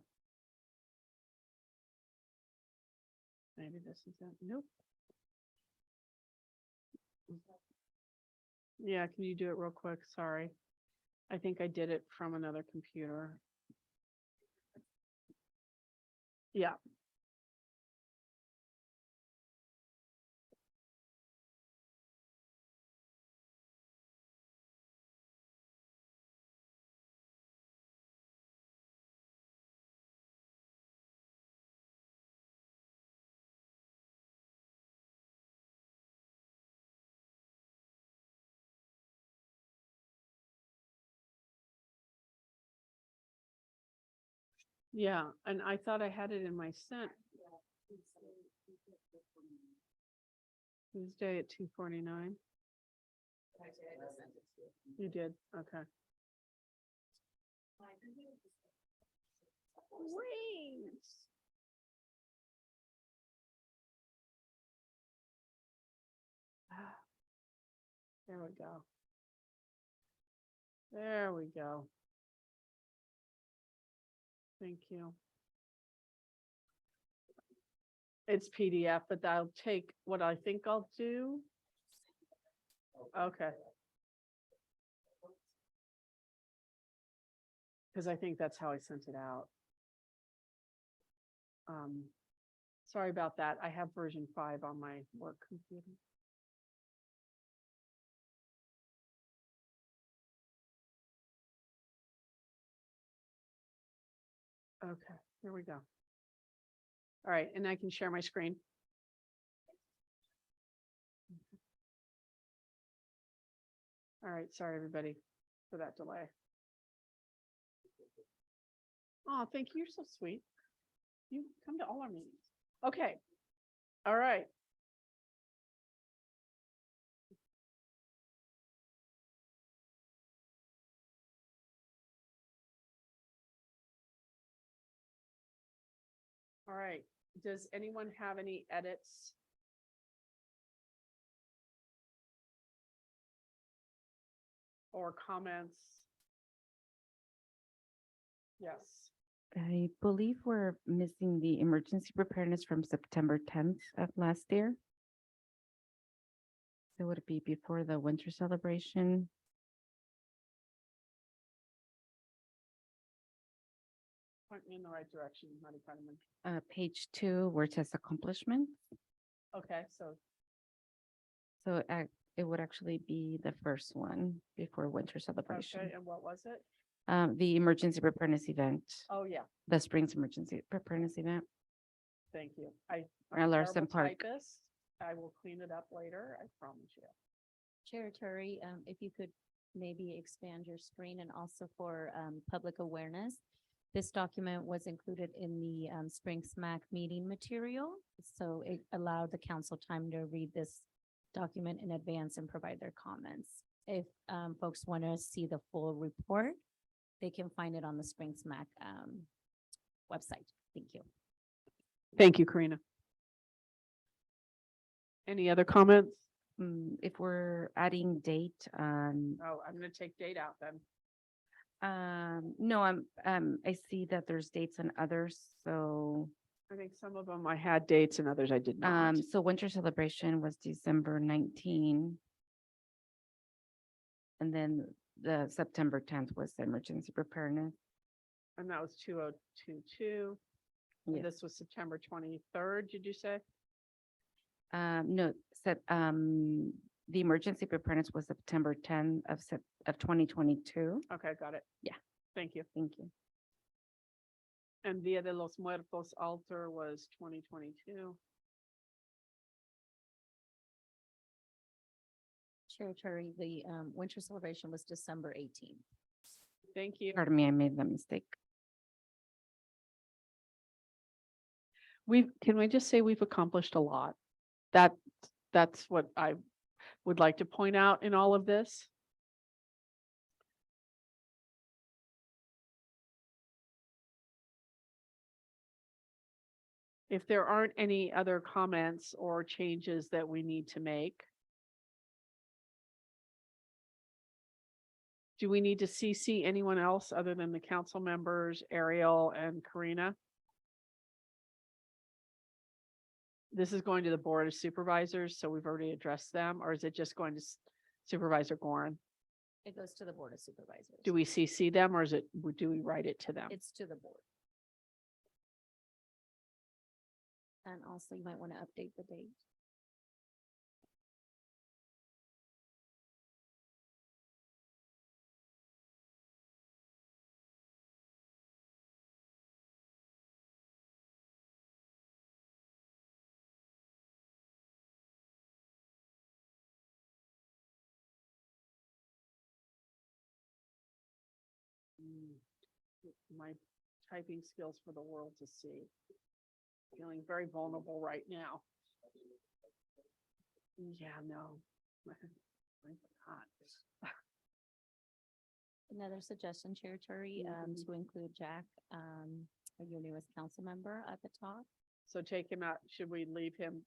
Maybe this is it. Nope. Yeah, can you do it real quick? Sorry. I think I did it from another computer. Yeah. Yeah, and I thought I had it in my sent. Tuesday at 2:49. You did, okay. Wait. There we go. There we go. Thank you. It's PDF, but I'll take what I think I'll do. Okay. Because I think that's how I sent it out. Sorry about that. I have version 5 on my work computer. Okay, here we go. All right, and I can share my screen. All right, sorry everybody for that delay. Oh, thank you. You're so sweet. You come to all our meetings. Okay. All right. All right, does anyone have any edits? Or comments? Yes. I believe we're missing the emergency preparedness from September 10th of last year. So would it be before the winter celebration? Point me in the right direction, Madam President. Page 2, where it says accomplishment. Okay, so So it would actually be the first one before winter celebration. okay, and what was it? The emergency preparedness event, Oh, yeah, the Springs Emergency Preparedness Event. thank you. I'm Or a Larson terrible Park. typist. I will clean it up later, I promise you. Chair Turi, if you could maybe expand your screen and also for public awareness. This document was included in the Spring Smack meeting material, so it allowed the council time to read this document in advance and provide their comments. If folks want to see the full report, they can find it on the Spring Smack website. Thank you. Thank you, Karina. Any other comments? If we're adding date on, Oh, I'm gonna take date out then. no, I see that there's dates on others, so. I think some of them I had dates and others I did not. So winter celebration was December 19. And then the September 10th was the emergency preparedness. And that was 2022. Yes. And this was September 23rd, did you say? No, the emergency preparedness was September 10 of 2022. Okay, got it. Yeah. Thank you. Thank you. And Dia de los Muertos altar was 2022. Chair Turi, the winter celebration was December 18th. Thank you. Pardon me, I made that mistake. Can we just say we've accomplished a lot? That's what I would like to point out in all of this. If there aren't any other comments or changes that we need to make, do we need to CC anyone else other than the council members, Ariel and Karina? This is going to the Board of Supervisors, so we've already addressed them, or is it just going to Supervisor Gorin? It goes to the Board of Supervisors. Do we CC them or do we write it to them? It's to the board. And also you might want to update the date. My typing skills for the world to see. Feeling very vulnerable right now. Yeah, no. Another suggestion, Chair Turi, to include Jack, your newest council member at the top. So take him out. Should we leave him?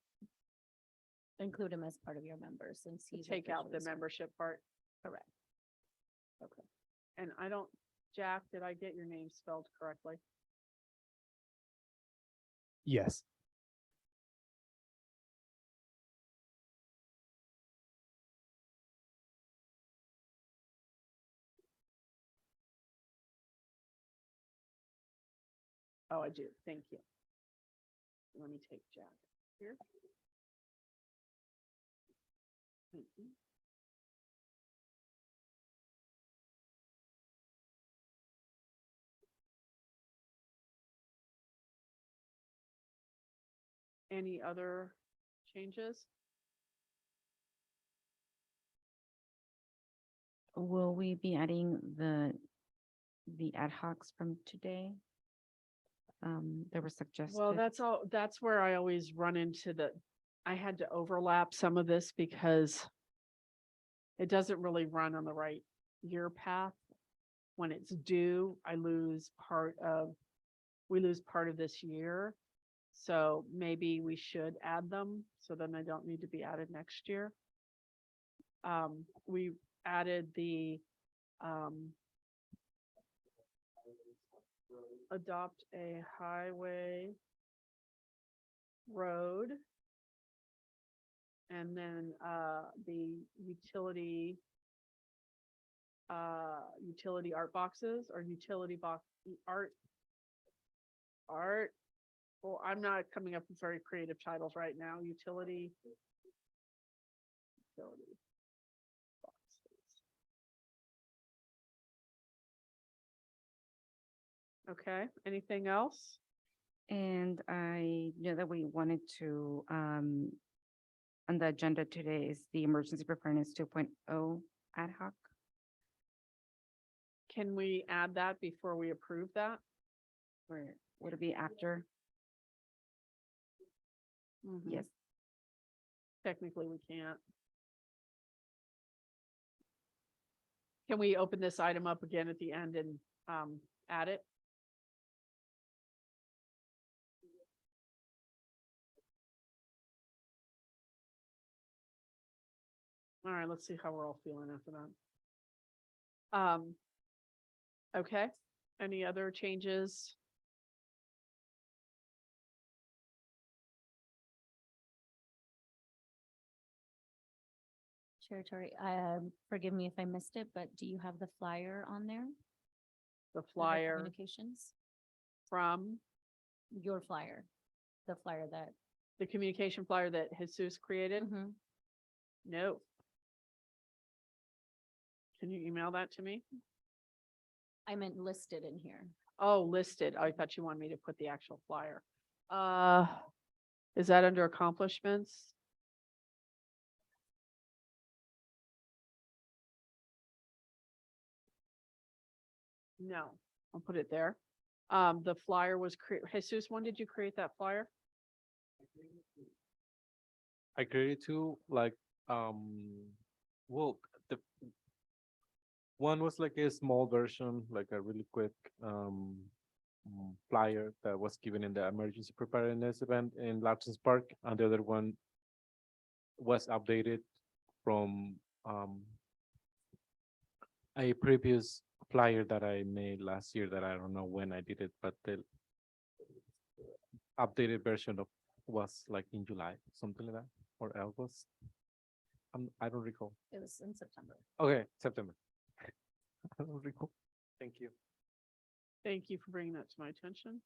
Include him as part of your members since he's. Take out the officially- membership part? Correct. Okay. And Jack, did I get your name spelled correctly? Yes. Oh, I do. Thank you. Let me take Jack here. Thank you. Any other changes? Will we be adding the ad hocs from today? There were suggested. Well, that's where I always run into I had to overlap some of this because it doesn't really run on the right year path. When it's due, we lose part of this year. So maybe we should add them, so then they don't need to be added next year. We added the, adopt a highway road. And then, the utility art boxes or utility box art. Well, I'm not coming up with very creative titles right now. Utility boxes. Okay, anything else? And I know that we wanted to, on the agenda today is the emergency preparedness 2.0 ad hoc. Can we add that before we approve that? Or would it be after? Mhm. Yes. Technically, we can't. Can we open this item up again at the end and add it? All right, let's see how we're all feeling after that. Okay, any other changes? Chair Tori, forgive me if I missed it, but do you have the flyer on there? The of the flyer Communications, from your flyer, the flyer that. the communication flyer that Jesus created? Mhm. No. Can you email that to me? I meant listed in here. Oh, listed. I thought you wanted me to put the actual flyer. Is that under accomplishments? No, I'll put it there. The flyer was Jesus, when did you create that flyer? I created two, like, well, the one was like a small version, like a really quick flyer that was given in the emergency preparedness event in Larsen's Park, and the other one was updated from a previous flyer that I made last year that I don't know when I did it, but the updated version of was like in July, something like that, or August. I don't recall. It was in September. Okay, September. I don't recall. Thank you. Thank you for bringing that to my attention.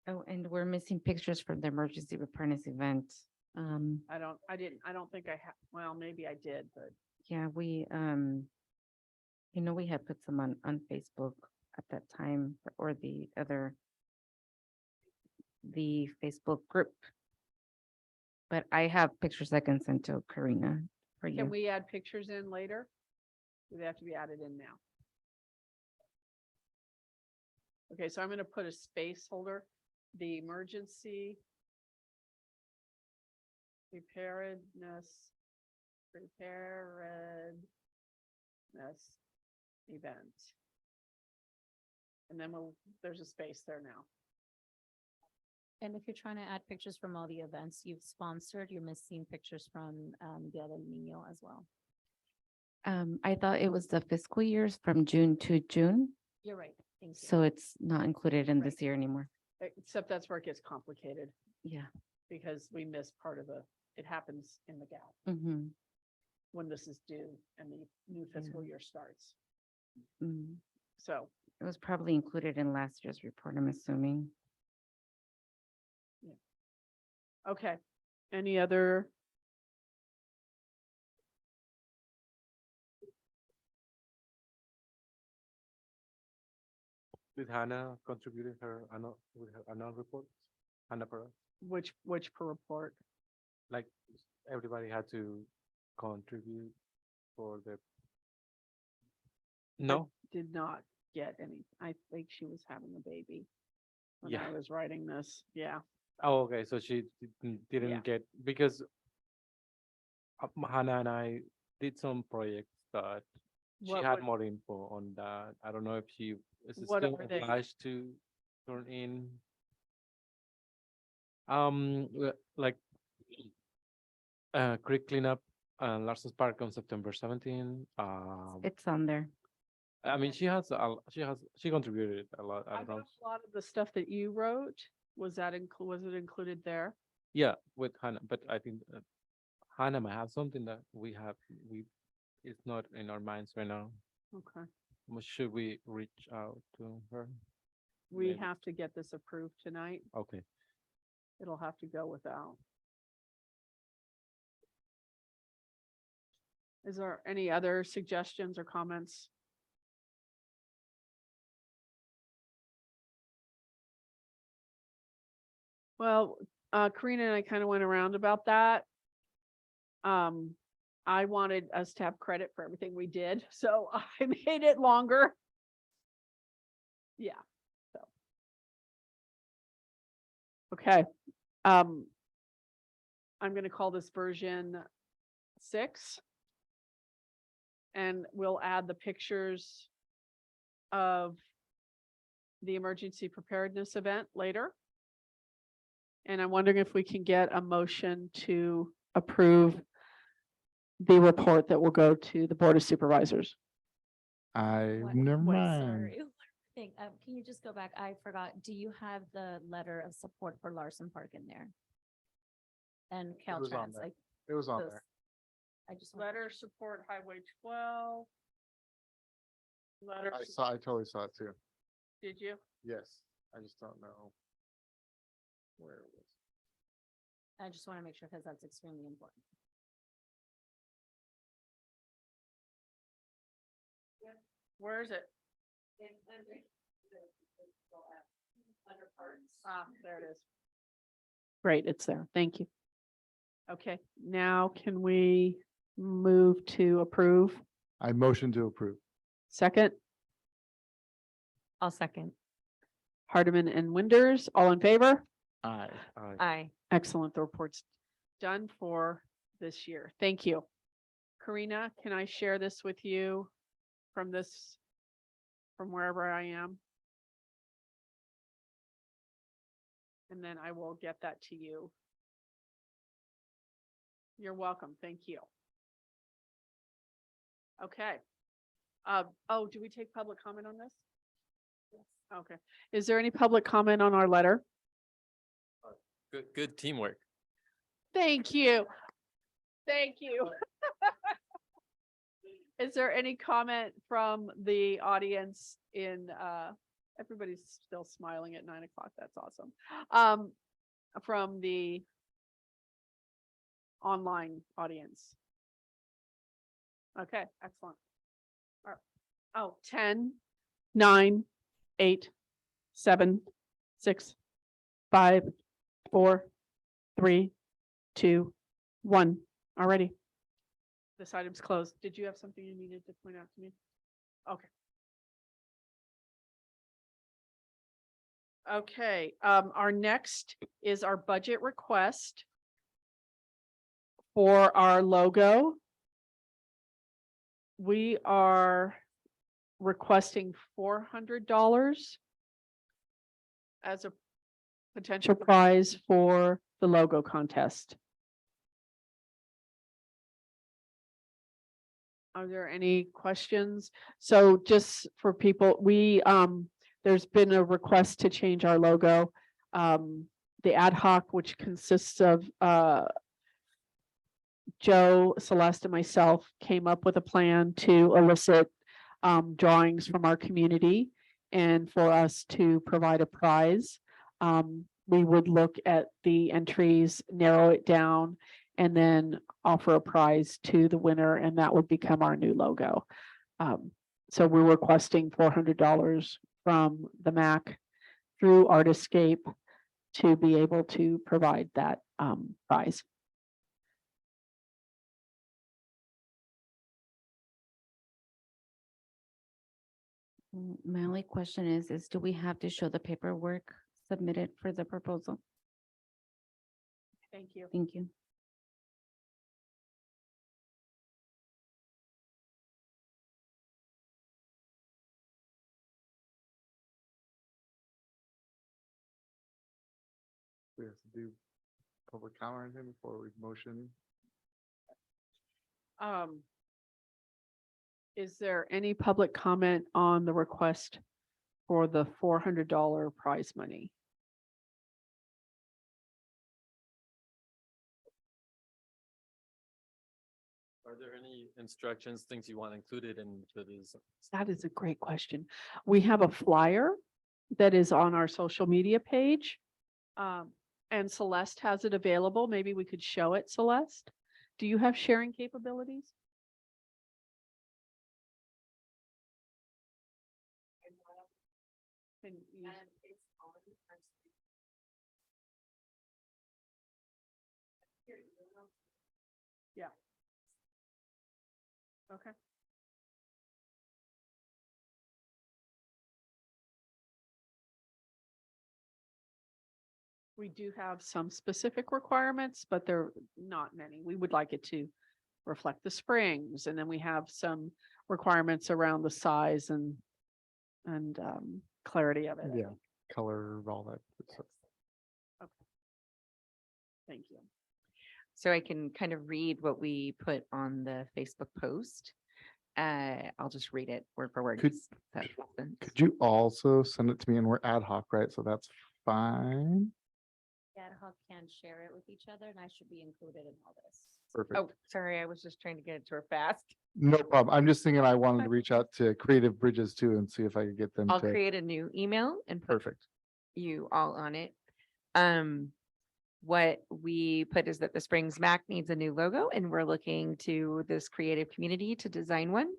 Oh, and we're missing pictures from the emergency preparedness event. I don't think I have, well, maybe I did, but Yeah, we, we had put some on Facebook at that time or the Facebook group. But I have pictures I can send to Karina for can you. we add pictures in later? Do they have to be added in now? Okay, so I'm gonna put a space holder, the emergency preparedness event. And then there's a space there now. And if you're trying to add pictures from all the events you've sponsored, you're missing pictures from Dia del Niño as well. I thought it was the fiscal years from June to June, You're right. Thank you. so it's not included in this year anymore. Except that's where it gets complicated Yeah. because we missed part of it happens in the gap Mm-hmm. when this is due and the new fiscal year starts. Mm. So, It was probably included in last year's report, I'm assuming. okay. Any other? Did Hannah contributed her with her annual report? Hannah Perez? Which per report? Like everybody had to contribute for the. No, Did not get any. I think she was having a baby when Yeah. I was writing this. Yeah. oh, okay, so she didn't Yeah. get, because Hannah and I did some projects that She What had would- more info on that. I don't know if she is What still are they? obliged to turn in. Like creek cleanup, Larson's Park on September 17. It's on there. I mean, she contributed a lot. I I don't know. thought a lot of the stuff that you wrote, was was it included there? Yeah, with Hannah, but I think Hannah might have something that it's not in our minds right now. Okay. Should we reach out to her? We Maybe. have to get this approved tonight. Okay. It'll have to go without. Is there any other suggestions or comments? Well, Karina and I kind of went around about that. I wanted us to have credit for everything we did, so I made it longer. Yeah, so. Okay, I'm gonna call this version 6. And we'll add the pictures of the emergency preparedness event later. And I'm wondering if we can get a motion to approve the report that will go to the Board of Supervisors. Never mind. Sorry, one thing, can you just go back? I forgot. Do you have the letter of support for Larson Park in there? And was on Caltrans, there. like. It was on those- there. I just. Letter support Highway 12. Letter, I totally saw it too. did you? Yes, I just don't know where it was. I just want to make sure because that's extremely important. Where is it? Under parts. Ah, there it is. Great, it's there. Thank you. Okay, now can we move to approve? I motion to approve. Second, I'll second. Hardeman and Winders, all in favor? Aye. Aye. Excellent. The report's done for this year. Thank you. Karina, can I share this with you from wherever I am? And then I will get that to you. You're welcome. Thank you. Okay. Oh, do we take public comment on this? Okay. Is there any public comment on our letter? Good teamwork. Thank you. Thank you. Is there any comment from the audience everybody's still smiling at 9 o'clock. That's awesome. From the online audience. Okay, excellent. All right. Oh, 10, 9, 8, 7, 6, 5, 4, 3, 2, 1. Alrighty. This item's closed. Did you have something you needed to point out to me? Okay. Okay, our next is our budget request for our logo. We are requesting $400 as a potential prize for the logo contest. Are there any questions? So just for people, there's been a request to change our logo. The ad hoc, which consists of Joe, Celeste, and myself, came up with a plan to elicit drawings from our community and for us to provide a prize. We would look at the entries, narrow it down, and then offer a prize to the winner, and that would become our new logo. So we're requesting $400 from the MAC through Artiscape to be able to provide that prize. My only question is do we have to show the paperwork submitted for the proposal? Thank you. Thank you. we have to do public comment before we motion. Is there any public comment on the request for the $400 prize money? Are there any instructions, things you want included in the That is a great question. We have a flyer that is on our social media page. And Celeste has it available. Maybe we could show it, Celeste. Do you have sharing capabilities? Can you- Yeah. Okay. We do have some specific requirements, but they're not many. We would like it to reflect the springs, and then we have some requirements around the size and clarity of it. I Yeah, think. color, all that. good stuff. Thank you. So I can kind of read what we put on the Facebook post. I'll just read it word for word. Could- 'cause that happens. Could you also send it to me, and we're ad hoc, right? So that's fine. Ad hoc can share it with each other and I should be included in all this. Perfect. Oh, sorry, I was just trying to get it to her fast. No problem. I'm just thinking I wanted to reach out to Creative Bridges too and see if I could get them I'll to. create a new email and put Perfect. you all on it. What we put is that the Springs MAC needs a new logo and we're looking to this creative community to design one.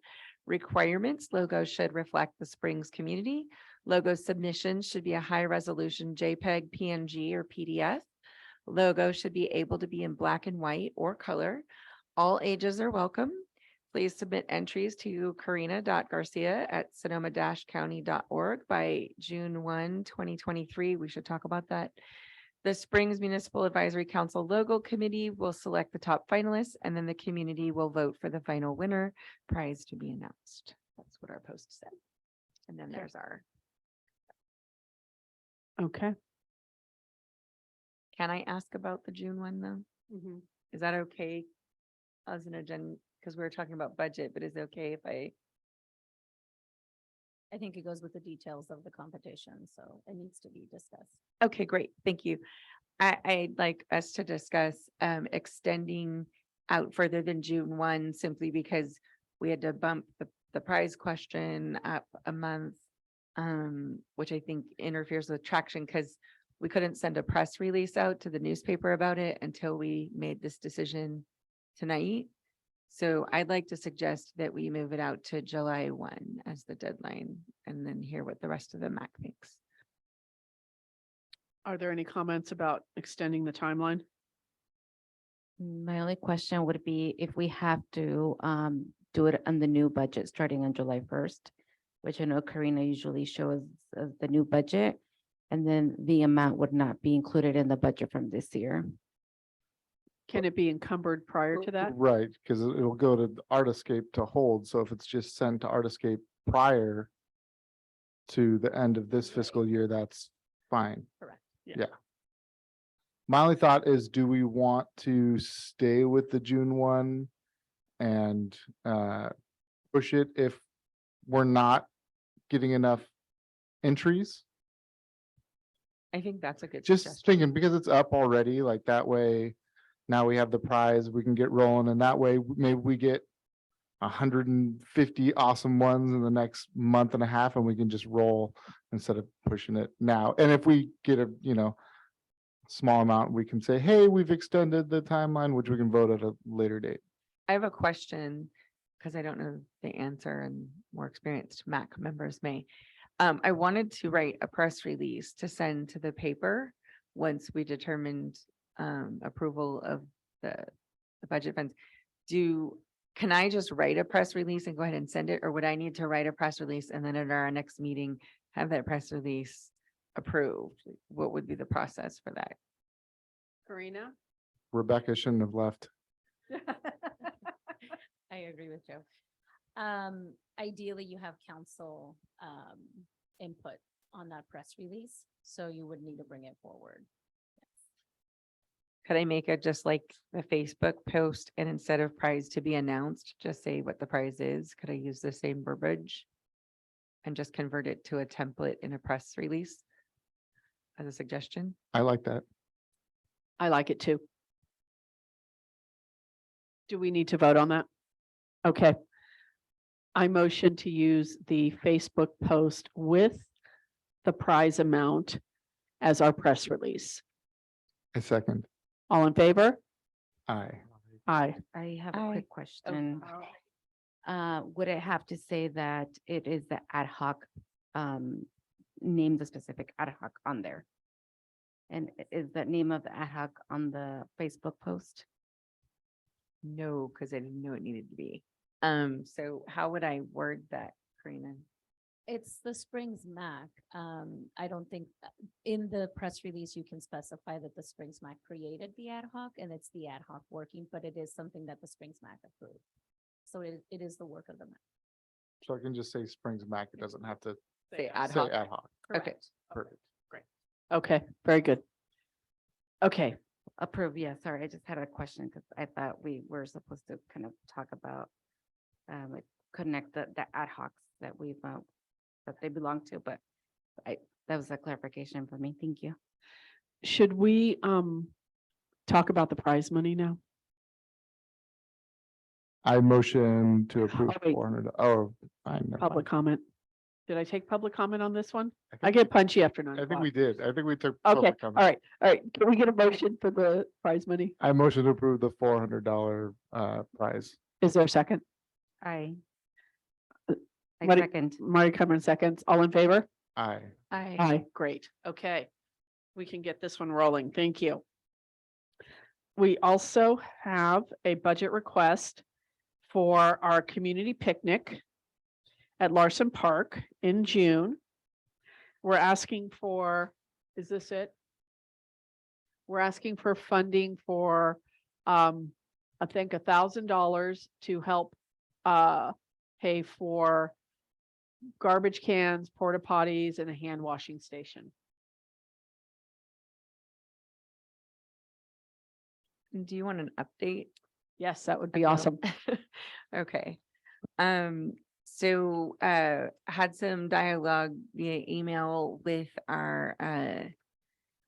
Requirements, logo should reflect the Springs community. Logo submission should be a high resolution JPEG, PNG, or PDF. Logo should be able to be in black and white or color. All ages are welcome. Please submit entries to karina.garcia@sonoma-county.org by June 1, 2023. We should talk about that. The Springs Municipal Advisory Council Logo Committee will select the top finalists and then the community will vote for the final winner, prize to be announced. That's what our post said. And then there's our, Okay. can I ask about the June one though? Mhm. Is that okay? As an agenda, because we were talking about budget, but is it okay if I think it goes with the details of the competition, so it needs to be discussed. Okay, great. Thank you. I'd like us to discuss extending out further than June 1 simply because we had to bump the prize question up a month, which I think interferes with traction because we couldn't send a press release out to the newspaper about it until we made this decision tonight. So I'd like to suggest that we move it out to July 1 as the deadline and then hear what the rest of the MAC thinks. Are there any comments about extending the timeline? My only question would be if we have to do it on the new budget starting on July 1st, which I know Karina usually shows the new budget, and then the amount would not be included in the budget from this year. Can it be encumbered prior to that? Right, because it'll go to Artiscape to hold. So if it's just sent to Artiscape prior to the end of this fiscal year, that's fine. Correct. Yeah. My only thought is, do we want to stay with the June 1 and push it if we're not getting enough entries? I think that's a good Just suggestion. thinking because it's up already, like that way, now we have the prize, we can get rolling, and that way maybe we get 150 awesome ones in the next month and a half, and we can just roll instead of pushing it now. And if we get a, small amount, we can say, hey, we've extended the timeline, which we can vote at a later date. I have a question because I don't know the answer and more experienced MAC members may. I wanted to write a press release to send to the paper once we determined approval of the budget funds. Can I just write a press release and go ahead and send it, or would I need to write a press release and then at our next meeting have that press release approved? What would be the process for that? Karina? Rebecca shouldn't have left. I agree with Joe. Ideally, you have council input on that press release, so you would need to bring it forward. Could I make it just like the Facebook post and instead of prize to be announced, just say what the prize is? Could I use the same verbiage? And just convert it to a template in a press release as a suggestion? I like that. I like it too. Do we need to vote on that? Okay. I motion to use the Facebook post with the prize amount as our press release. I second. All in favor? Aye. Aye. I have a Aye. quick question. Would it have to say that it is the ad hoc, name the specific ad hoc on there? And is that name of the ad hoc on the Facebook post? No, because I didn't know it needed to be. So how would I word that, Karina? It's the Springs MAC. I don't think in the press release, you can specify that the Springs MAC created the ad hoc and it's the ad hoc working, but it is something that the Springs MAC approved. So it is the work of the MAC. So I can just say Springs Mac. It doesn't have to Say ad say hoc. ad hoc. Okay. Perfect. Okay, very good. Okay, Approve, yeah, sorry, I just had a question because I thought we were supposed to kind of talk about like connect the ad hocs that we've that they belong to, but that was a clarification for me. Thank you. should we talk about the prize money now? I motion to approve Oh, wait. 400. Oh, fine. never Public mind. comment. Did I take public comment on this one? think I get we- punchy after I 9 think o'clock. we did. I think we took. Okay, public all comment. right. Can we get a motion for the prize money? I motion to approve the $400 prize. Is there a second? I Marty- second. Marty Cameron seconds. All in favor? Aye. Aye, great. Okay. We can get this one rolling. Thank you. We also have a budget request for our community picnic at Larson Park in June. We're asking for, is this it? We're asking for funding for, I think $1,000 to help pay for garbage cans, porta potties, and a hand washing station. Do you want an update? Yes, that would be No. awesome. Okay. So had some dialogue via email with our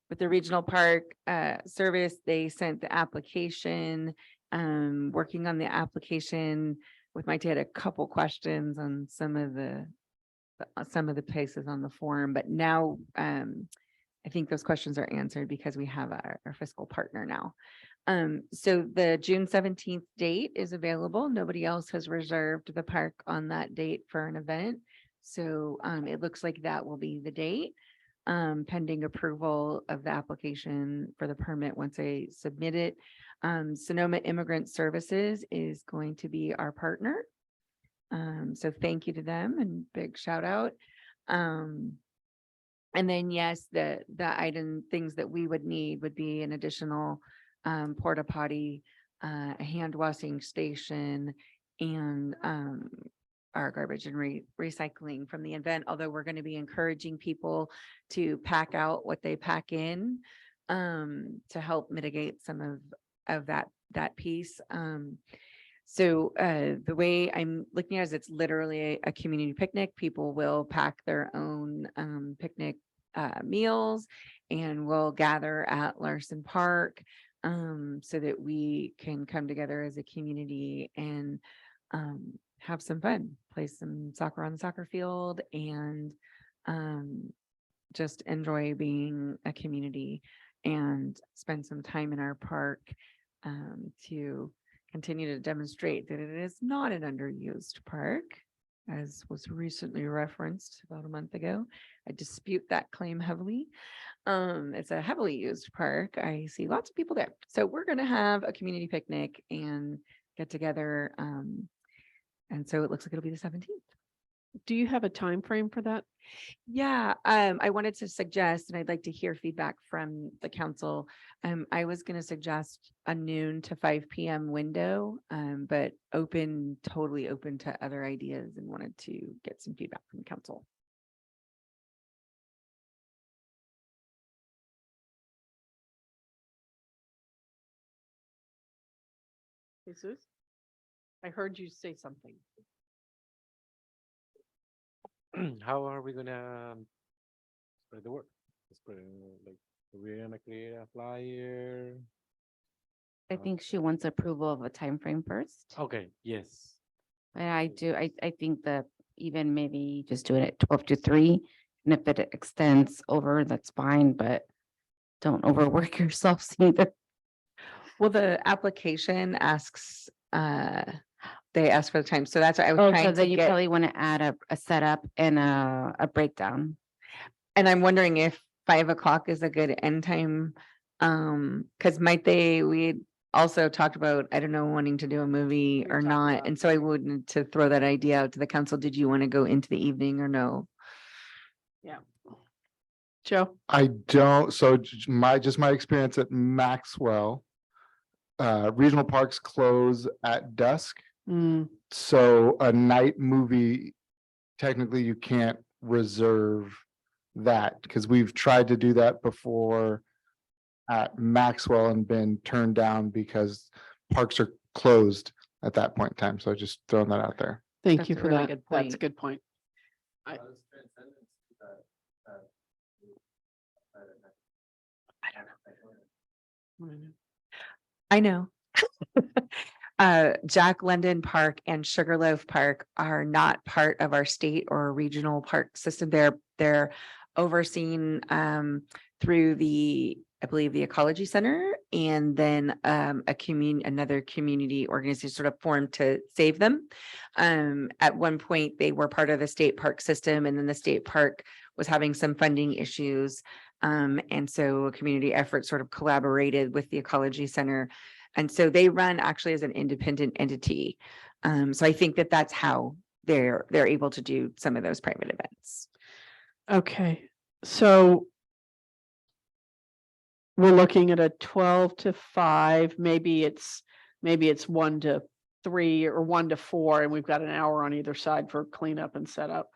with the regional park service. They sent the application, working on the application with Mike. Had a couple questions on some of the places on the form, but now I think those questions are answered because we have our fiscal partner now. So the June 17th date is available. Nobody else has reserved the park on that date for an event. So it looks like that will be the date, pending approval of the application for the permit once I submit it. Sonoma Immigrant Services is going to be our partner. So thank you to them and big shout out. And then yes, the things that we would need would be an additional porta potty, a hand washing station, and our garbage and recycling from the event. Although we're going to be encouraging people to pack out what they pack in to help mitigate some of that piece. So the way I'm looking at it is it's literally a community picnic. People will pack their own picnic meals and we'll gather at Larson Park so that we can come together as a community and have some fun, play some soccer on the soccer field, and just enjoy being a community and spend some time in our park to continue to demonstrate that it is not an underused park, as was recently referenced about a month ago. I dispute that claim heavily. It's a heavily used park. I see lots of people there. So we're going to have a community picnic and get together. And so it looks like it'll be the 17th. Do you have a time frame for that? Yeah, I wanted to suggest, and I'd like to hear feedback from the council. I was going to suggest a noon to 5 p.m. window, but totally open to other ideas, and wanted to get some feedback from council. Jesus? I heard you say something. How are we gonna spread the word? Spread, like, are we gonna create a flyer? I think she wants approval of a time frame first. Okay, yes. And I think that even maybe just do it at 12 to 3. And if it extends over, that's fine, but don't overwork yourselves either. Well, the application asks, they ask for the time. So that's what I was Oh, so trying to then you get. probably want to add a setup and a breakdown. And I'm wondering if 5 o'clock is a good end time. Because we also talked about, I don't know, wanting to do a movie or not. And so I wanted to throw that idea out to the council. Did you want to go into the evening or no? Yeah. Joe? I don't, so my experience at Maxwell, regional parks close at dusk. Mm, So a night movie, technically you can't reserve that because we've tried to do that before at Maxwell and been turned down because parks are closed at that point in time. So just throwing that out there. Thank That's you a for really that. good That's a point. good point. I know. Jack London Park and Sugarloaf Park are not part of our state or regional park system. They're overseen through I believe the Ecology Center, and then another community organization sort of formed to save them. At one point, they were part of the state park system, and then the state park was having some funding issues. And so a community effort sort of collaborated with the Ecology Center. And so they run actually as an independent entity. So I think that that's how they're able to do some of those private events. Okay, so we're looking at a 12 to 5, maybe it's 1 to 3 or 1 to 4, and we've got an hour on either side for cleanup and setup.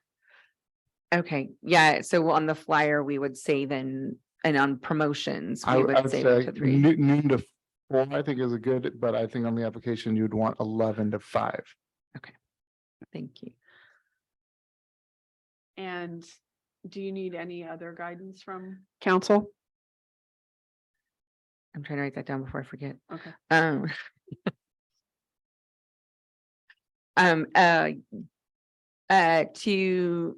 Okay, yeah, so on the flyer, we would say then, and on promotions, I we would would say 1 say to 3. noon to 4, I think is a good, but I think on the application you'd want 11 to 5. Thank you. And do you need any other guidance from council? I'm trying to write that down before I forget. Okay. To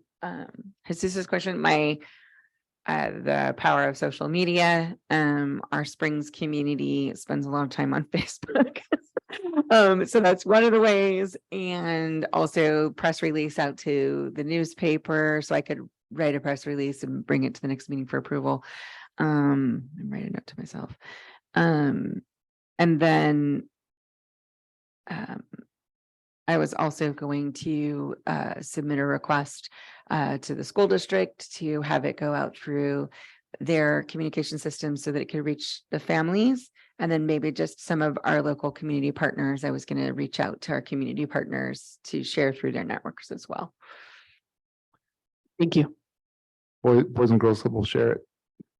Jesus's question, the power of social media, our Springs community spends a lot of time on Facebook. So that's one of the ways, and also press release out to the newspaper, so I could write a press release and bring it to the next meeting for approval. And write a note to myself. And then I was also going to submit a request to the school district to have it go out through their communication system so that it could reach the families, and then maybe just some of our local community partners. I was going to reach out to our community partners to share through their networks as well. Thank you. Boys and Girls Club will share it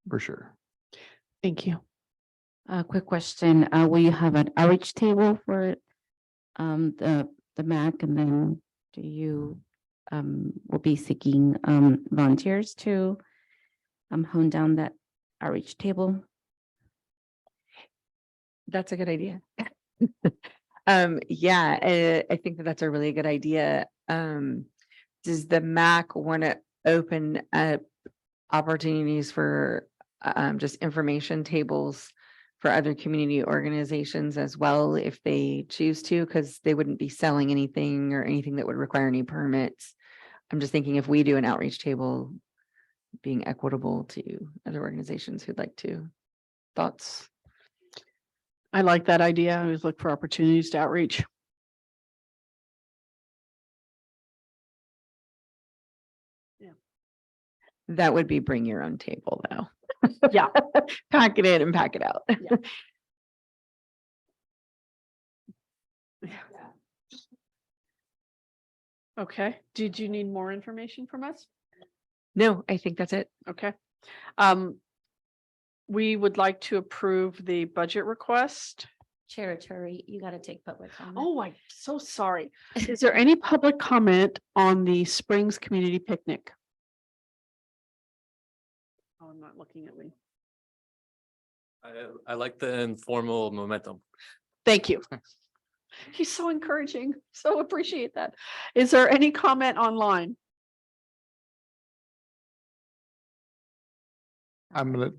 for sure. Thank you. Quick question, will you have an outreach table for the MAC, and then do you will be seeking volunteers to hone down that outreach table? That's a good idea. Yeah, I think that that's a really good idea. Does the MAC want to open up opportunities for just information tables for other community organizations as well, if they choose to, because they wouldn't be selling anything or anything that would require any permits? I'm just thinking if we do an outreach table, being equitable to other organizations who'd like to. Thoughts? I like that idea. I always look for opportunities to outreach. That would be bring your own table though. Yeah. Pack it in and pack it out. Okay, did you need more information from us? No, I think that's it. Okay. We would like to approve the budget request Chair Turi, you got to take public comment. Oh, I'm so sorry. Is there any public comment on the Springs Community Picnic? Oh, I'm not looking at me. I like the informal momentum. Thank you. He's so encouraging. So appreciate that. Is there any comment online? I'm gonna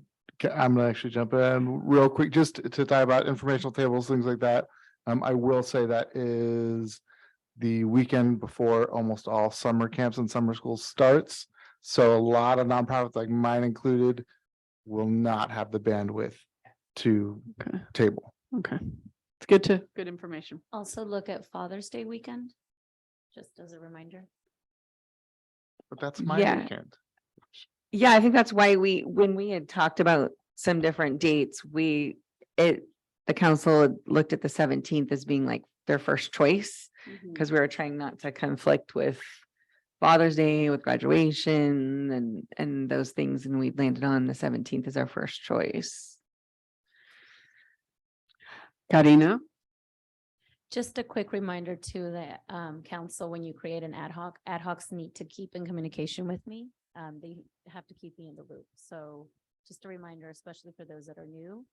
actually jump in real quick, just to talk about informational tables, things like that. I will say that is the weekend before almost all summer camps and summer schools starts. So a lot of nonprofits, like mine included, will not have the bandwidth to table. Okay. It's good information. Also look at Father's Day weekend, just as a reminder. But that's my Yeah. weekend. Yeah, I think that's why when we had talked about some different dates, the council had looked at the 17th as being like their first choice. Because we were trying not to conflict with Father's Day, with graduation and those things, and we landed on the 17th as our first choice. Karina? Just a quick reminder to the council, when you create an ad hocs need to keep in communication with me. They have to keep me in the loop. So just a reminder, especially for those that are new,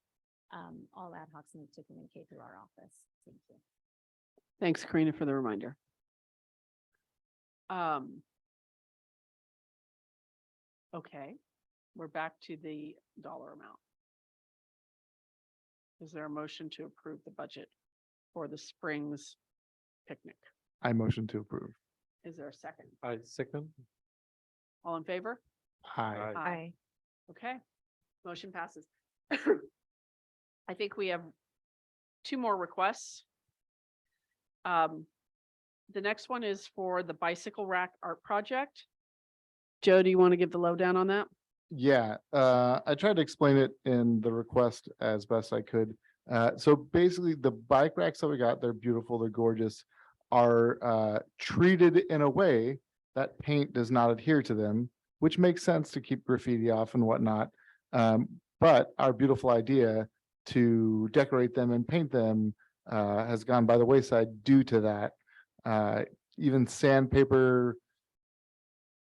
all ad hocs need to communicate through our office. Thank you. Thanks, Karina, for the reminder. Okay, we're back to the dollar amount. Is there a motion to approve the budget for the Springs picnic? I motion to approve. Is there a second? I second. All in favor? Hi. Aye. Okay, motion passes. I think we have two more requests. The next one is for the bicycle rack art project. Joe, do you want to give the lowdown on that? Yeah, I tried to explain it in the request as best I could. So basically the bike racks that we got, they're beautiful, they're gorgeous, are treated in a way that paint does not adhere to them, which makes sense to keep graffiti off and whatnot. But our beautiful idea to decorate them and paint them has gone by the wayside due to that. Even sandpaper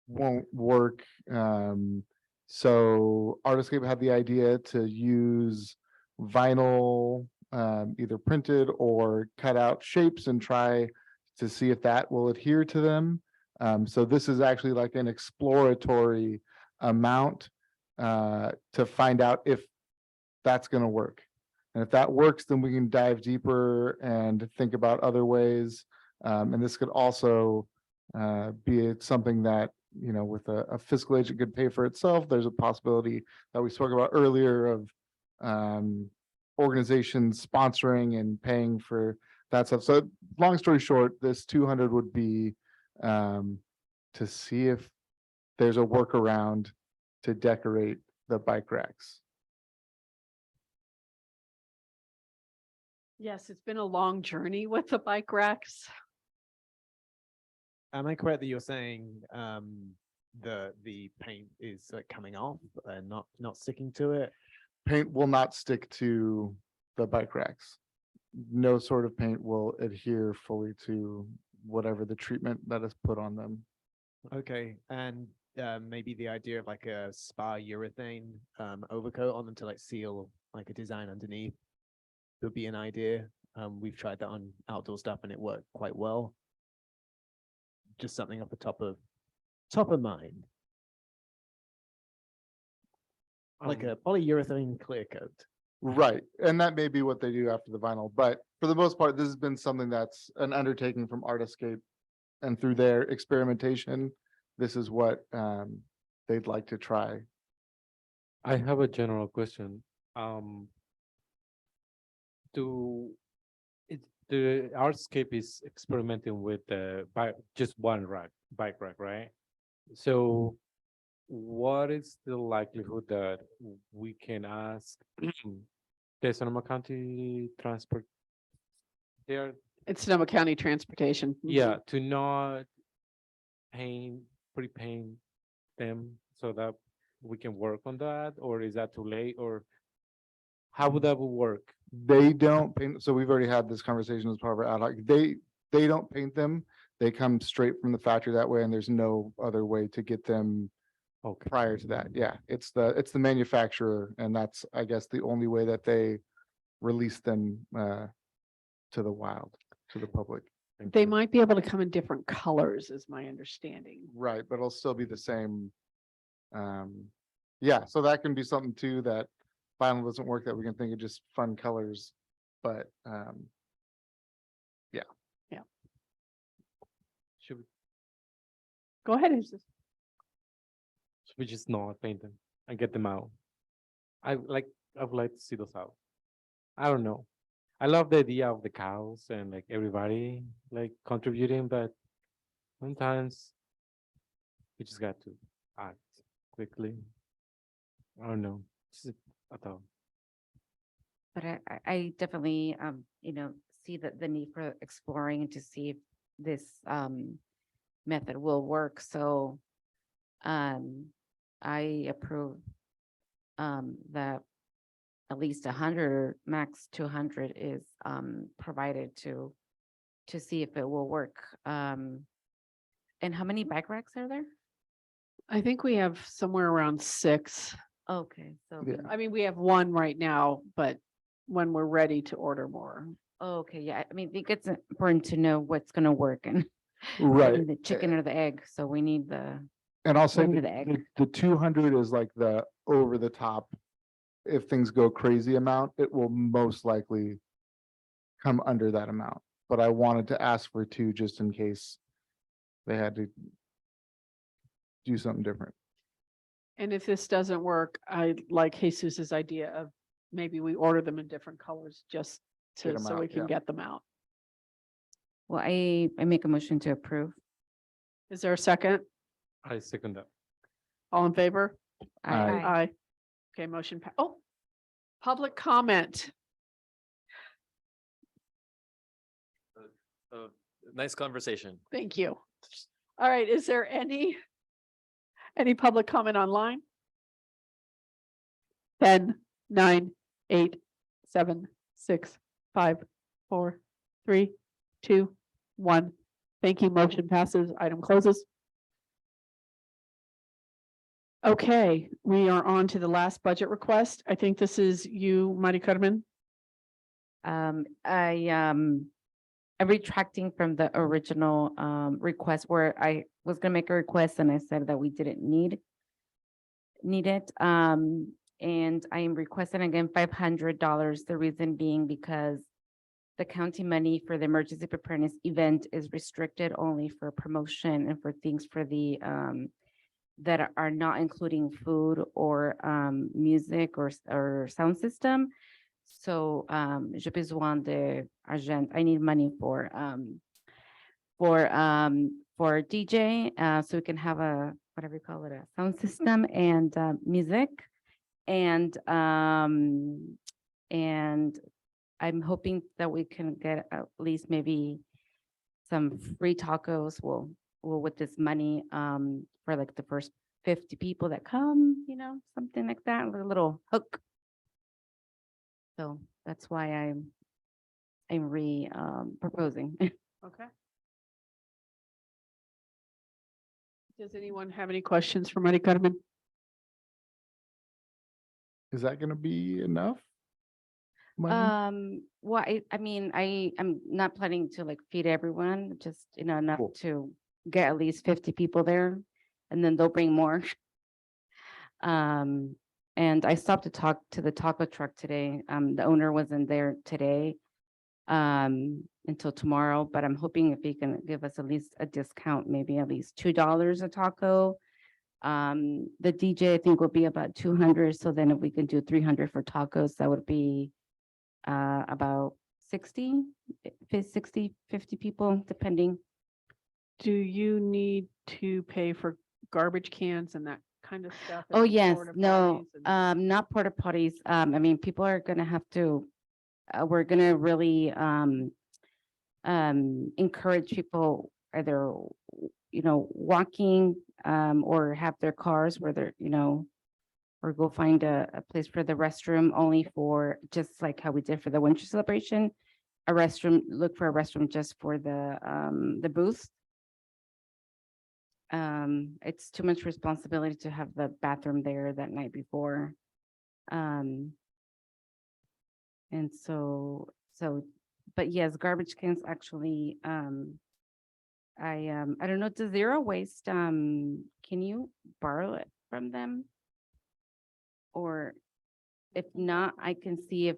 won't work. So Artiscape had the idea to use vinyl, either printed or cut out shapes and try to see if that will adhere to them. So this is actually like an exploratory amount to find out if that's going to work. And if that works, then we can dive deeper and think about other ways. And this could also be something that, you know, with a fiscal agent could pay for itself. There's a possibility that we spoke about earlier of organizations sponsoring and paying for that stuff. So long story short, this 200 would be to see if there's a workaround to decorate the bike racks. Yes, it's been a long journey with the bike racks. Am I correct that you're saying the paint is coming off and not sticking to it? Paint will not stick to the bike racks. No sort of paint will adhere fully to whatever the treatment that is put on them. Okay, and maybe the idea of like a spa urethane overcoat on them to like seal like a design underneath would be an idea. We've tried that on outdoor stuff and it worked quite well. Just something off the top of mind. Like a polyurethane clear coat. Right, and that may be what they do after the vinyl, but for the most part, this has been something that's an undertaking from Artiscape. And through their experimentation, this is what they'd like to try. I have a general question. The Artscape is experimenting with the just one bike rack, right? So what is the likelihood that we can ask the Sonoma County Transport there? It's Sonoma County Transportation. Yeah, to not pre-paint them so that we can work on that, or is that too late? Or How would that would work? They don't paint, so we've already had this conversation as part of our ad hoc. They don't paint them. They come straight from the factory that way, and there's no other way to get them Okay. prior to that. Yeah, it's the manufacturer, and that's, I guess, the only way that they release them to the wild, to the public. They might be able to come in different colors is my understanding. Right, but it'll still be the same. Yeah, so that can be something too, that final doesn't work, that we can think of just fun colors, but yeah. Should we, Go ahead. Jesus. should we just not paint them and get them out? I would like to see those out. I don't know. I love the idea of the cows and like everybody like contributing, but sometimes we just got to act quickly. I don't know. Just a thought. But I definitely, see the need for exploring to see if this, method will work. So, I approve, that at least 100, max 200 is, provided to see if it will work. And how many bike racks are there? I think we have somewhere around 6. Okay, so. Yeah. I mean, we have 1 right now, but when we're ready to order more. Okay, yeah, I mean, I think it's important to know what's gonna work and Right. the chicken or the egg, so we need the, And I'll say Into the the egg. the 200 is like the over the top. If things go crazy amount, it will most likely come under that amount. But I wanted to ask for 2 just in case they had to do something different. And if this doesn't work, I like Jesus's idea of maybe we order them in different colors just Get to, 'em so we out, can yeah. get them out. well, I make a motion to approve. Is there a second? I second that. All in favor? Aye. Aye. Okay, motion. Oh, public comment. Nice conversation. Thank you. All right, is there any public comment online? 10, 9, 8, 7, 6, 5, 4, 3, 2, 1. Thank you. Motion passes. Item closes. Okay, we are on to the last budget request. I think this is you, Mari Carmen. I'm retracting from the original request where I was gonna make a request and I said that we didn't need it. And I am requesting again $500. The reason being because the county money for the emergency preparedness event is restricted only for promotion and for things for the that are not including food or music or sound system. So je besoin de argent. I need money for DJ, so we can have a whatever you call it, a sound system and music. And I'm hoping that we can get at least maybe some free tacos. Well, with this money for like the first 50 people that come, something like that, a little hook. So that's why I'm proposing. Okay. Does anyone have any questions for Mari Carmen? Is that gonna be enough? money? Well, I mean, I'm not planning to like feed everyone, just, enough Cool. to get at least 50 people there, and then they'll bring more. And I stopped to talk to the taco truck today. The owner wasn't there today until tomorrow, but I'm hoping if he can give us at least a discount, maybe at least $2 a taco. The DJ I think will be about 200. So then if we can do 300 for tacos, that would be about 60, 50 people, depending. Do you need to pay for garbage cans and that kind of stuff? Oh, and yes, porta no, potties and- not porta potties. I mean, people are gonna have to, we're gonna really encourage people either, walking or have their cars where they're, or go find a place for the restroom only for, just like how we did for the winter celebration. A restroom, look for a restroom just for the booth. It's too much responsibility to have the bathroom there that night before. And but yes, garbage cans actually, I don't know, does Zero Waste, can you borrow it from them? Or if not, I can see if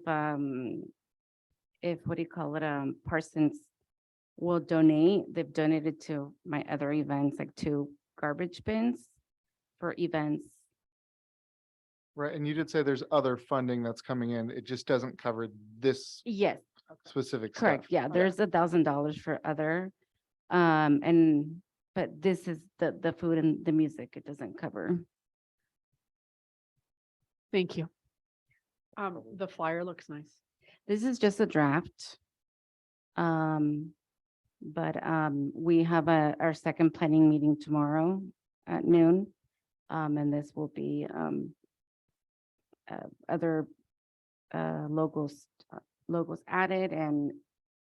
what do you call it, Parsons will donate. They've donated to my other events, like 2 garbage bins for events. Right, and you did say there's other funding that's coming in. It just doesn't cover this Yes, specific stuff. correct. Yeah, there's $1,000 for other, but this is the food and the music. It doesn't cover. Thank you. The flyer looks nice. This is just a draft. But we have our second planning meeting tomorrow at noon. And this will be other logos added, and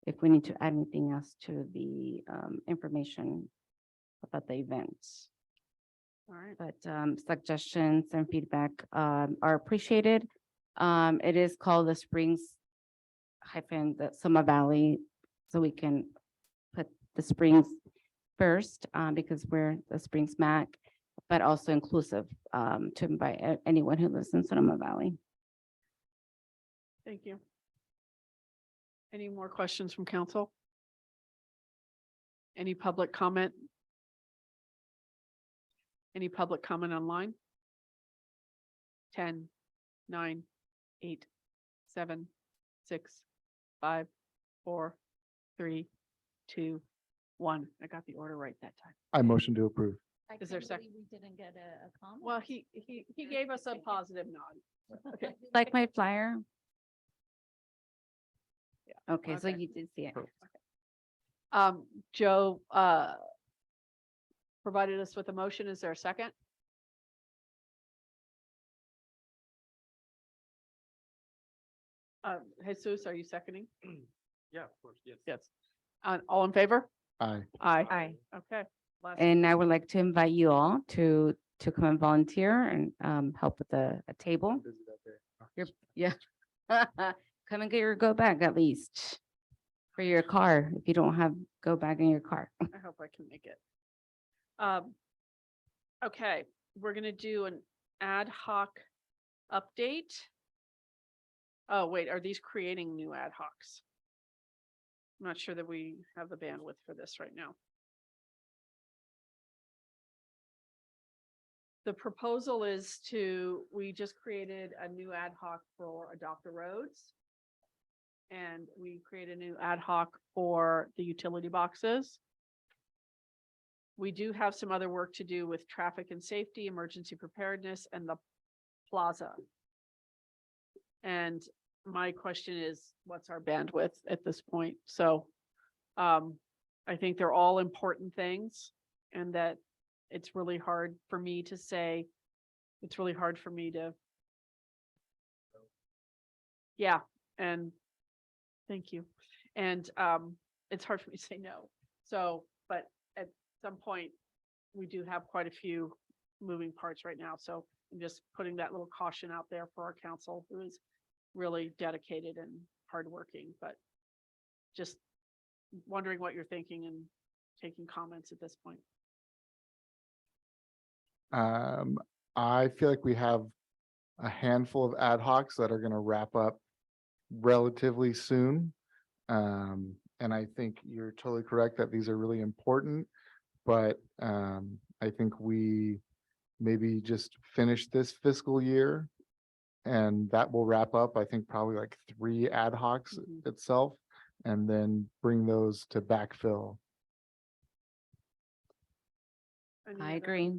if we need to add anything else to the information about the events. All right. But suggestions and feedback are appreciated. It is called the Springs the Soma Valley, so we can put the Springs first because we're the Springs MAC, but also inclusive to invite anyone who lives in Sonoma Valley. Thank you. Any more questions from council? Any public comment? Any public comment online? 10, 9, 8, 7, 6, 5, 4, 3, 2, 1. I got the order right that time. I motion to approve. Is there a second? We didn't get a comment. Well, he gave us a positive nod. Okay. Like my flyer? Yeah. Okay, so Okay. you did see it. Joe provided us with a motion. Is there a second? Jesus, are you seconding? Yeah, of course, yes. Yes. All in favor? Aye. Aye. Aye. Okay. Last- And I would like to invite you all to come and volunteer and help with a table. Yeah. Come and get your go bag at least for your car, if you don't have go bag in your car. I hope I can make it. Okay, we're gonna do an ad hoc update. Oh, wait, are these creating new ad hocs? I'm not sure that we have the bandwidth for this right now. The proposal is we just created a new ad hoc for Adopt a Roads. And we created a new ad hoc for the utility boxes. We do have some other work to do with traffic and safety, emergency preparedness, and the plaza. And my question is, what's our bandwidth at this point? So I think they're all important things, and that it's really hard for me to say, yeah, and thank you. And it's hard for me to say no. So, but at some point, we do have quite a few moving parts right now. So I'm just putting that little caution out there for our council, who is really dedicated and hardworking, but just wondering what you're thinking and taking comments at this point. I feel like we have a handful of ad hocs that are going to wrap up relatively soon. And I think you're totally correct that these are really important, but I think we maybe just finish this fiscal year and that will wrap up, I think probably like 3 ad hocs itself, and then bring those to backfill. I agree.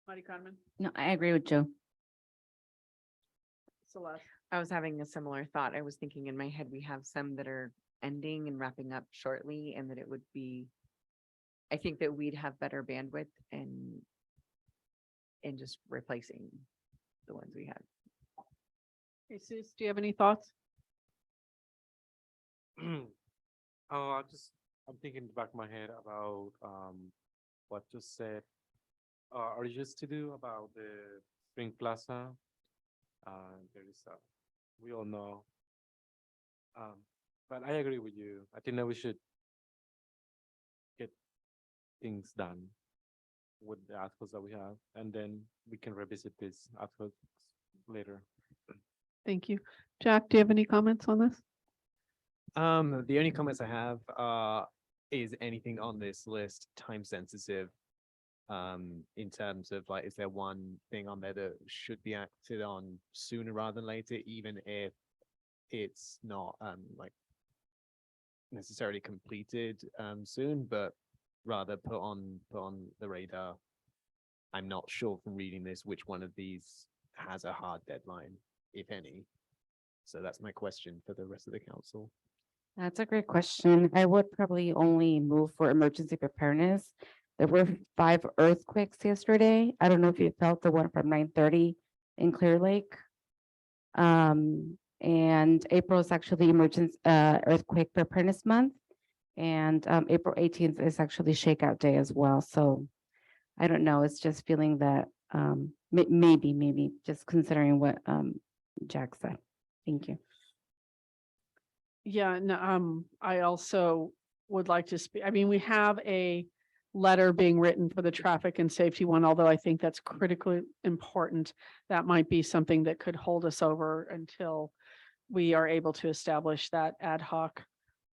Marty Conman, No, I agree with Joe. Celeste. I was having a similar thought. I was thinking in my head, we have some that are ending and wrapping up shortly, and that it would be, I think that we'd have better bandwidth and just replacing the ones we had. Jesus, do you have any thoughts? Oh, I'm thinking in the back of my head about what just said. Are used to do about the Spring Plaza. There is we all know. But I agree with you. I think that we should get things done with the articles that we have, and then we can revisit this articles later. Thank you. Jack, do you have any comments on this? The only comments I have is anything on this list time sensitive? In terms of like, is there one thing on there that should be acted on sooner rather than later, even if it's not like necessarily completed soon, but rather put on the radar? I'm not sure from reading this which one of these has a hard deadline, if any. So that's my question for the rest of the council. That's a great question. I would probably only move for emergency preparedness. There were 5 earthquakes yesterday. I don't know if you felt the one from 9:30 in Clear Lake. And April is actually emergency earthquake preparedness month. And April 18th is actually shakeout day as well. So I don't know. It's just feeling that maybe just considering what Jack said. Thank you. Yeah, no, I also would like to speak. I mean, we have a letter being written for the traffic and safety one, although I think that's critically important. That might be something that could hold us over until we are able to establish that ad hoc.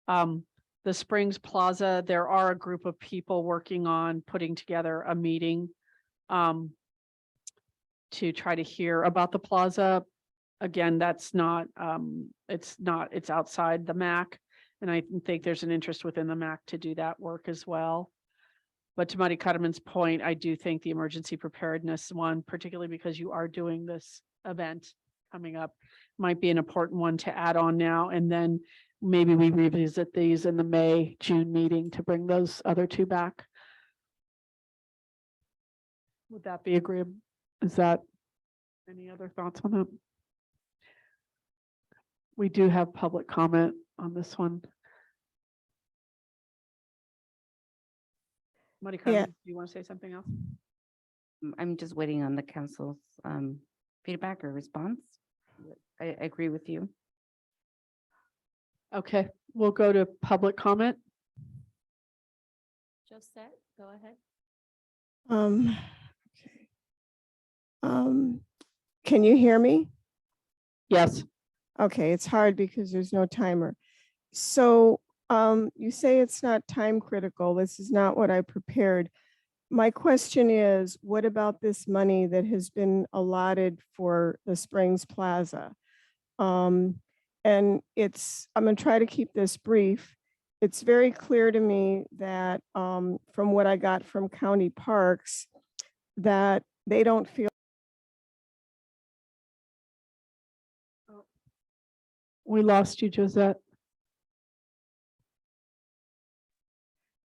The Springs Plaza, there are a group of people working on putting together a meeting to try to hear about the plaza. Again, that's not, it's outside the MAC. And I think there's an interest within the MAC to do that work as well. But to Marty Cutterman's point, I do think the emergency preparedness one, particularly because you are doing this event coming up, might be an important one to add on now. And then maybe we revisit these in the May-June meeting to bring those other 2 back. Would that be agreeable? Is that any other thoughts on that? We do have public comment on this one. Marty Cutterman, do you want to say something else? I'm just waiting on the council's feedback or response. I agree with you. Okay, we'll go to public comment. Josette, go ahead. Can you hear me? Yes. Okay, it's hard because there's no timer. So you say it's not time critical. This is not what I prepared. My question is, what about this money that has been allotted for the Springs Plaza? And I'm going to try to keep this brief. It's very clear to me that from what I got from County Parks, that they don't feel. We lost you, Josette.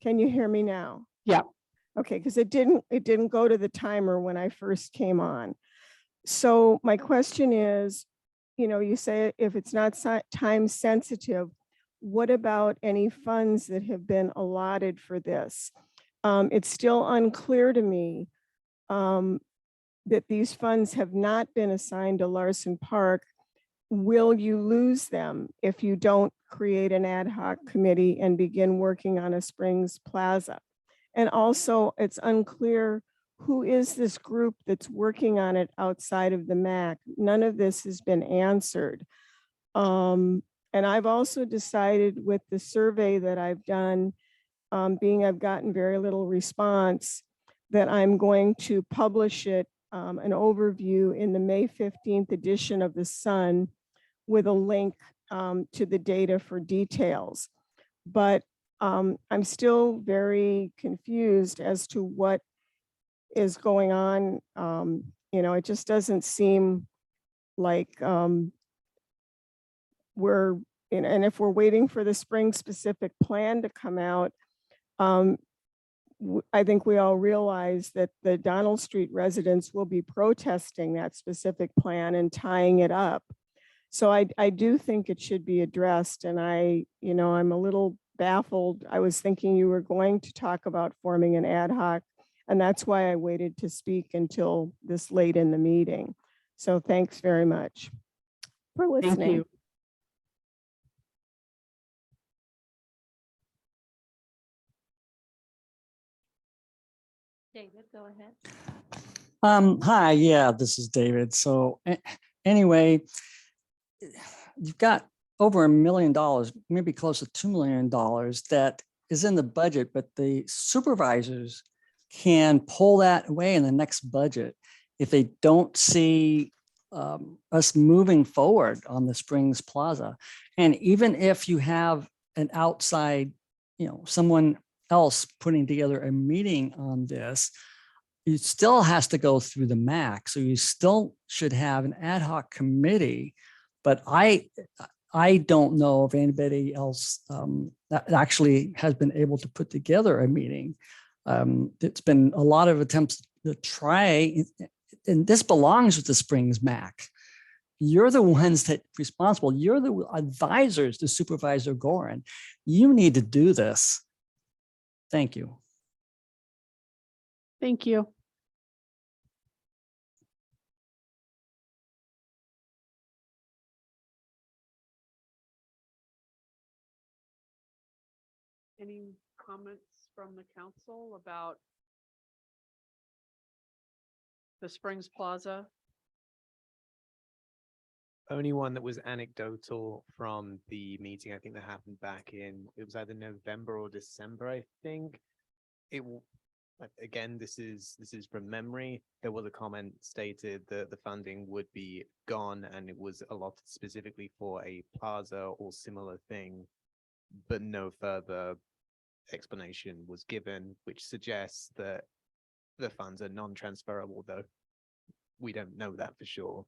Can you hear me now? Yeah. Okay, because it didn't go to the timer when I first came on. So my question is, you say if it's not time sensitive, what about any funds that have been allotted for this? It's still unclear to me that these funds have not been assigned to Larson Park. Will you lose them if you don't create an ad hoc committee and begin working on a Springs Plaza? And also, it's unclear who is this group that's working on it outside of the MAC. None of this has been answered. And I've also decided with the survey that I've done, being I've gotten very little response, that I'm going to publish it, an overview in the May 15th edition of the Sun with a link to the data for details. But I'm still very confused as to what is going on. It just doesn't seem like and if we're waiting for the spring specific plan to come out, I think we all realize that the Donald Street residents will be protesting that specific plan and tying it up. So I do think it should be addressed, and I'm a little baffled. I was thinking you were going to talk about forming an ad hoc, and that's why I waited to speak until this late in the meeting. So thanks very much for listening. Thank you. David, go ahead. Hi, yeah, this is David. So anyway, you've got over $1 million, maybe close to $2 million that is in the budget, but the supervisors can pull that away in the next budget if they don't see us moving forward on the Springs Plaza. And even if you have an outside, someone else putting together a meeting on this, it still has to go through the MAC. So you still should have an ad hoc committee, but I don't know if anybody else that actually has been able to put together a meeting. It's been a lot of attempts to try, and this belongs with the Springs MAC. You're the ones that responsible. You're the advisors to Supervisor Gorin. You need to do this. Thank you. Thank you. Any comments from the council about the Springs Plaza? Only one that was anecdotal from the meeting, I think that happened back it was either November or December, I think. Again, this is from memory. There was a comment stated that the funding would be gone and it was allotted specifically for a plaza or similar thing, but no further explanation was given, which suggests that the funds are non-transferable, though we don't know that for sure.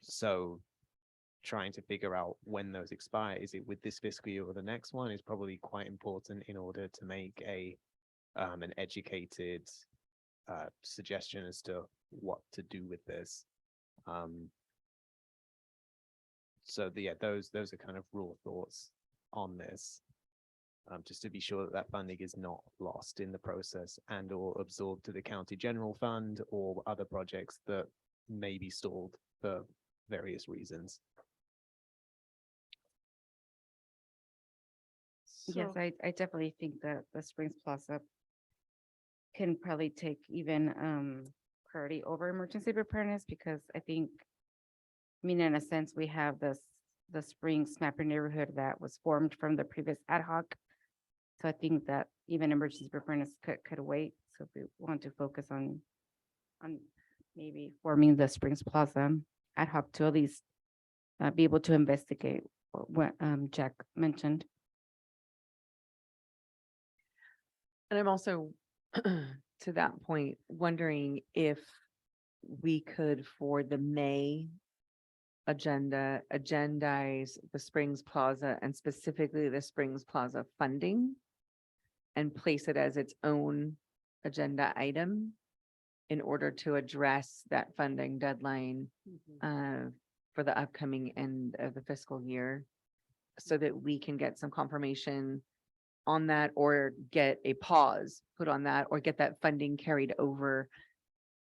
So trying to figure out when those expire, is it with this fiscal year or the next one, is probably quite important in order to make an educated suggestion as to what to do with this. So those are kind of raw thoughts on this. Just to be sure that that funding is not lost in the process and or absorbed to the county general fund or other projects that may be stalled for various reasons. Yes, I definitely think that the Springs Plaza can probably take even priority over emergency preparedness, because I think, in a sense, we have the Springs Snapper neighborhood that was formed from the previous ad hoc. So I think that even emergency preparedness could wait. So if we want to focus on maybe forming the Springs Plaza ad hoc to at least be able to investigate what Jack mentioned. And I'm also, to that point, wondering if we could, for the May agenda, agendize the Springs Plaza and specifically the Springs Plaza funding and place it as its own agenda item in order to address that funding deadline for the upcoming end of the fiscal year, so that we can get some confirmation on that, or get a pause put on that, or get that funding carried over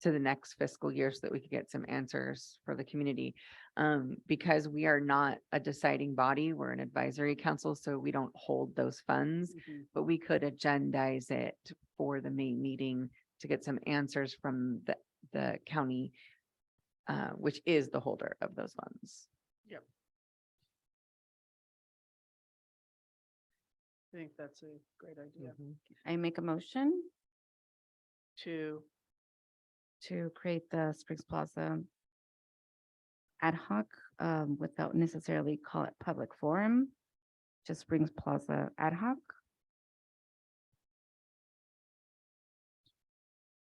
to the next fiscal year so that we could get some answers for the community. Because we are not a deciding body, we're an advisory council, so we don't hold those funds, but we could agendize it for the May meeting to get some answers from the county, which is the holder of those funds. Yep. I think that's a great idea. I make a motion To create the Springs Plaza ad hoc without necessarily call it public forum, just Springs Plaza ad hoc.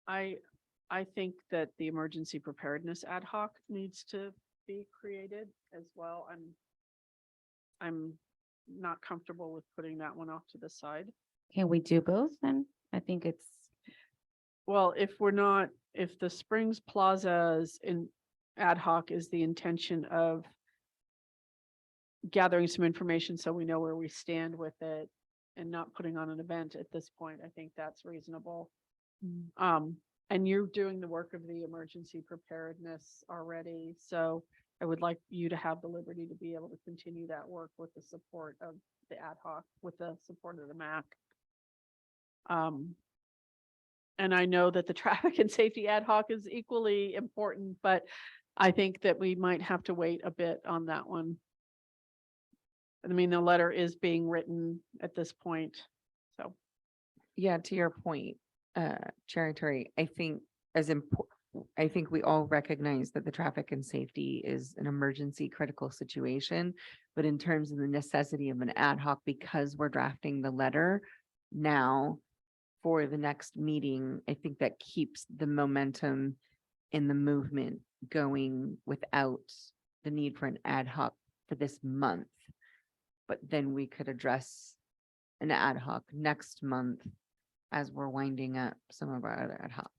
I think that the emergency preparedness ad hoc needs to be created as well. I'm not comfortable with putting that one off to the side. Can we do both then? I think it's, Well, if we're not, if the Springs Plaza's in ad hoc is the intention of gathering some information so we know where we stand with it and not putting on an event at this point, I think that's reasonable. And you're doing the work of the emergency preparedness already, so I would like you to have the liberty to be able to continue that work with the support of the ad hoc, with the support of the MAC. And I know that the traffic and safety ad hoc is equally important, but I think that we might have to wait a bit on that one. I mean, the letter is being written at this point, so. Yeah, to your point, Chair Terry, I think I think we all recognize that the traffic and safety is an emergency critical situation. But in terms of the necessity of an ad hoc, because we're drafting the letter now for the next meeting, I think that keeps the momentum in the movement going without the need for an ad hoc for this month. But then we could address an ad hoc next month as we're winding up some of our other ad hocs.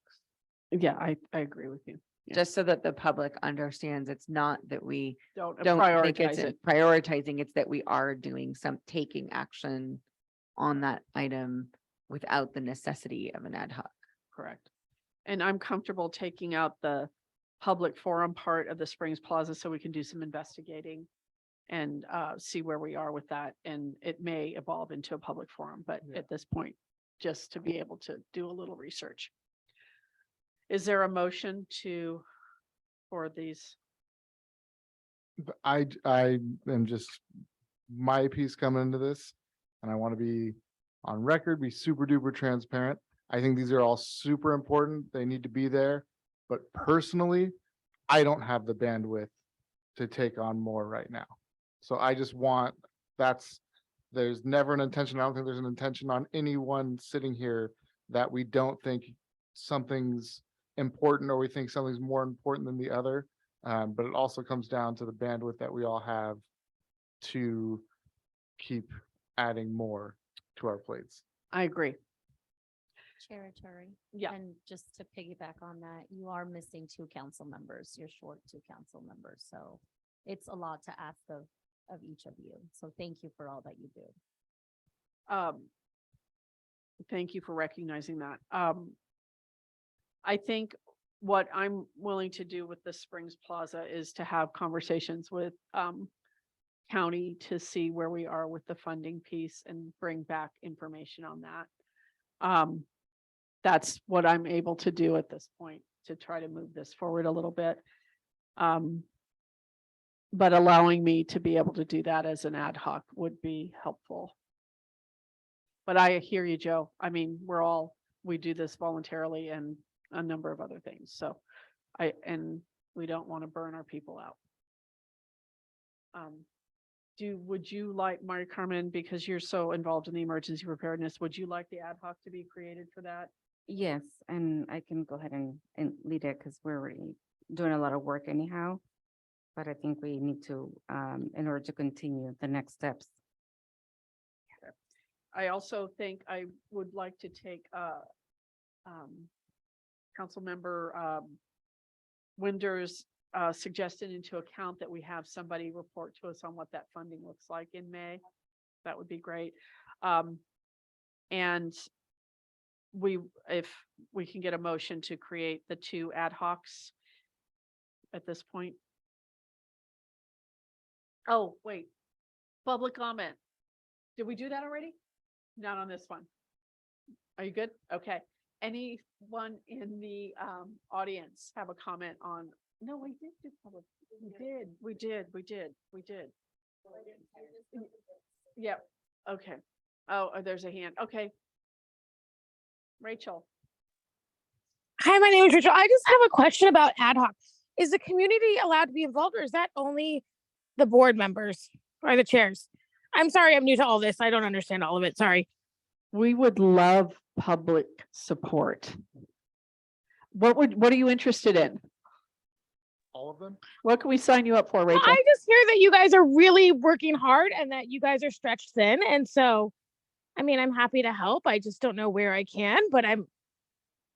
Yeah, I agree with you. Yeah. Just so that the public understands, it's not that we Don't don't think it's prioritize it. prioritizing, it's that we are doing taking action on that item without the necessity of an ad hoc. Correct. And I'm comfortable taking out the public forum part of the Springs Plaza so we can do some investigating and see where we are with that. And it may evolve into a public forum, but at this point, just to be able to do a little research. Is there a motion for these? But I am just, my piece coming into this, and I want to be on record, be super duper transparent. I think these are all super important. They need to be there. But personally, I don't have the bandwidth to take on more right now. So I just want, there's never an intention. I don't think there's an intention on anyone sitting here that we don't think something's important or we think something's more important than the other. But it also comes down to the bandwidth that we all have to keep adding more to our plates. I agree. Chair Terry. Yeah. And just to piggyback on that, you are missing 2 council members. You're short 2 council members. So it's a lot to ask of each of you. So thank you for all that you do. Thank you for recognizing that. I think what I'm willing to do with the Springs Plaza is to have conversations with county to see where we are with the funding piece and bring back information on that. That's what I'm able to do at this point to try to move this forward a little bit. But allowing me to be able to do that as an ad hoc would be helpful. But I hear you, Joe. I mean, we do this voluntarily and a number of other things. So and we don't want to burn our people out. Would you like, Maria Carmen, because you're so involved in the emergency preparedness, would you like the ad hoc to be created for that? yes, and I can go ahead and lead it because we're already doing a lot of work anyhow. But I think we need to, in order to continue the next steps. I also think I would like to take Councilmember Winder's suggestion into account that we have somebody report to us on what that funding looks like in May. That would be great. And if we can get a motion to create the 2 ad hocs at this point. Oh, wait, public comment. Did we do that already? Not on this one. Are you good? Okay. Anyone in the audience have a comment on? No, we did do public. We did. Yep. Okay. Oh, there's a hand. Okay. Rachel. Hi, my name is Rachel. I just have a question about ad hoc. Is the community allowed to be involved, or is that only the board members or the chairs? I'm sorry, I'm new to all this. I don't understand all of it. Sorry. We would love public support. What are you interested in? All of them? What can we sign you up for, Rachel? I just hear that you guys are really working hard and that you guys are stretched thin. And so I mean, I'm happy to help. I just don't know where I can, but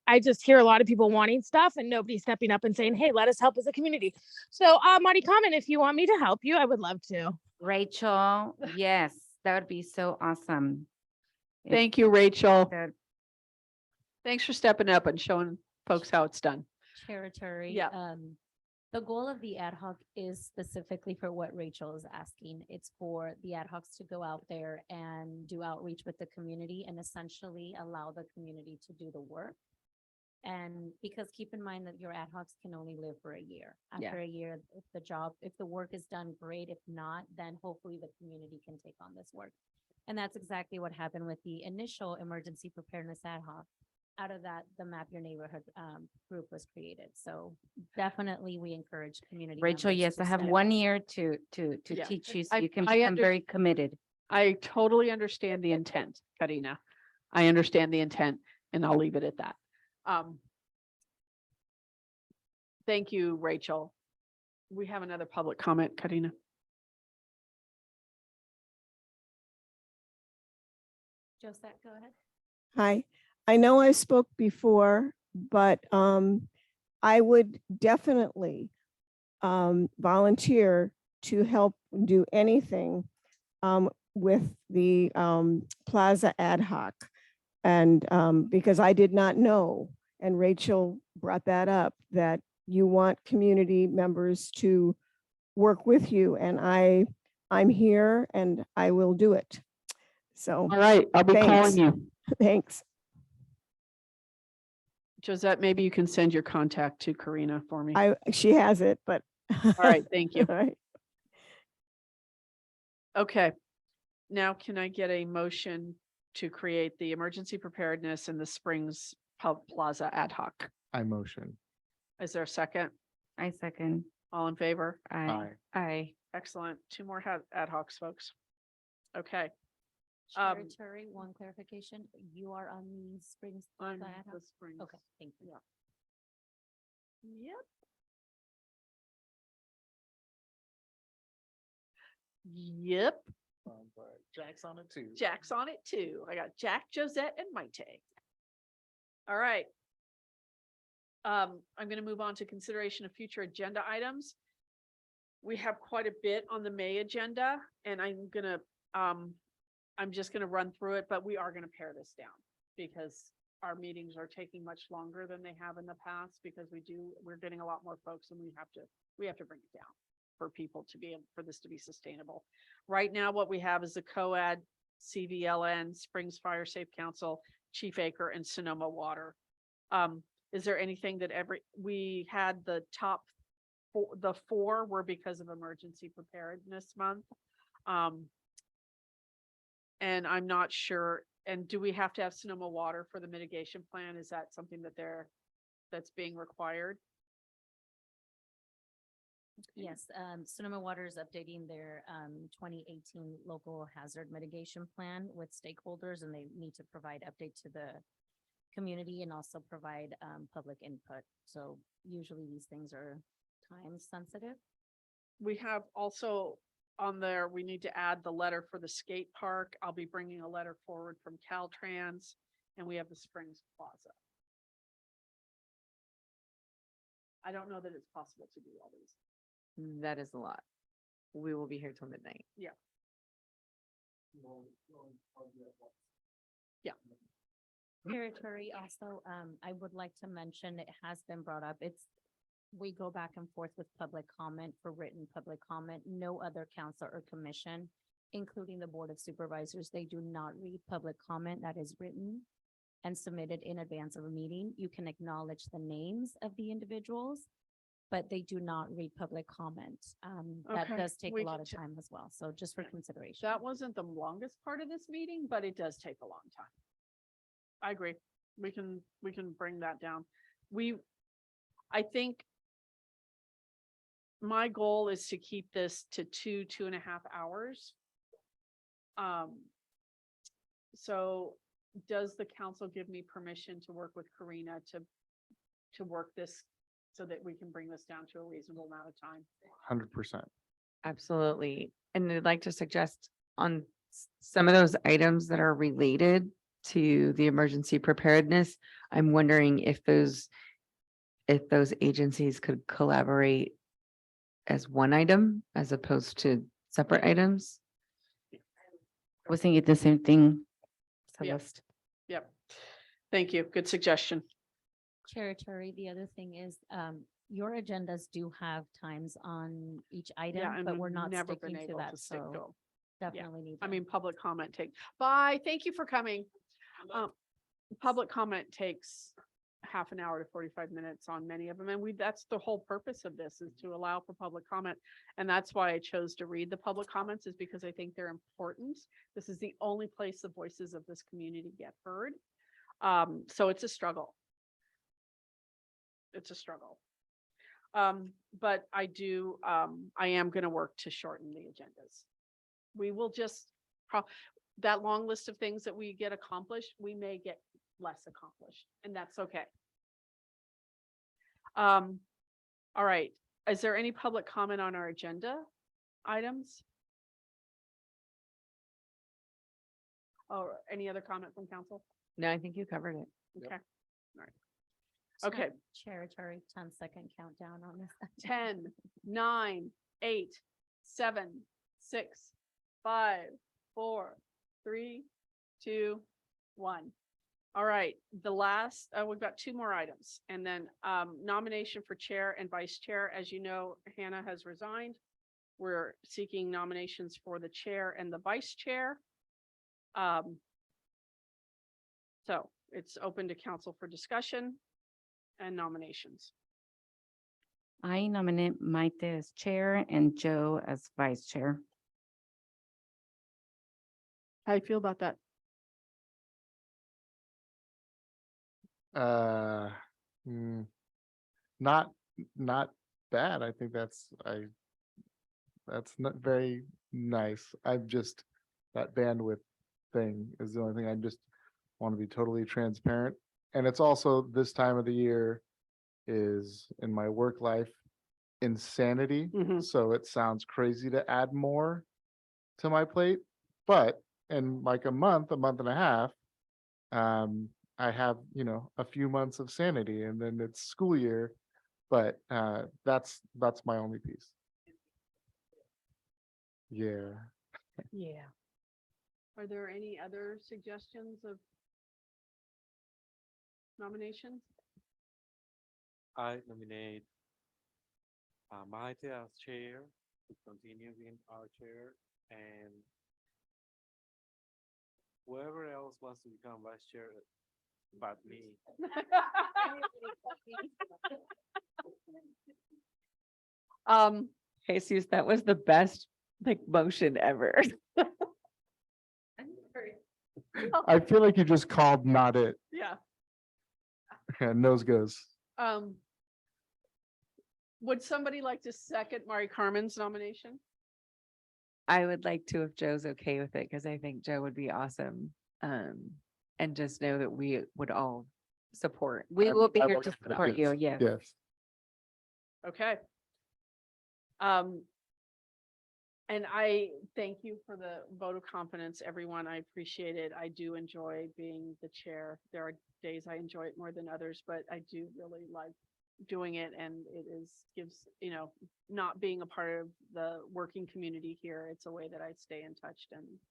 I just hear a lot of people wanting stuff and nobody stepping up and saying, hey, let us help as a community. So, Marty, comment if you want me to help you. I would love to. Rachel, yes, that would be so awesome. Thank you, Rachel. That- Thanks for stepping up and showing folks how it's done. Territory. Yeah. The goal of the ad hoc is specifically for what Rachel is asking. It's for the ad hocs to go out there and do outreach with the community and essentially allow the community to do the work. And because keep in mind that your ad hocs can only live for a year. Yeah. After a year, if the work is done, great. If not, then hopefully the community can take on this work. And that's exactly what happened with the initial emergency preparedness ad hoc. Out of that, the Map Your Neighborhood group was created. So definitely we encourage community. Rachel, members yes, to I have step 1 up. year to Yeah. teach you so I- you can I become very committed. I totally understand the intent, Karina. I understand the intent and I'll leave it at that. Thank you, Rachel. We have another public comment, Karina. Josette, go ahead. Hi, I know I spoke before, but I would definitely volunteer to help do anything with the Plaza ad hoc. And because I did not know, and Rachel brought that up, that you want community members to work with you, and I'm here and I will do it. So. All right, I'll be thanks. calling you. Thanks. Josette, maybe you can send your contact to Karina for me. She has it, but. All right, thank you. All right. Okay. Now can I get a motion to create the emergency preparedness in the Springs Plaza ad hoc? I motion. Is there a second? I second. All in favor? I Aye. Excellent. 2 more ad hocs, folks. Okay. Um, Territory, one clarification. You are on the Springs. On Plaza ad the hoc? Springs. Okay, thank you. Yep. Yep. Jack's on it too. Jack's on it too. I got Jack, Josette, and Maite. All right. I'm going to move on to consideration of future agenda items. We have quite a bit on the May agenda, and I'm just gonna run through it, but we are gonna pare this down because our meetings are taking much longer than they have in the past because we're getting a lot more folks and we have to bring it down for people to be able, for this to be sustainable. Right now, what we have is the COAD, CVLN, Springs Fire Safe Council, Chief Acre, and Sonoma Water. Is there anything that we had the top the 4 were because of emergency preparedness month. And I'm not sure. And do we have to have Sonoma Water for the mitigation plan? Is that something that's being required? Yes, Sonoma Water is updating their 2018 local hazard mitigation plan with stakeholders, and they need to provide update to the community and also provide public input. So usually these things are time sensitive. We have also on there, we need to add the letter for the skate park. I'll be bringing a letter forward from Caltrans, and we have the Springs Plaza. I don't know that it's possible to do all these. That is a lot. We will be here till midnight. Yeah. Yeah. Territory also, I would like to mention, it has been brought up, we go back and forth with public comment for written public comment. No other council or commission, including the Board of Supervisors, they do not read public comment that is written and submitted in advance of a meeting. You can acknowledge the names of the individuals, but they do not read public comment. That Okay, does take we a lot can of time as well. So just for consideration. That wasn't the longest part of this meeting, but it does take a long time. I agree. We can bring that down. I think my goal is to keep this to 2.5 hours. So does the council give me permission to work with Karina to work this so that we can bring this down to a reasonable amount of time? 100%. Absolutely. And I'd like to suggest on some of those items that are related to the emergency preparedness, I'm wondering if those agencies could collaborate as one item as opposed to separate items. I was thinking the same thing. Yeah. Celeste. Yep. Thank you. Good suggestion. Chair Turi, the other thing is, your agendas do have times on each Yeah, item, and but we've we're not never sticking been to able that, to stick to so 'em. definitely need. I them. mean, public comment take, bye, thank you for coming. Public comment takes half an hour to 45 minutes on many of them. And that's the whole purpose of this, is to allow for public comment. And that's why I chose to read the public comments, is because I think they're important. This is the only place the voices of this community get heard. So it's a struggle. It's a struggle. But I am going to work to shorten the agendas. We will just, that long list of things that we get accomplished, we may get less accomplished, and that's okay. All right. Is there any public comment on our agenda items? Or any other comment from council? No, I think you covered it. Okay. All right. So, Okay. Chair Turi, 10-second countdown on this. 10, 9, 8, 7, 6, 5, 4, 3, 2, 1. All right, the last, we've got 2 more items, and then nomination for chair and vice chair. As you know, Hannah has resigned. We're seeking nominations for the chair and the vice chair. So it's open to council for discussion and nominations. I nominate Maite as chair and Joe as vice chair. How do you feel about that? Not bad. I think that's not very nice. I'm just, that bandwidth thing is the only thing. I just want to be totally transparent. And it's also this time of the year is in my work life insanity. So it sounds crazy to add more to my plate, but in like a month and a half, I have, a few months of sanity, and then it's school year, but that's my only piece. Yeah. Yeah. Are there any other suggestions of nominations? I nominate Maite as chair, to continue being our chair, and whoever else wants to become vice chair, but me. Jesus, that was the best motion ever. I feel like you just called not it. Yeah. Nose goes. Would somebody like to second Mari Carmen's nomination? I would like to, if Joe's okay with it, because I think Joe would be awesome. And just know that we would all support. We will be I here will to get that. support you, yes. Yes. Okay. And I thank you for the vote of confidence, everyone. I appreciate it. I do enjoy being the chair. There are days I enjoy it more than others, but I do really like doing it, and it gives, not being a part of the working community here, it's a way that I stay in touch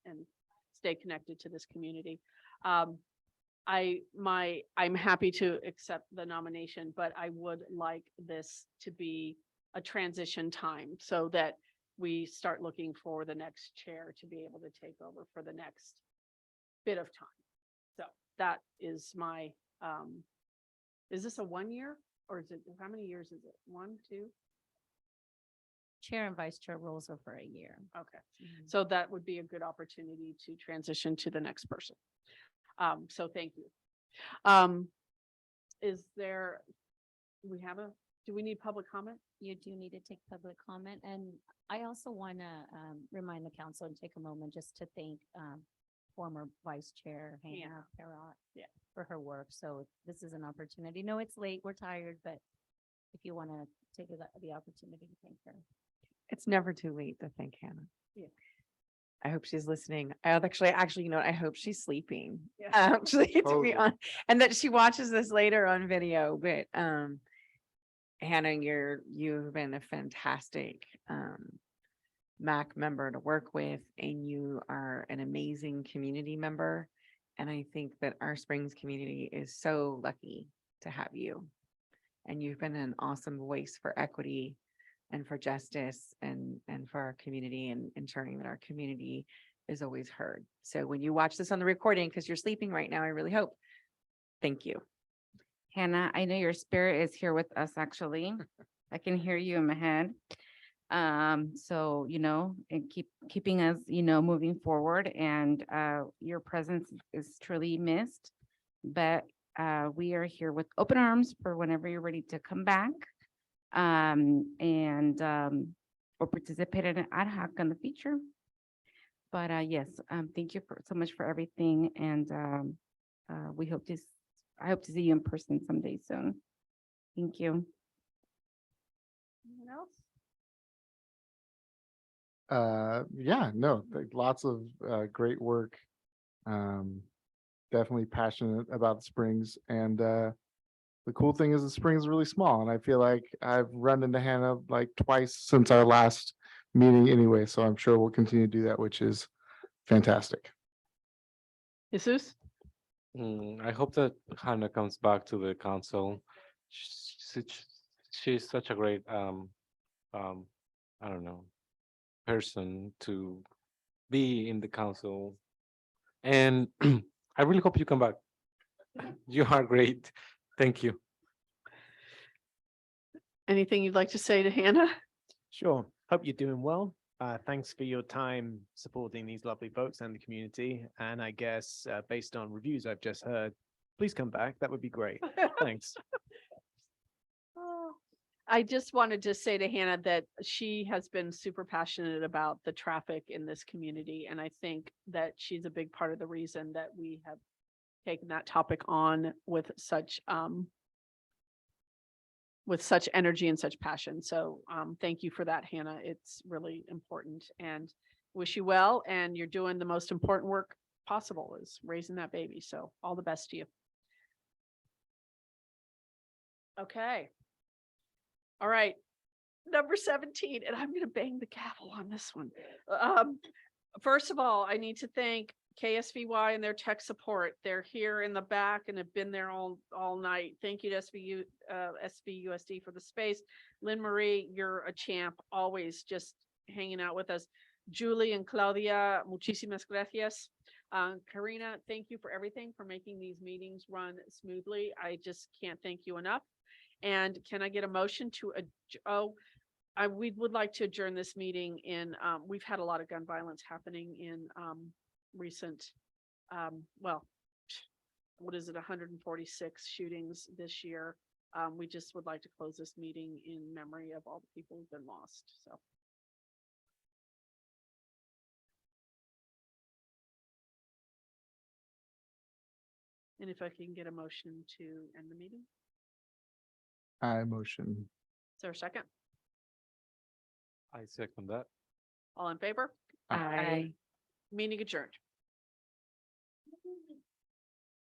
and stay connected to this community. I'm happy to accept the nomination, but I would like this to be a transition time so that we start looking for the next chair to be able to take over for the next bit of time. So that is my, is this a 1 year, or is it, how many years is it? 1, 2? Chair and vice chair roles are for a year. Okay. So that would be a good opportunity to transition to the next person. So thank you. Is there, do we need public comment? You do need to take public comment, and I also want to remind the council and take a moment just to thank former vice chair Hannah Perrott for her work. So this is an opportunity. No, it's late, we're tired, but if you want to take the opportunity to thank her. It's never too late to thank Hannah. Yeah. I hope she's listening. I actually, you know what? I hope she's sleeping. Yeah. Actually, to Totally. be honest, and that she watches this later on video, but Hannah, you've been a fantastic MAC member to work with, and you are an amazing community member. And I think that our Springs community is so lucky to have you. And you've been an awesome voice for equity and for justice and for our community and ensuring that our community is always heard. So when you watch this on the recording, because you're sleeping right now, I really hope. Thank you. Hannah, I know your spirit is here with us, actually. I can hear you in my head. So, you know, and keeping us, you know, moving forward, and your presence is truly missed. But we are here with open arms for whenever you're ready to come back. Or participate in an ad hoc in the future. But yes, thank you so much for everything, and I hope to see you in person someday soon. Thank you. Anyone else? Yeah, no, lots of great work. Definitely passionate about the Springs, and the cool thing is the Springs is really small, and I feel like I've run into Hannah like twice since our last meeting anyway, so I'm sure we'll continue to do that, which is fantastic. Jesus? I hope that Hannah comes back to the council. She's such a great, I don't know, person to be in the council. And I really hope you come back. You are great. Thank you. Anything you'd like to say to Hannah? Sure. Hope you're doing well. Thanks for your time supporting these lovely folks and the community. And I guess based on reviews I've just heard, please come back. That would be great. Thanks. I just wanted to say to Hannah that she has been super passionate about the traffic in this community. And I think that she's a big part of the reason that we have taken that topic on with such energy and such passion. So thank you for that, Hannah. It's really important, and wish you well. And you're doing the most important work possible, is raising that baby. So all the best to you. Okay. All right. Number 17, and I'm going to bang the gavel on this one. First of all, I need to thank KSVY and their tech support. They're here in the back and have been there all night. Thank you to SVUSD for the space. Lynn Marie, you're a champ, always just hanging out with us. Julie and Claudia, muchísimas gracias. Karina, thank you for everything, for making these meetings run smoothly. I just can't thank you enough. And can I get a motion to, we would like to adjourn this meeting in, we've had a lot of gun violence happening in recent, well, what is it, 146 shootings this year. We just would like to close this meeting in memory of all the people who've been lost, so. And if I can get a motion to end the meeting? I motion. Is there a second? I second that. All in favor? Aye. Meeting adjourned.